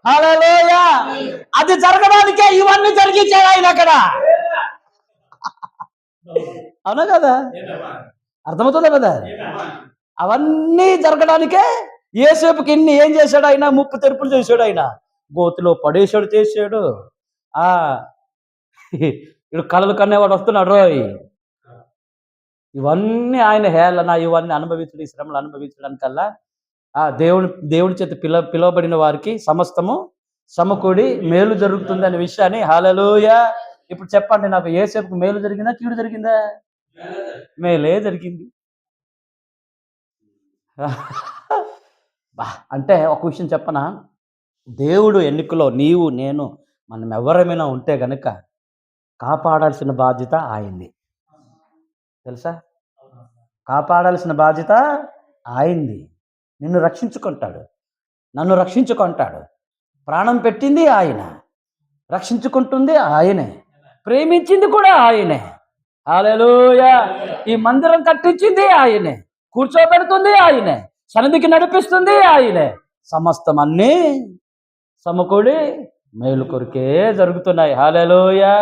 హల్లెలూయా. అది జరగడానికే ఇవన్నీ జరిగించాడు ఆయన అక్కడ. అవునా కదా? అర్థమవుతుందా కదా? అవన్నీ జరగడానికే యేసేపుకి ఏం చేశాడు ఆయన? ముప్పు తెరుపులు చేశాడు ఆయన. గోతిలో పడేశాడు, చేశాడు. ఆ ఇడు కలలు కన్నేవాడు వస్తున్నాడు రోయ్. ఇవన్నీ ఆయన హేళన, ఇవన్నీ అనుభవించడం, ఈ శ్రమలు అనుభవించడానికల్లా దేవుడి చేత పిలువబడిన వారికి సమస్తము సమకూడి మేలు జరుగుతుంది అనే విషయాన్ని హల్లెలూయా. ఇప్పుడు చెప్పండి, నాకు యేసేపుకు మేలు జరిగిందా, కీడు జరిగిందా? మేలే జరిగింది. అంటే ఒక విషయం చెప్పనా, దేవుడు ఎన్నికలో నీవు నేను మనం ఎవరమైనా ఉంటే గనక కాపాడాల్సిన బాధ్యత ఆయన్ని. తెలుసా? కాపాడాల్సిన బాధ్యత ఆయన్ని. నిన్ను రక్షించుకుంటాడు, నన్ను రక్షించుకుంటాడు. ప్రాణం పెట్టింది ఆయన, రక్షించుకుంటుంది ఆయనే, ప్రేమించింది కూడా ఆయనే. హల్లెలూయా. ఈ మందిరం కట్టించింది ఆయనే, కూర్చోబెడుతుంది ఆయనే, సన్నిధికి నడిపిస్తుంది ఆయనే. సమస్తం అన్నీ సమకూడి మేలు కొరికే జరుగుతున్నాయి. హల్లెలూయా.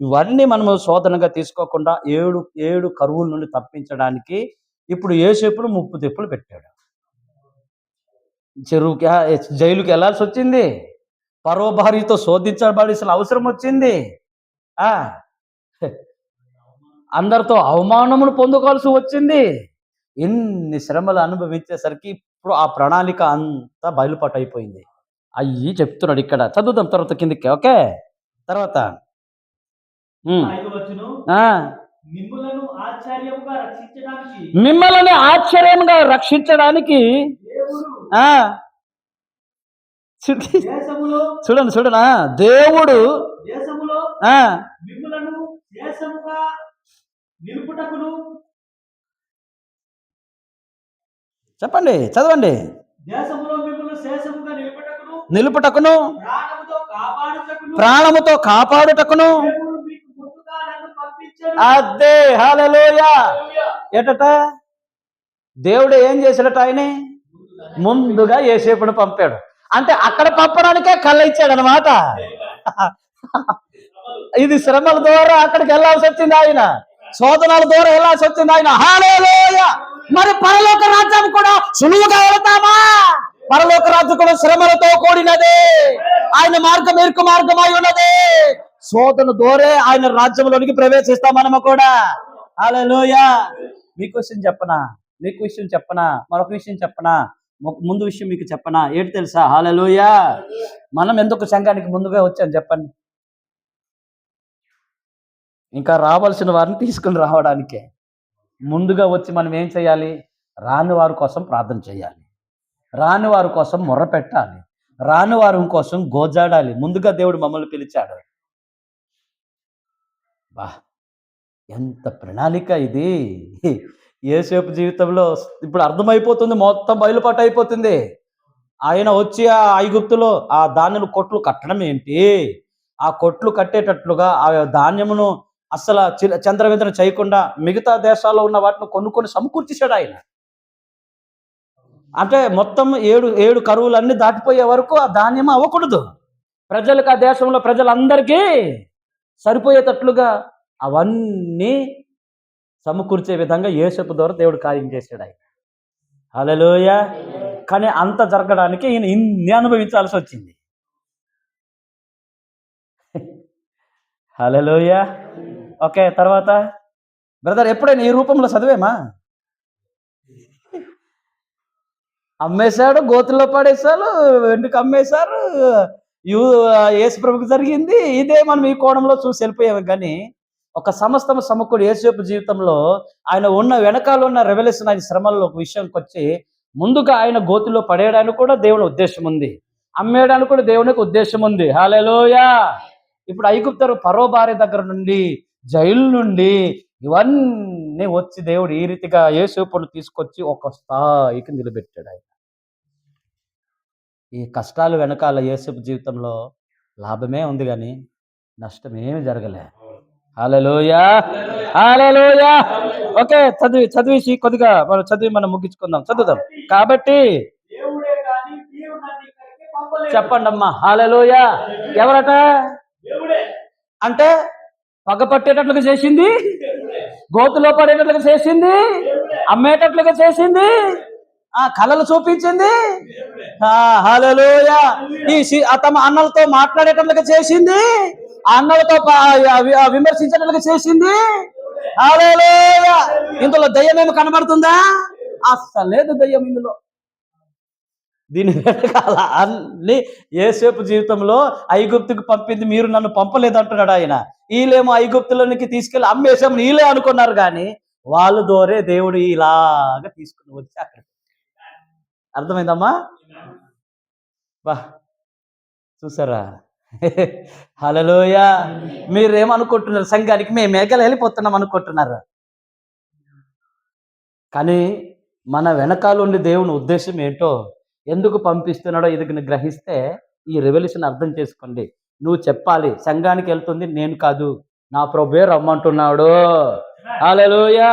ఇవన్నీ మనము శోధనగా తీసుకోకుండా ఏడు కరువుల నుండి తప్పించడానికి ఇప్పుడు యేసేపును ముప్పు తెప్పులు పెట్టాడు. జైలుకి వెళ్ళాల్సి వచ్చింది, ఫరో భార్యతో శోధించబడాల్సిన అవసరం వచ్చింది, అందరితో అవమానమును పొందుకోవాల్సి వచ్చింది. ఎన్ని శ్రమలు అనుభవించేసరికి ఇప్పుడు ఆ ప్రణాళిక అంతా బయలుపాటు అయిపోయింది. అయ్యి చెప్తున్నాడు ఇక్కడ. చదువుదాం తర్వాత కిందికి. ఓకే, తర్వాత మిమ్మల్ని ఆశ్చర్యంగా రక్షించడానికి చూడండి దేవుడు చెప్పండి, చదవండి. నిలుపుటకును ప్రాణముతో కాపాడుటకును. అదే హల్లెలూయా. ఏటట దేవుడు ఏం చేశాడట? ఆయన ముందుగా యేసేపును పంపాడు. అంటే అక్కడ పంపడానికే కళ్ళ ఇచ్చాడు అనమాట. ఇది శ్రమల ద్వారా అక్కడికి వెళ్ళాల్సి వచ్చింది ఆయన, శోధనల ద్వారా వెళ్ళాల్సి వచ్చింది ఆయన. హల్లెలూయా. మరి పరలోక రాజ్యం కూడా సులువుగా వెళతామా? పరలోక రాజ్యం కూడా శ్రమలతో కూడినదే, ఆయన మార్గం ఇరుకు మార్గమై ఉన్నదే. శోధన దోరే ఆయన రాజ్యంలోనికి ప్రవేశిస్తాం మనము కూడా. హల్లెలూయా. మీకు విషయం చెప్పనా, మరొక విషయం చెప్పనా, ముందు విషయం మీకు చెప్పనా? ఏంటి తెలుసా? హల్లెలూయా. మనం ఎందుకు సంఘానికి ముందుగా వచ్చాను చెప్పండి? ఇంకా రావాల్సిన వారిని తీసుకుని రావడానికే ముందుగా వచ్చి మనం ఏం చేయాలి? రాని వారి కోసం ప్రార్థన చేయాలి, రాని వారి కోసం మొర్ర పెట్టాలి, రాని వారి కోసం గోజాడాలి. ముందుగా దేవుడు మమ్మల్ని పిలిచాడు. ఎంత ప్రణాళిక ఇది! యేసేపు జీవితంలో ఇప్పుడు అర్థమైపోతుంది, మొత్తం బయలుపాటు అయిపోతుంది. ఆయన వచ్చి ఆ ఐగుప్తులో ఆ ధాన్యం కొట్లు కట్టడం ఏంటి, ఆ కొట్లు కట్టేటట్లుగా ఆ ధాన్యమును అస్సలు చంద్రవిందన చేయకుండా మిగతా దేశాల్లో ఉన్న వాటిని కొనుక్కొని సమకూర్చేశాడు ఆయన. అంటే మొత్తం ఏడు కరువులన్నీ దాటిపోయే వరకు ఆ ధాన్యం అవ్వకూడదు, ప్రజలకు, ఆ దేశంలో ప్రజలందరికీ సరిపోయేటట్లుగా అవన్నీ సమకూర్చే విధంగా యేసేపు ద్వారా దేవుడు కార్యం చేశాడు ఆయన. హల్లెలూయా. కానీ అంత జరగడానికి ఈయన ఇన్ని అనుభవించాల్సి వచ్చింది. హల్లెలూయా. ఓకే, తర్వాత బ్రదర్ ఎప్పుడైనా ఈ రూపంలో చదివేమా? అమ్మేశాడు, గోతుల్లో పడేశారు, ఎందుకు అమ్మేశారు, యేసు ప్రభుకి జరిగింది ఇదే. మనం ఈ కోణంలో చూసి వెళ్ళిపోయాము. కానీ ఒక సమస్తము సమకూడి యేసేపు జీవితంలో ఆయన ఉన్న వెనకాల ఉన్న రెవల్యూషన్, ఆయన శ్రమల్లో ఒక విషయంకి వచ్చి ముందుగా ఆయన గోతిలో పడేయడానికి కూడా దేవుని ఉద్దేశం ఉంది, అమ్మేయడానికి కూడా దేవునికి ఉద్దేశం ఉంది. హల్లెలూయా. ఇప్పుడు ఐగుప్తు ఫరో భార్య దగ్గర నుండి, జైలు నుండి ఇవన్నీ వచ్చి దేవుడు ఈ రీతిగా యేసేపును తీసుకొచ్చి ఒక స్థాయికి నిలబెట్టాడు ఆయన. ఈ కష్టాలు వెనకాల యేసేపు జీవితంలో లాభమే ఉంది కానీ నష్టమేమి జరగలే. హల్లెలూయా. హల్లెలూయా. ఓకే, చదివేసి కొద్దిగా మనం చదివి మనం ముగించుకుందాం. చదువుదాం. కాబట్టి పంపలేదు. చెప్పండి అమ్మా హల్లెలూయా. ఎవరట? దేవుడే. అంటే పగ పట్టేటట్లుగా చేసింది, దేవుడే. గోతులో పడేటట్లుగా చేసింది, అమ్మేటట్లుగా చేసింది, కళలు చూపించింది, దేవుడే. హల్లెలూయా. తమ అన్నలతో మాట్లాడేటట్లుగా చేసింది, ఆ అన్నలతో విమర్శించేటట్లుగా చేసింది. హల్లెలూయా. ఇందులో దయ్యం ఏమి కనబడుతుందా? అస్సలు లేదు దయ్యం ఇందులో. దీని వెనకాల అన్ని యోసేపు జీవితంలో ఐగుప్తుకు పంపింది మీరు నన్ను పంపలేదు అంటున్నాడు ఆయన. వీళ్ళేమో ఐగుప్తులోనికి తీసుకెళ్ళి అమ్మేసాము వీళ్ళే అనుకున్నారు, కానీ వాళ్ళు దోరే దేవుడు ఇలాగా తీసుకుని వచ్చి అక్కడ. అర్థమైందమ్మా? బా చూసారా? హల్లెలూయా. మీరేమనుకుంటున్నారు? సంఘానికి మేము మేకలు వెళ్ళిపోతున్నాం అనుకుంటున్నారు, కానీ మన వెనకాల ఉండి దేవుని ఉద్దేశం ఏంటో, ఎందుకు పంపిస్తున్నాడో ఇది గ్రహిస్తే ఈ రెవల్యూషన్ అర్థం చేసుకోండి. నువ్వు చెప్పాలి, సంఘానికి వెళ్తుంది నేను కాదు, నా ప్రభువే రమ్మంటున్నాడు. హల్లెలూయా.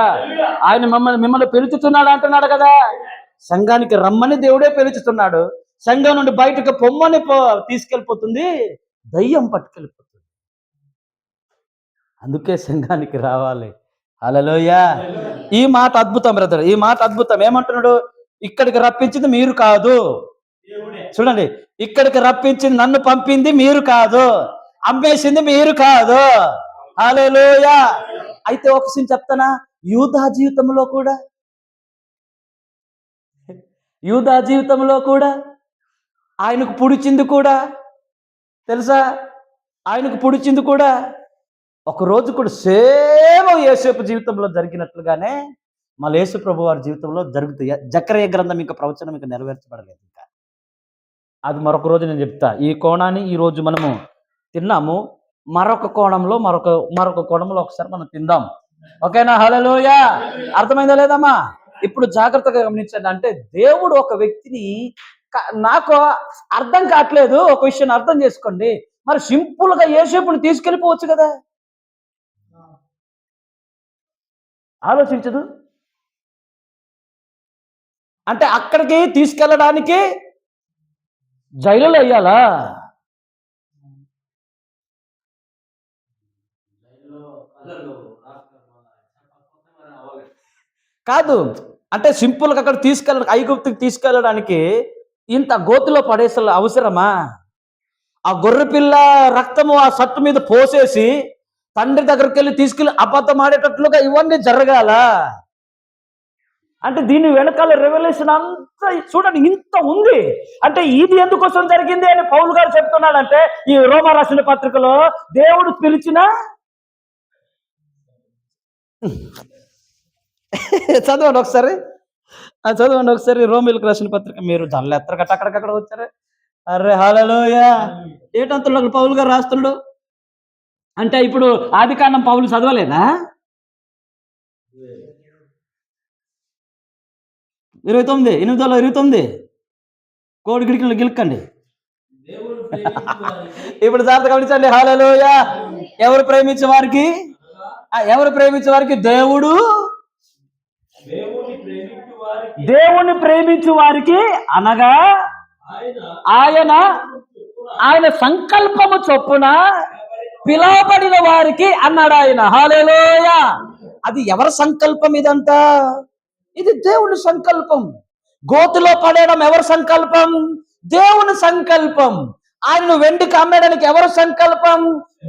ఆయన మిమ్మల్ని పిలుచుతున్నాడు అంటున్నాడు కదా. సంఘానికి రమ్మని దేవుడే పిలుచుతున్నాడు. సంఘం నుండి బయటకు పొమ్మని తీసుకెళ్ళిపోతుంది, దయ్యం పట్టుకెళ్ళిపోతుంది. అందుకే సంఘానికి రావాలి. హల్లెలూయా. ఈ మాట అద్భుతం బ్రదర్, ఈ మాట అద్భుతం. ఏమంటున్నాడు? ఇక్కడికి రప్పించింది మీరు కాదు. దేవుడే. చూడండి, ఇక్కడికి రప్పించింది, నన్ను పంపింది మీరు కాదు, అమ్మేసింది మీరు కాదు. హల్లెలూయా. అయితే ఒక విషయం చెప్తానా, యూదా జీవితంలో కూడా ఆయనకు పుడిచింది కూడా తెలుసా? ఆయనకు పుడిచింది కూడా ఒక రోజు కూడా సేమ్ యేసేపు జీవితంలో జరిగినట్లుగానే మళ్ళీ యేసు ప్రభు వారి జీవితంలో జరుగుతుంది. జకర్యా గ్రంథం ఇంకా ప్రవచనం ఇంకా నెరవేర్చబడలేదు. ఇంకా అది మరొక రోజు నేను చెప్తా. ఈ కోణాన్ని ఈ రోజు మనము తిన్నాము, మరొక కోణంలో ఒకసారి మనం తిందాం. ఓకేనా? హల్లెలూయా. అర్థమైందా లేదమ్మా? ఇప్పుడు జాగ్రత్తగా గమనించండి. అంటే దేవుడు ఒక వ్యక్తిని, నాకు అర్థం కావట్లేదు, ఒక విషయాన్ని అర్థం చేసుకోండి. మరి సింపుల్ గా యేసేపుని తీసుకెళ్ళిపోవచ్చు కదా, ఆలోచించదు. అంటే అక్కడికి తీసుకెళ్ళడానికి జైలులో అయ్యాలా? కాదు. అంటే సింపుల్గా అక్కడ ఐగుప్తుకి తీసుకెళ్ళడానికి ఇంత గోతులో పడేసలు అవసరమా? ఆ గొర్రె పిల్ల రక్తము ఆ సట్టు మీద పోసేసి తండ్రి దగ్గరికి వెళ్ళి తీసుకెళ్ళి అబద్ధం ఆడేటట్లుగా ఇవన్నీ జరగాల? అంటే దీని వెనకాల రెవల్యూషన్ అంతా చూడండి, ఇంత ఉంది. అంటే ఇది ఎందుకోసం జరిగింది అని పౌలు గారు చెప్తున్నాడంటే, ఈ రోమా రాసిన పత్రికలో దేవుడు పిలిచిన చదవండి ఒకసారి రోమిలకు రాసిన పత్రిక. మీరు దానిలో ఎత్తరగట్ట అక్కడికక్కడ వచ్చారు. అరే హల్లెలూయా. ఏటంతలో పౌలు గారు రాస్తున్నాడు అంటే, ఇప్పుడు ఆదికాండం పౌలు చదవలేదా? 29 కోడి గిడికలు గిలకండి. ఇప్పుడు జాగ్రత్త గమనించండి. హల్లెలూయా. ఎవరు ప్రేమించే వారికి దేవుడు, దేవుని ప్రేమించు వారికి అనగా ఆయన సంకల్పము చొప్పున పిలవబడిన వారికి అన్నాడు ఆయన. హల్లెలూయా. అది ఎవరి సంకల్పం ఇదంతా? ఇది దేవుని సంకల్పం. గోతులో పడేయడం ఎవరి సంకల్పం? దేవుని సంకల్పం. ఆయన్ను వెండికి అమ్మేయడానికి ఎవరి సంకల్పం?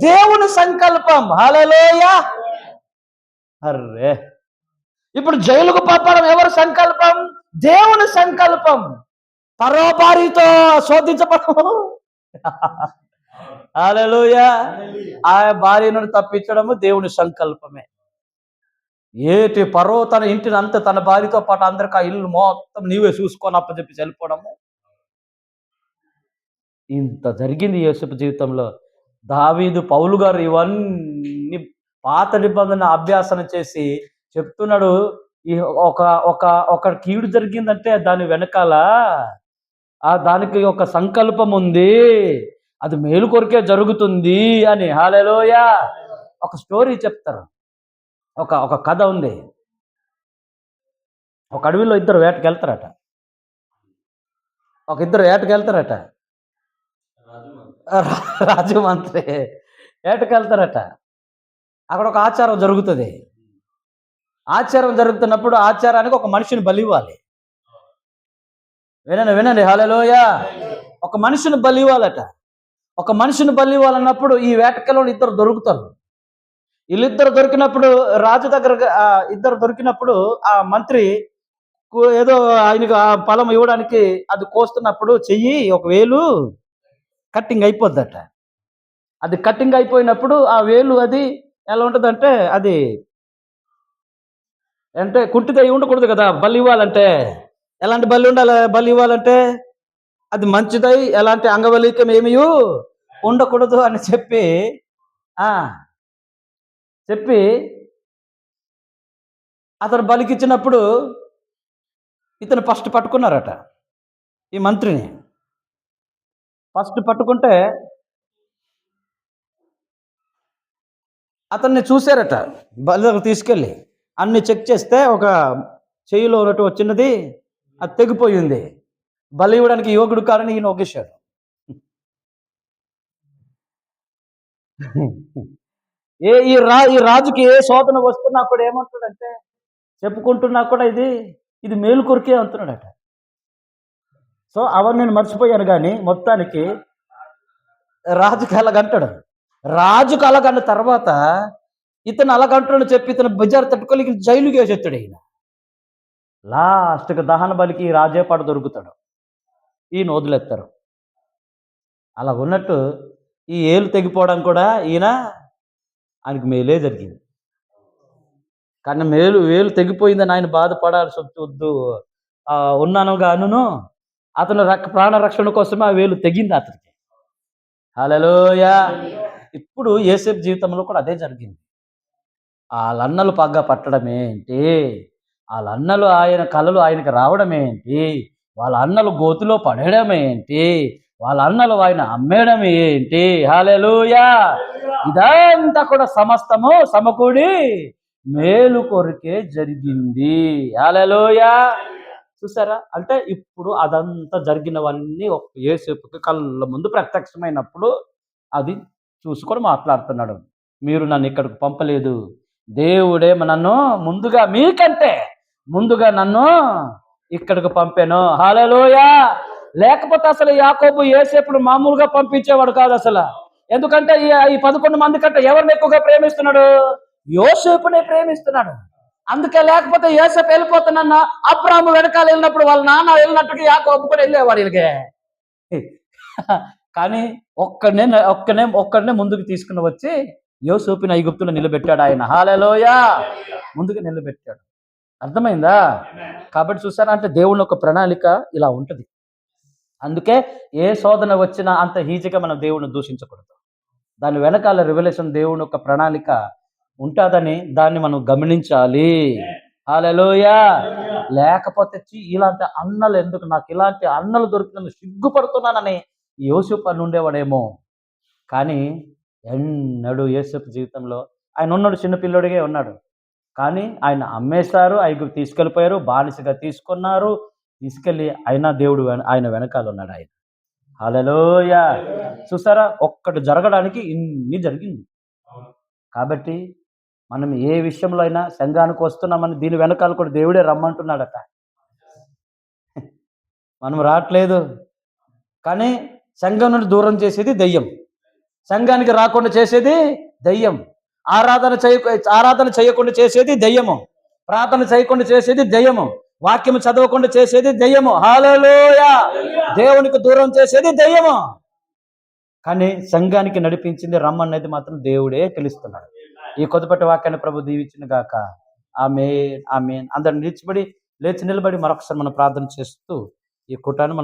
దేవుని సంకల్పం. హల్లెలూయా. అర్రే, ఇప్పుడు జైలుకు పంపడం ఎవరి సంకల్పం? దేవుని సంకల్పం. పరో భార్యతో శోధించబడము, హల్లెలూయా, ఆ భార్యను తప్పించడము దేవుని సంకల్పమే. ఏటి పరో తన ఇంటిని అంతా తన భార్యతో పాటు అందరికి ఆ ఇల్లు మొత్తం నీవే చూసుకొని అప్పచెప్పి వెళ్ళిపోవడము, ఇంత జరిగింది యేసుపు జీవితంలో. దావీదు, పౌలు గారు ఇవన్నీ పాత నిబంధన అభ్యాసన చేసి చెప్తున్నాడు. ఈ ఒక కీడు జరిగిందంటే దాని వెనకాల దానికి ఒక సంకల్పం ఉంది, అది మేలు కొరికే జరుగుతుంది అని. హల్లెలూయా. ఒక స్టోరీ చెప్తారు, ఒక కథ ఉంది. ఒక అడవిలో ఇద్దరు వేటకెళ్తారట. రాజు మంత్రి ఏటకెళ్తారట. అక్కడ ఒక ఆచారం జరుగుతుంది. ఆచారం జరుగుతున్నప్పుడు ఆచారానికి ఒక మనిషిని బలి ఇవ్వాలి. వినండి వినండి, హల్లెలూయా. ఒక మనిషిని బలి ఇవ్వాలట. ఒక మనిషిని బలి ఇవ్వాలన్నప్పుడు ఈ వేటకెలో ఇద్దరు దొరుకుతారు. వీళ్ళిద్దరు దొరికినప్పుడు రాజు దగ్గర ఇద్దరు దొరికినప్పుడు ఆ మంత్రి ఏదో ఆయనకు ఆ ఫలం ఇవ్వడానికి అది కోస్తున్నప్పుడు చెయ్యి ఒక వేలు కట్టింగ్ అయిపోద్దట. అది కట్టింగ్ అయిపోయినప్పుడు ఆ వేలు అది ఎలా ఉంటుందంటే అది అంటే కుంటిదై ఉండకూడదు కదా బలి ఇవ్వాలంటే. ఎలాంటి బలి ఉండాలి బలి ఇవ్వాలంటే? అది మంచిదై ఎలాంటి అంగవలికం ఏమీ ఉండకూడదు అని చెప్పి చెప్పి అతను బలికిచ్చినప్పుడు ఇతను ఫస్ట్ పట్టుకున్నారట ఈ మంత్రిని. ఫస్ట్ పట్టుకుంటే అతన్ని చూశారట. బలి దగ్గర తీసుకెళ్ళి అన్ని చెక్ చేస్తే ఒక చెయ్యిలో ఉన్నట్టు వచ్చినది అది తెగిపోయింది. బలి ఇవ్వడానికి యోగుడు కారని ఈయన ఒకేశాడు. ఈ రాజుకి ఏ శోధన వస్తున్నా కూడా ఏమంటాడంటే చెప్పుకుంటున్నా కూడా ఇది మేలు కొరికే అంటున్నాడట. సో అవన్నీ నేను మర్చిపోయాను కానీ మొత్తానికి రాజుకి అలాగంటాడు. రాజుకు అలాగన్న తర్వాత ఇతను అలాగంటున్నాడు చెప్పి ఇతను బజారు తట్టుకోలేక జైలుకి వేసేస్తాడు. ఈయన లాస్ట్కి దహన బలికి రాజే పాటు దొరుకుతాడు. ఈయన వదిలేస్తారు. అలా ఉన్నట్టు ఈ ఏలు తెగిపోవడం కూడా ఆయనకి మేలే జరిగింది. కానీ వేలు తెగిపోయిందని ఆయన బాధపడాల్సి వద్దు. ఉన్నాను గాను అతను ప్రాణ రక్షణ కోసమే ఆ వేలు తెగింది అతనికి. హల్లెలూయా. ఇప్పుడు యోసేపు జీవితంలో కూడా అదే జరిగింది. వాళ్ళ అన్నలు పగ్గ పట్టడం ఏంటి, వాళ్ళ అన్నలు ఆయన కళలు ఆయనకి రావడం ఏంటి, వాళ్ళ అన్నలు గోతిలో పడేయడం ఏంటి, వాళ్ళ అన్నలు ఆయన అమ్మేయడం ఏంటి. హల్లెలూయా. ఇదంతా కూడా సమస్తము సమకూడి మేలు కొరికే జరిగింది. హల్లెలూయా. చూసారా? అంటే ఇప్పుడు అదంతా జరిగినవన్నీ యోసేపుకి కళ్ళ ముందు ప్రత్యక్షమైనప్పుడు అది చూసుకొని మాట్లాడుతున్నాడు. మీరు నన్ను ఇక్కడికి పంపలేదు, దేవుడే నన్ను మీకంటే ముందుగా నన్ను ఇక్కడికి పంపాను. హల్లెలూయా. లేకపోతే అసలు యాకోబు యోసేపును మామూలుగా పంపించేవాడు కాదు అసలు. ఎందుకంటే ఈ 11 మంది కంటే ఎవరిని ఎక్కువగా ప్రేమిస్తున్నాడు? యోసేపునే ప్రేమిస్తున్నాడు. అందుకే లేకపోతే యోసేపు వెళ్ళిపోతున్నా అబ్రాహాము వెనకాల వెళ్ళినప్పుడు వాళ్ళ నాన్న వెళ్ళినట్టుగా యాకోబు కూడా వెళ్ళేవాడు వీళ్ళకి. కానీ ఒక్కడనే ముందుకు తీసుకుని వచ్చి యోసేపుని ఐగుప్తులో నిలబెట్టాడు ఆయన. హల్లెలూయా. ముందుకు నిలబెట్టాడు. అర్థమైందా? కాబట్టి చూసారా, అంటే దేవుని ఒక ప్రణాళిక ఇలా ఉంటుంది. అందుకే ఏ శోధన వచ్చినా అంత ఈజీగా మనం దేవుడిని దూషించకూడదు. దాని వెనకాల రివల్యూషన్ దేవుని ఒక ప్రణాళిక ఉంటుందని దాన్ని మనం గమనించాలి. హల్లెలూయా. లేకపోతే ఇలాంటి అన్నలు ఎందుకు, నాకు ఇలాంటి అన్నలు దొరికినందుకు సిగ్గుపడుతున్నానని యోసేపు అని ఉండేవాడేమో. కానీ ఎన్నడూ యోసేపు జీవితంలో ఆయన ఉన్నాడు, చిన్నపిల్లడిగే ఉన్నాడు. కానీ ఆయన అమ్మేశారు, ఐగుప్తు తీసుకెళ్ళిపోయారు, బానిసగా తీసుకున్నారు. తీసుకెళ్ళి అయినా దేవుడు ఆయన వెనకాల ఉన్నాడు ఆయన. హల్లెలూయా. చూసారా, ఒక్కటి జరగడానికి ఇన్ని జరిగింది. కాబట్టి మనం ఏ విషయంలో అయినా సంఘానికి వస్తున్నామని దీని వెనకాల కూడా దేవుడే రమ్మంటున్నాడట. మనం రావట్లేదు. కానీ సంఘం నుండి దూరం చేసేది దెయ్యం, సంఘానికి రాకుండా చేసేది దెయ్యం, ఆరాధన చేయకుండా చేసేది దెయ్యము, ప్రార్థన చేయకుండా చేసేది దెయ్యము, వాక్యము చదవకుండా చేసేది దెయ్యము. హల్లెలూయా. దేవునికి దూరం చేసేది దెయ్యము. కానీ సంఘానికి నడిపించింది రమ్మన్నది మాత్రం దేవుడే తెలుస్తున్నాడు. ఈ కొద్దిపట్టి వాక్యాన్ని ప్రభు దీవించిన గాక. ఆమేన్ ఆమేన్. అందరు లేచి నిలబడి మరొకసారి మనం ప్రార్థన చేస్తూ ఈ కూటాన్ని